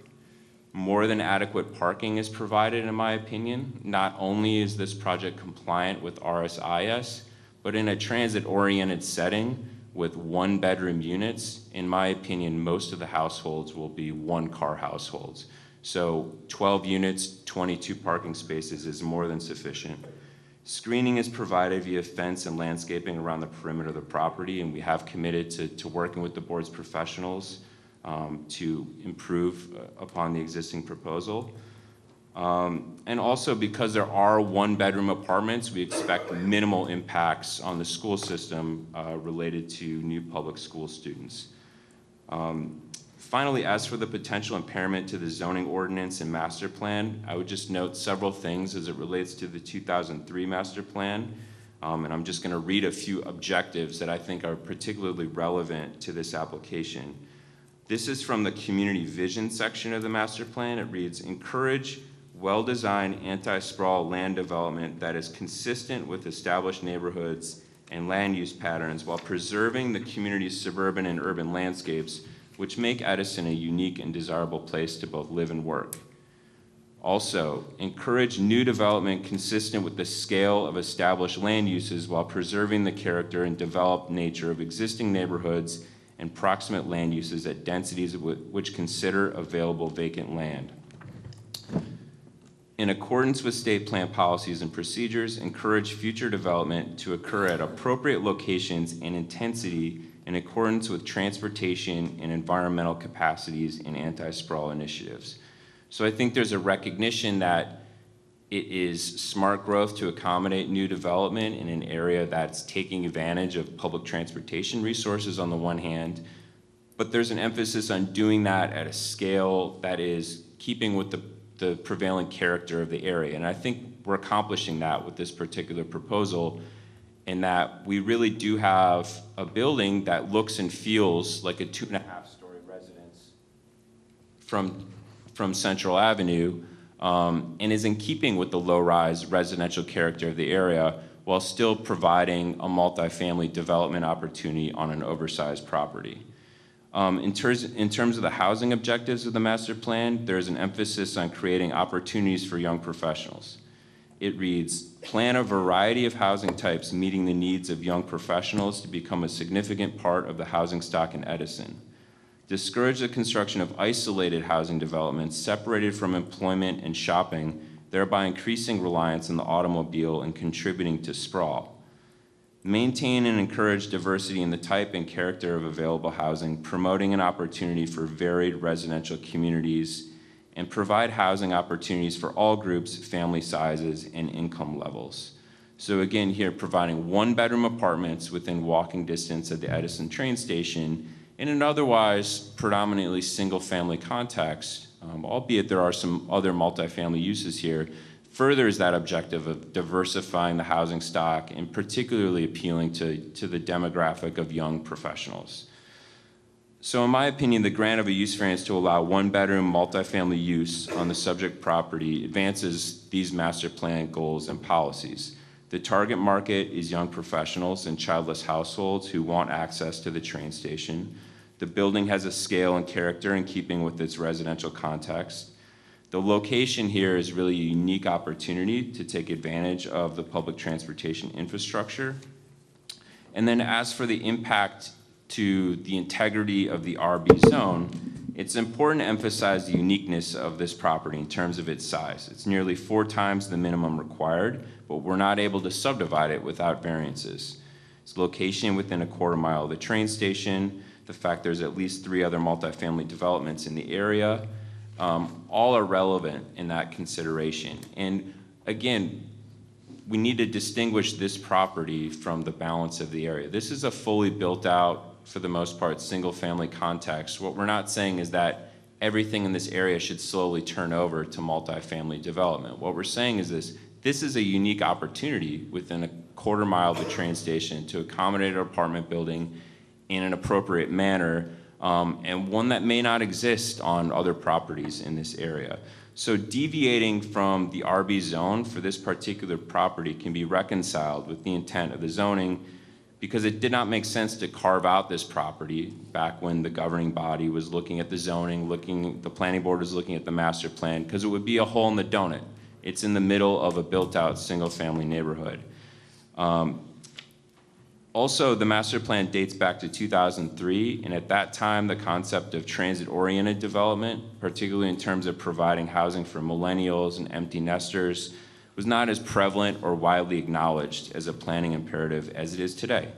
More than adequate parking is provided, in my opinion. Not only is this project compliant with RSIS, but in a transit-oriented setting with 1-bedroom units, in my opinion, most of the households will be 1-car households. So 12 units, 22 parking spaces is more than sufficient. Screening is provided via fence and landscaping around the perimeter of the property, and we have committed to working with the board's professionals to improve upon the existing proposal. And also, because there are 1-bedroom apartments, we expect minimal impacts on the school system related to new public school students. Finally, as for the potential impairment to the zoning ordinance and master plan, I would just note several things as it relates to the 2003 master plan. And I'm just going to read a few objectives that I think are particularly relevant to this application. This is from the community vision section of the master plan. It reads, encourage well-designed anti-sprawl land development that is consistent with established neighborhoods and land use patterns while preserving the community's suburban and urban landscapes, which make Edison a unique and desirable place to both live and work. Also, encourage new development consistent with the scale of established land uses while preserving the character and developed nature of existing neighborhoods and proximate land uses at densities which consider available vacant land. In accordance with state plan policies and procedures, encourage future development to occur at appropriate locations and intensity in accordance with transportation and environmental capacities and anti-sprawl initiatives. So I think there's a recognition that it is smart growth to accommodate new development in an area that's taking advantage of public transportation resources on the one hand, but there's an emphasis on doing that at a scale that is keeping with the prevailing character of the area. And I think we're accomplishing that with this particular proposal, in that we really do have a building that looks and feels like a 2.5-story residence from Central Avenue, and is in keeping with the low-rise residential character of the area while still providing a multifamily development opportunity on an oversized property. In terms of the housing objectives of the master plan, there's an emphasis on creating opportunities for young professionals. It reads, plan a variety of housing types meeting the needs of young professionals to become a significant part of the housing stock in Edison. Discourage the construction of isolated housing developments separated from employment and shopping, thereby increasing reliance on the automobile and contributing to sprawl. Maintain and encourage diversity in the type and character of available housing, promoting an opportunity for varied residential communities, and provide housing opportunities for all groups, family sizes, and income levels. So again, here providing 1-bedroom apartments within walking distance of the Edison train station in an otherwise predominantly single-family context, albeit there are some other multifamily uses here, furthers that objective of diversifying the housing stock and particularly appealing to the demographic of young professionals. So in my opinion, the grant of a use variance to allow 1-bedroom multifamily use on the subject property advances these master plan goals and policies. The target market is young professionals and childless households who want access to the train station. The building has a scale and character in keeping with its residential context. The location here is really a unique opportunity to take advantage of the public transportation infrastructure. And then as for the impact to the integrity of the RB zone, it's important to emphasize the uniqueness of this property in terms of its size. It's nearly 4 times the minimum required, but we're not able to subdivide it without variances. Its location within a quarter mile of the train station, the fact there's at least 3 other multifamily developments in the area, all are relevant in that consideration. And again, we need to distinguish this property from the balance of the area. This is a fully built out, for the most part, single family context. What we're not saying is that everything in this area should slowly turn over to multifamily development. What we're saying is this is a unique opportunity within a quarter mile of the train station to accommodate an apartment building in an appropriate manner, and one that may not exist on other properties in this area. So deviating from the RB zone for this particular property can be reconciled with the intent of the zoning, because it did not make sense to carve out this property back when the governing body was looking at the zoning, the planning board was looking at the master plan, because it would be a hole in the donut. It's in the middle of a built-out single-family neighborhood. Also, the master plan dates back to 2003, and at that time, the concept of transit-oriented development, particularly in terms of providing housing for millennials and empty nesters, was not as prevalent or widely acknowledged as a planning imperative as it is today.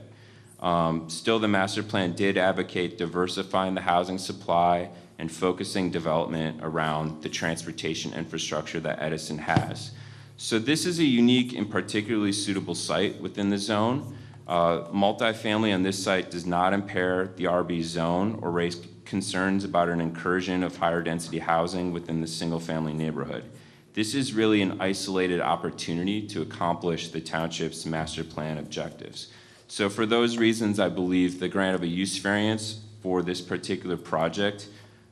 Still, the master plan did advocate diversifying the housing supply and focusing development around the transportation infrastructure that Edison has. So this is a unique and particularly suitable site within the zone. Multifamily on this site does not impair the RB zone or raise concerns about an incursion of higher density housing within the single family neighborhood. This is really an isolated opportunity to accomplish the township's master plan objectives. So for those reasons, I believe the grant of a use variance for this particular project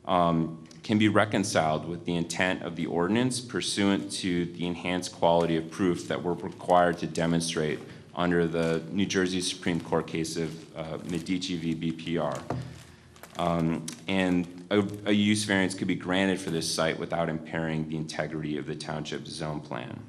can be reconciled with the intent of the ordinance pursuant to the enhanced quality of proof that we're required to demonstrate under the New Jersey Supreme Court case of Medici v. BPR. And a use variance could be granted for this site without impairing the integrity of the township's zone plan.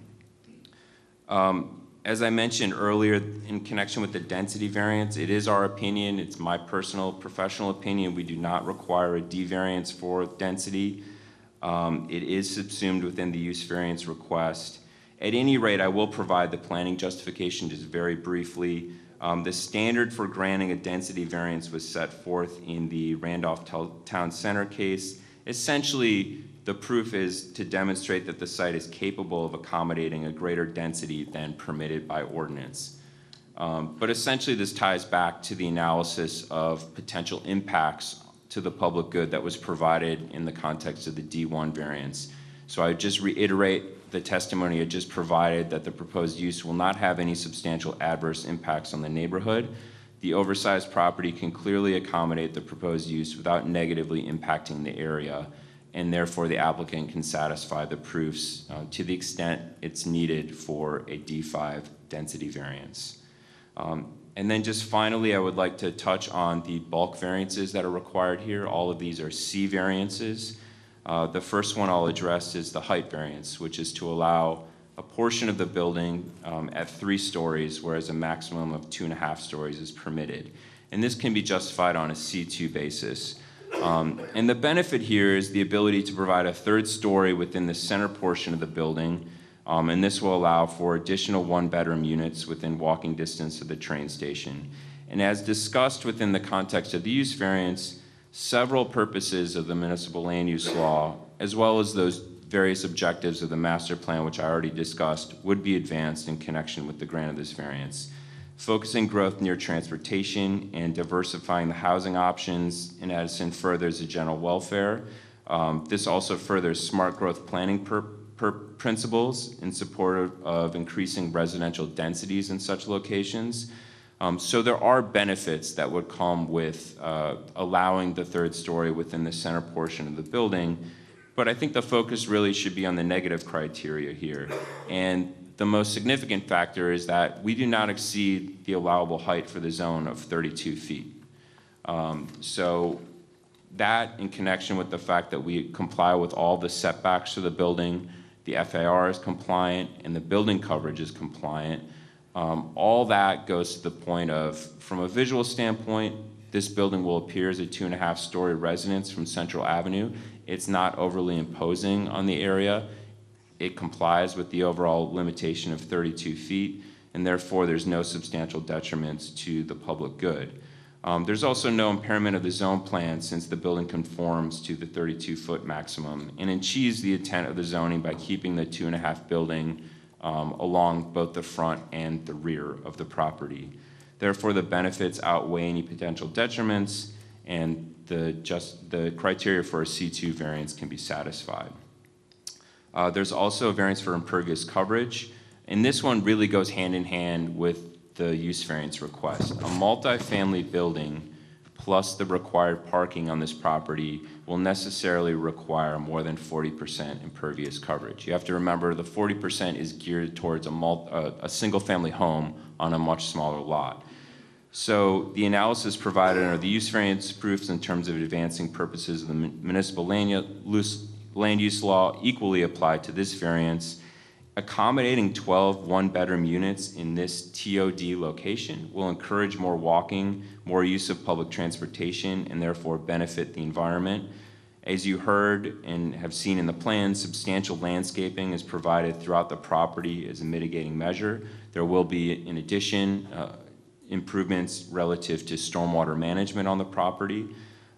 As I mentioned earlier, in connection with the density variance, it is our opinion, it's my personal professional opinion, we do not require a D variance for density. It is subsumed within the use variance request. At any rate, I will provide the planning justification just very briefly. The standard for granting a density variance was set forth in the Randolph Town Center case. Essentially, the proof is to demonstrate that the site is capable of accommodating a greater density than permitted by ordinance. But essentially, this ties back to the analysis of potential impacts to the public good that was provided in the context of the D1 variance. So I would just reiterate the testimony I just provided that the proposed use will not have any substantial adverse impacts on the neighborhood. The oversized property can clearly accommodate the proposed use without negatively impacting the area, and therefore the applicant can satisfy the proofs to the extent it's needed for a D5 density variance. And then just finally, I would like to touch on the bulk variances that are required here. All of these are C variances. The first one I'll address is the height variance, which is to allow a portion of the building at 3 stories, whereas a maximum of 2.5 stories is permitted. And this can be justified on a C2 basis. And the benefit here is the ability to provide a 3rd story within the center portion of the building, and this will allow for additional 1-bedroom units within walking distance of the train station. And as discussed within the context of the use variance, several purposes of the municipal land use law, as well as those various objectives of the master plan, which I already discussed, would be advanced in connection with the grant of this variance. Focusing growth near transportation and diversifying the housing options in Edison furthers the general welfare. This also furthers smart growth planning principles in support of increasing residential densities in such locations. So there are benefits that would come with allowing the 3rd story within the center portion of the building, but I think the focus really should be on the negative criteria here. And the most significant factor is that we do not exceed the allowable height for the zone of 32 feet. So that, in connection with the fact that we comply with all the setbacks for the building, the FAR is compliant, and the building coverage is compliant, All that goes to the point of, from a visual standpoint, this building will appear as a 2.5-story residence from Central Avenue. It's not overly imposing on the area. It complies with the overall limitation of 32 feet, and therefore there's no substantial detriments to the public good. There's also no impairment of the zone plan since the building conforms to the 32-foot maximum and achieves the intent of the zoning by keeping the 2.5 building along both the front and the rear of the property. Therefore, the benefits outweigh any potential detriments, and the criteria for a C2 variance can be satisfied. There's also a variance for impervious coverage, and this one really goes hand in hand with the use variance request. A multifamily building plus the required parking on this property will necessarily require more than 40% impervious coverage. You have to remember the 40% is geared towards a single-family home on a much smaller lot. So the analysis provided under the use variance proofs in terms of advancing purposes of the municipal land use law equally apply to this variance. Accommodating 12 one-bedroom units in this TOD location will encourage more walking, more use of public transportation, and therefore benefit the environment. As you heard and have seen in the plan, substantial landscaping is provided throughout the property as a mitigating measure. There will be, in addition, improvements relative to stormwater management on the property.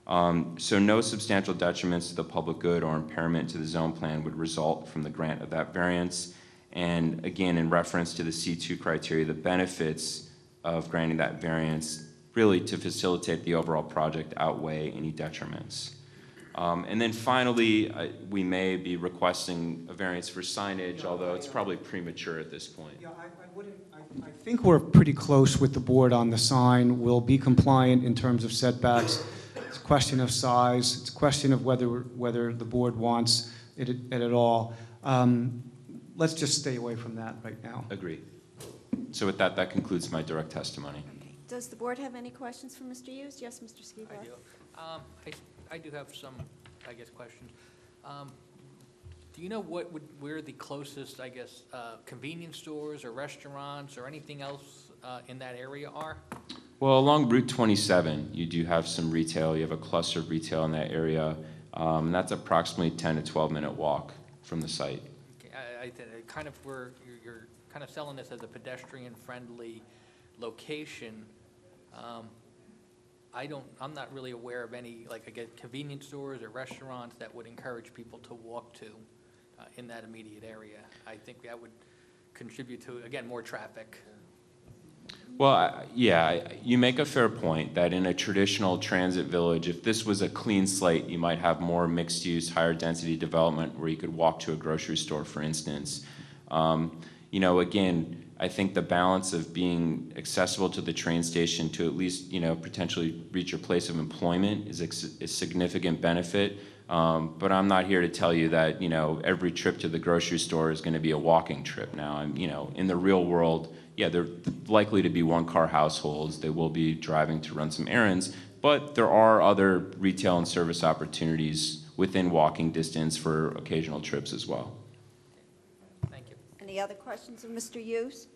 So no substantial detriments to the public good or impairment to the zone plan would result from the grant of that variance. And again, in reference to the C2 criteria, the benefits of granting that variance really to facilitate the overall project outweigh any detriments. And then finally, we may be requesting a variance for signage, although it's probably premature at this point. Yeah, I think we're pretty close with the board on the sign. We'll be compliant in terms of setbacks. It's a question of size. It's a question of whether the board wants it at all. Let's just stay away from that right now. Agree. So with that, that concludes my direct testimony. Okay. Does the board have any questions for Mr. Hughes? Yes, Mr. Skiba. I do. I do have some, I guess, questions. Do you know where the closest, I guess, convenience stores or restaurants or anything else in that area are? Well, along Route 27, you do have some retail. You have a cluster of retail in that area. And that's approximately 10 to 12-minute walk from the site. I kind of where you're kind of selling this as a pedestrian-friendly location. I'm not really aware of any, like, again, convenience stores or restaurants that would encourage people to walk to in that immediate area. I think that would contribute to, again, more traffic. Well, yeah, you make a fair point that in a traditional transit village, if this was a clean slate, you might have more mixed-use, higher-density development where you could walk to a grocery store, for instance. You know, again, I think the balance of being accessible to the train station to at least, you know, potentially reach your place of employment is a significant benefit. But I'm not here to tell you that, you know, every trip to the grocery store is going to be a walking trip now. You know, in the real world, yeah, they're likely to be one-car households. They will be driving to run some errands, but there are other retail and service opportunities within walking distance for occasional trips as well. Thank you. Any other questions of Mr. Hughes?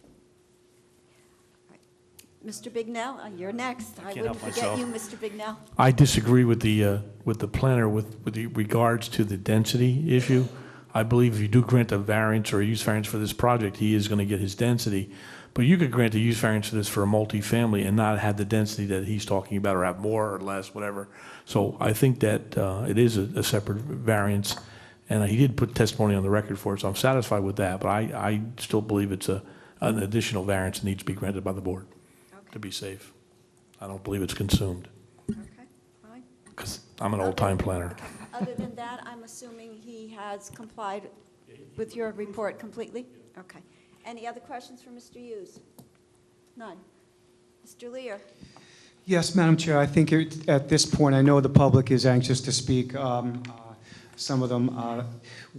Mr. Bignell, you're next. I wouldn't forget you, Mr. Bignell. I disagree with the planner with the regards to the density issue. I believe if you do grant a variance or a use variance for this project, he is going to get his density. But you could grant a use variance for this for a multifamily and not have the density that he's talking about, or have more or less, whatever. So I think that it is a separate variance, and he did put testimony on the record for it, so I'm satisfied with that. But I still believe it's an additional variance that needs to be granted by the board to be safe. I don't believe it's consumed. Okay, fine. Because I'm an old-time planner. Other than that, I'm assuming he has complied with your report completely? Okay. Any other questions for Mr. Hughes? None. Mr. Lear? Yes, Madam Chair, I think at this point, I know the public is anxious to speak. Some of them,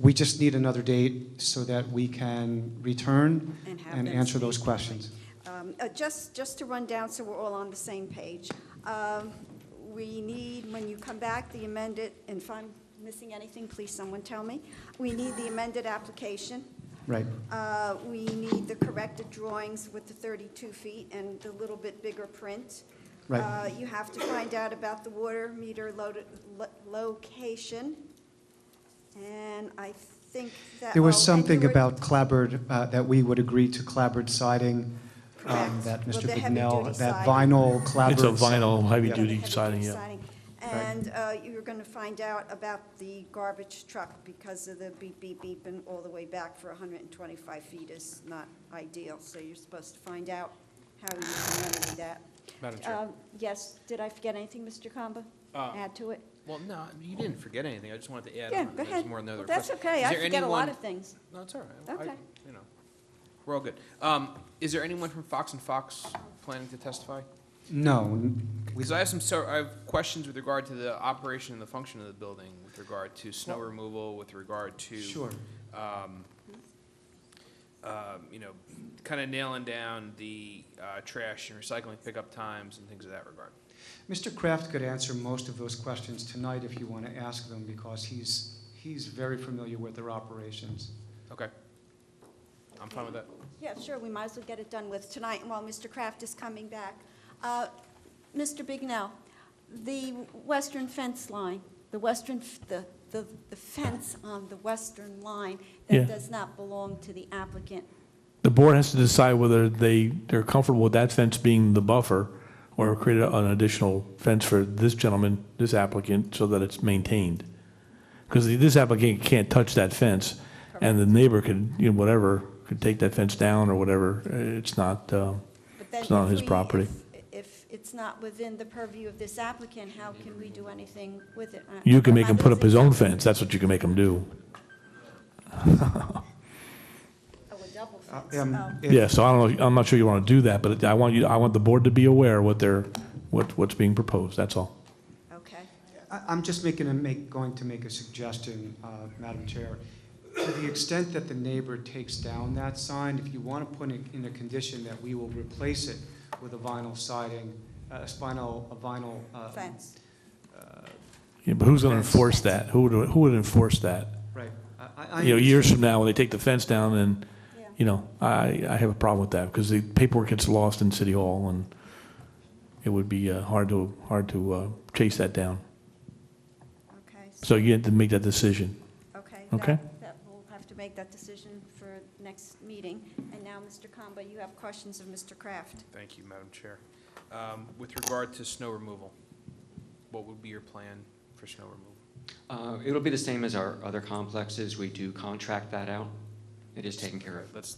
we just need another date so that we can return and answer those questions. Just to run down so we're all on the same page. We need, when you come back, the amended, and if I'm missing anything, please someone tell me. We need the amended application. Right. We need the corrected drawings with the 32 feet and the little bit bigger print. Right. You have to find out about the water meter location. And I think that... There was oh, and something you were- about clapboard, that we would agree to clapboard siding, Correct. that Well, Mr. the Bignell, heavy-duty that siding. vinyl clapboard. It's a vinyl, siding. heavy-duty Yeah, the siding, heavy-duty yeah. siding. And you're going to find out about the garbage truck because of the beep, beep, beep, and all the way back for 125 feet is not ideal. So you're supposed to find out how you can remedy that. Madam Chair. Yes, did I forget anything, Mr. Kamba? Add to it? Well, no, you didn't forget anything. I just wanted to add Yeah, on. go There's ahead. more than other Well, that's questions. okay. Is I there forget a lot anyone- of things. No, it's all right. Okay. You know, we're all good. Is there anyone from Fox and Fox planning to testify? No. Because I have questions with regard to the operation and the function of the building, with regard to snow removal, with regard to Sure. you know, kind of nailing down the trash and recycling pickup times and things of that regard. Mr. Kraft could answer most of those questions tonight if you want to ask them, because he's very familiar with their operations. Okay. I'm fine with that. Yeah, sure, we might as well get it done with tonight while Mr. Kraft is coming back. Mr. Bignell, the western fence line, the fence on the western line Yeah. that does not belong to the applicant. The board has to decide whether they're comfortable with that fence being the buffer or create an additional fence for this gentleman, this applicant, so that it's maintained. Because this applicant can't touch that fence, and the neighbor could, whatever, could take that fence down or whatever. It's not, But then it's not on if his we- property. If it's not within the purview of this applicant, how can we do anything with it? You can make Am I him put up his losing own something? fence. That's what you can make him do. Oh, a double fence. Oh. Yeah, so I don't know, I'm not sure you want to do that, but I want the board to be aware what's being proposed, that's all. Okay. I'm just going to make a suggestion, Madam Chair. To the extent that the neighbor takes down that sign, if you want to put it in a condition that we will replace it with a vinyl siding, a vinyl. Fence. Yeah, but who's going to Fence. enforce that? Who would enforce that? Right. Years from now, when they take the fence down, and, I have a problem with that, because the paperwork gets lost in City Hall, and it would be hard to chase that down. Okay. So you have to make that decision. Okay. Okay? That we'll have to make that decision for next meeting. And now, Mr. Kamba, you have questions of Mr. Kraft. Thank you, Madam Chair. With regard to snow removal, what would be your plan for snow removal? It'll be the same as our other complexes. We do contract that out. It is taken care of. Let's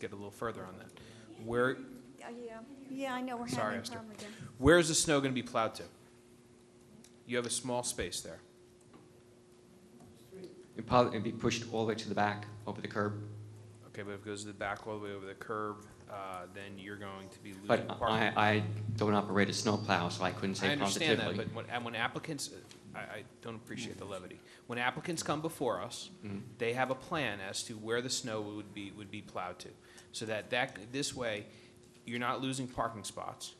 get a little further on that. Where, Yeah, I know we're Sorry, having a Esther. problem again. where is the snow going to be plowed to? You have a small space there. It'd be pushed all the way to the back, over the curb. Okay, but if it goes to the back all the way over the curb, then you're going to be losing But parking. I don't operate a snow plow, so I couldn't say I understand that, positively. but when applicants, I don't appreciate the levity. When applicants come before us, Mhm. they have a plan as to where the snow would be plowed to. So that this way, you're not losing parking spots,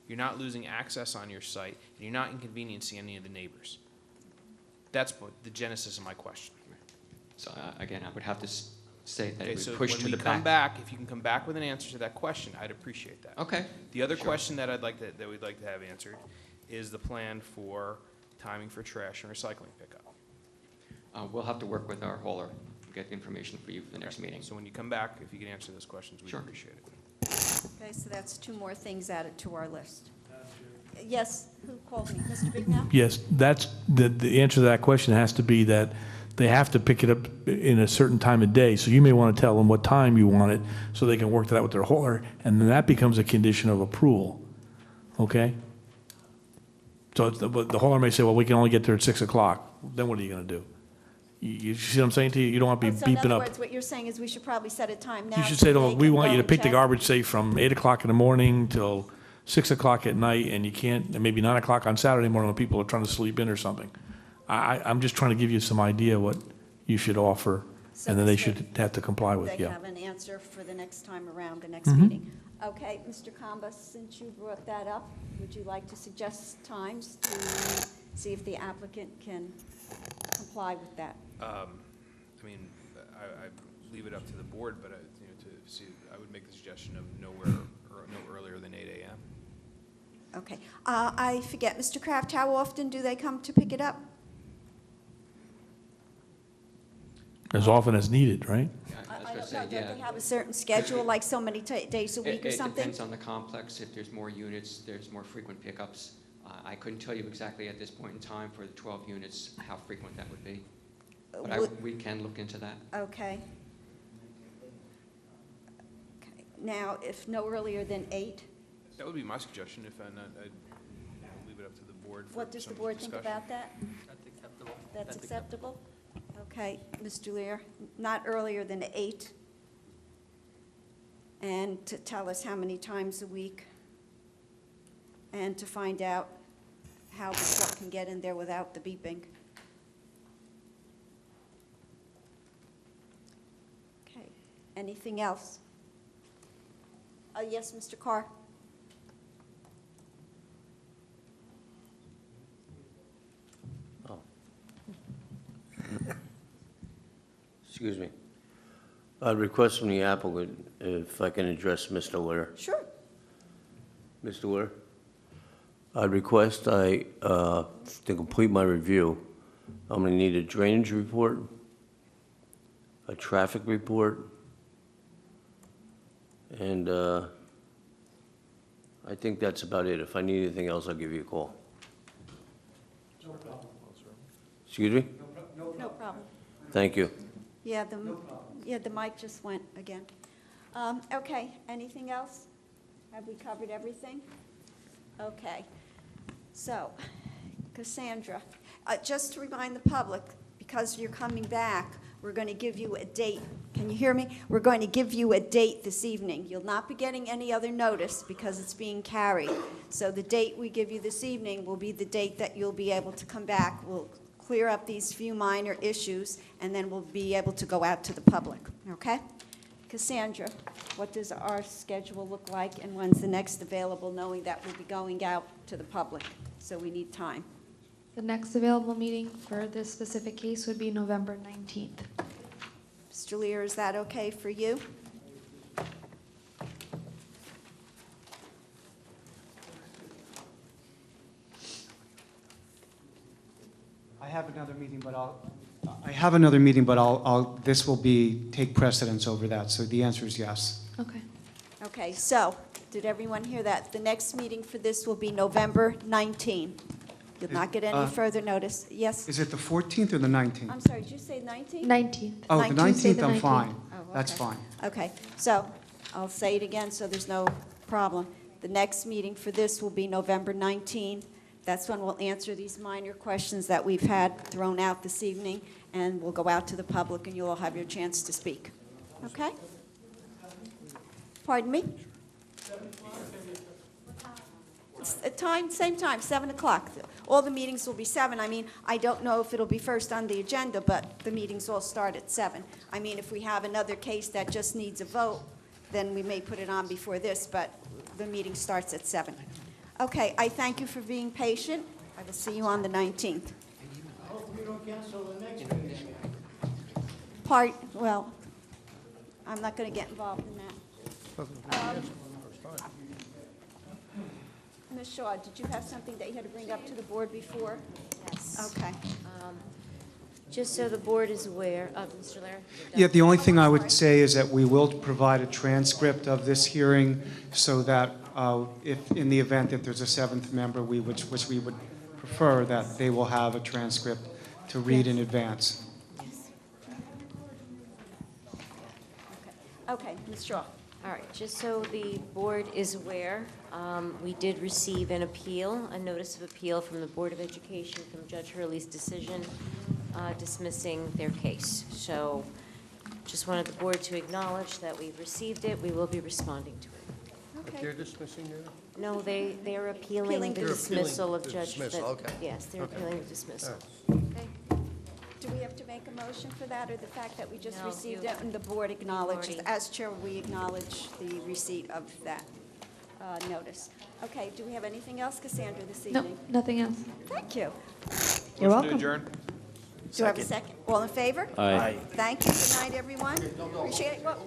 you're not losing access on your site, and you're not inconveniencing any of the neighbors. That's the genesis of my question. So again, I would have to say that Okay, it so would push when to we the come back. back, if you can come back with an answer to that question, I'd appreciate that. Okay. The other Sure. question that we'd like to have answered is the plan for timing for trash and recycling pickup. We'll have to work with our hauler, get the information for you for the next meeting. So when you come back, if you can answer those questions, we'd Sure. appreciate it. Okay, so that's two more things added to our list. Yes, who called me? Mr. Bignell? Yes, that's, the answer to that question has to be that they have to pick it up in a certain time of day. So you may want to tell them what time you want it, so they can work that out with their hauler, and then that becomes a condition of approval, okay? So but the hauler may say, well, we can only get there at 6 o'clock. Then what are you going to do? You see what I'm saying to you? You don't want to be So in beeping other up. words, what you're saying is we should probably set a time now. You should so say to they them, we can want go you to and pick the check. garbage, say, from 8 o'clock in the morning till 6 o'clock at night, and you can't, and maybe 9 o'clock on Saturday morning when people are trying to sleep in or something. I'm just trying to give you some idea what you should offer, So and then they this should have to comply with, They yeah. have an answer for the next time around, the next Mhm. meeting. Okay, Mr. Kamba, since you brought that up, would you like to suggest times to see if the applicant can comply with that? I mean, leave it up to the board, but, to see, I would make the suggestion of no earlier than 8 a.m. Okay. I forget, Mr. Kraft, how often do they come to pick it up? As often as needed, right? I don't know, don't they have a certain schedule, like so many days a week or something? It depends on the complex. If there's more units, there's more frequent pickups. I couldn't tell you exactly at this point in time for the 12 units how frequent that would be. But we can look into that. Okay. Okay. Now, if no earlier than 8, That would be my suggestion, if I'd leave it up to the board for what does the some board think discussion. about that? That's acceptable. That's acceptable? Okay, Mr. Lear, not earlier than 8. And to tell us how many times a week. And to find out how the truck can get in there without the beeping. Okay, anything else? Yes, Mr. Carr? Excuse me. I'd request from the applicant if I can address Mr. Lear. Sure. Mr. Lear, I'd request to complete my review, I'm going to need a drainage report, a traffic report, and I think that's about it. If I need anything else, I'll give you a call. No problem. Excuse me? No problem. Thank you. Yeah, the mic just went again. Okay, anything else? Have we covered everything? Okay. So, Cassandra, just to remind the public, because you're coming back, we're going to give you a date. Can you hear me? We're going to give you a date this evening. You'll not be getting any other notice because it's being carried. So the date we give you this evening will be the date that you'll be able to come back. We'll clear up these few minor issues, and then we'll be able to go out to the public, okay? Cassandra, what does our schedule look like, and when's the next available, knowing that we'll be going out to the public, so we need time? The next available meeting for this specific case would be November 19th. Mr. Lear, is that okay for you? I have another meeting, but this will take precedence over that, so the answer is yes. Okay. Okay, so, did everyone hear that? The next meeting for this will be November 19. You'll not get any further notice. Yes? Is it the 14th or the 19th? I'm sorry, did you say 19? 19th. Oh, the 19th, I'm 19th. fine. Oh, That's okay. fine. Okay, so I'll say it again so there's no problem. The next meeting for this will be November 19. That's when we'll answer these minor questions that we've had thrown out this evening, and we'll go out to the public, and you'll all have your chance to speak. Okay? Pardon me? Same time, 7 o'clock. All the meetings will be 7. I mean, I don't know if it'll be first on the agenda, but the meetings all start at 7. I mean, if we have another case that just needs a vote, then we may put it on before this, but the meeting starts at 7. Okay, I thank you for being patient. I will see you on the 19th. I hope we don't cancel the next meeting. Well, I'm not going to get involved in that. Ms. Shaw, did you have something that you had to bring up to the board before? Yes. Okay. Just so the board is aware, Mr. Lair? Yeah, the only thing I would say is that we will provide a transcript of this hearing so that if, in the event that there's a 7th member, which we would prefer, that they will have a transcript to read in advance. Okay, Ms. Shaw. All right, just so the board is aware, we did receive an appeal, a notice of appeal from the Board of Education from Judge Hurley's decision dismissing their case. So just wanted the board to acknowledge that we've received it. We will be responding to it. But they're dismissing their... No, they are appealing the They're dismissal of appealing the Judge. dismissal, okay. Yes, they're Okay. appealing the dismissal. Okay. Do we have to make a motion for that, or the fact that we just No, received you- it and the board acknowledged, already- as chair, we acknowledge the receipt of that notice? Okay, do we have anything else, Cassandra, this No, evening? nothing else. Thank you. You're Motion to welcome. adjourn? Do I have a second? All in favor? Aye. Thank you. Good night, everyone. Appreciate it. Well,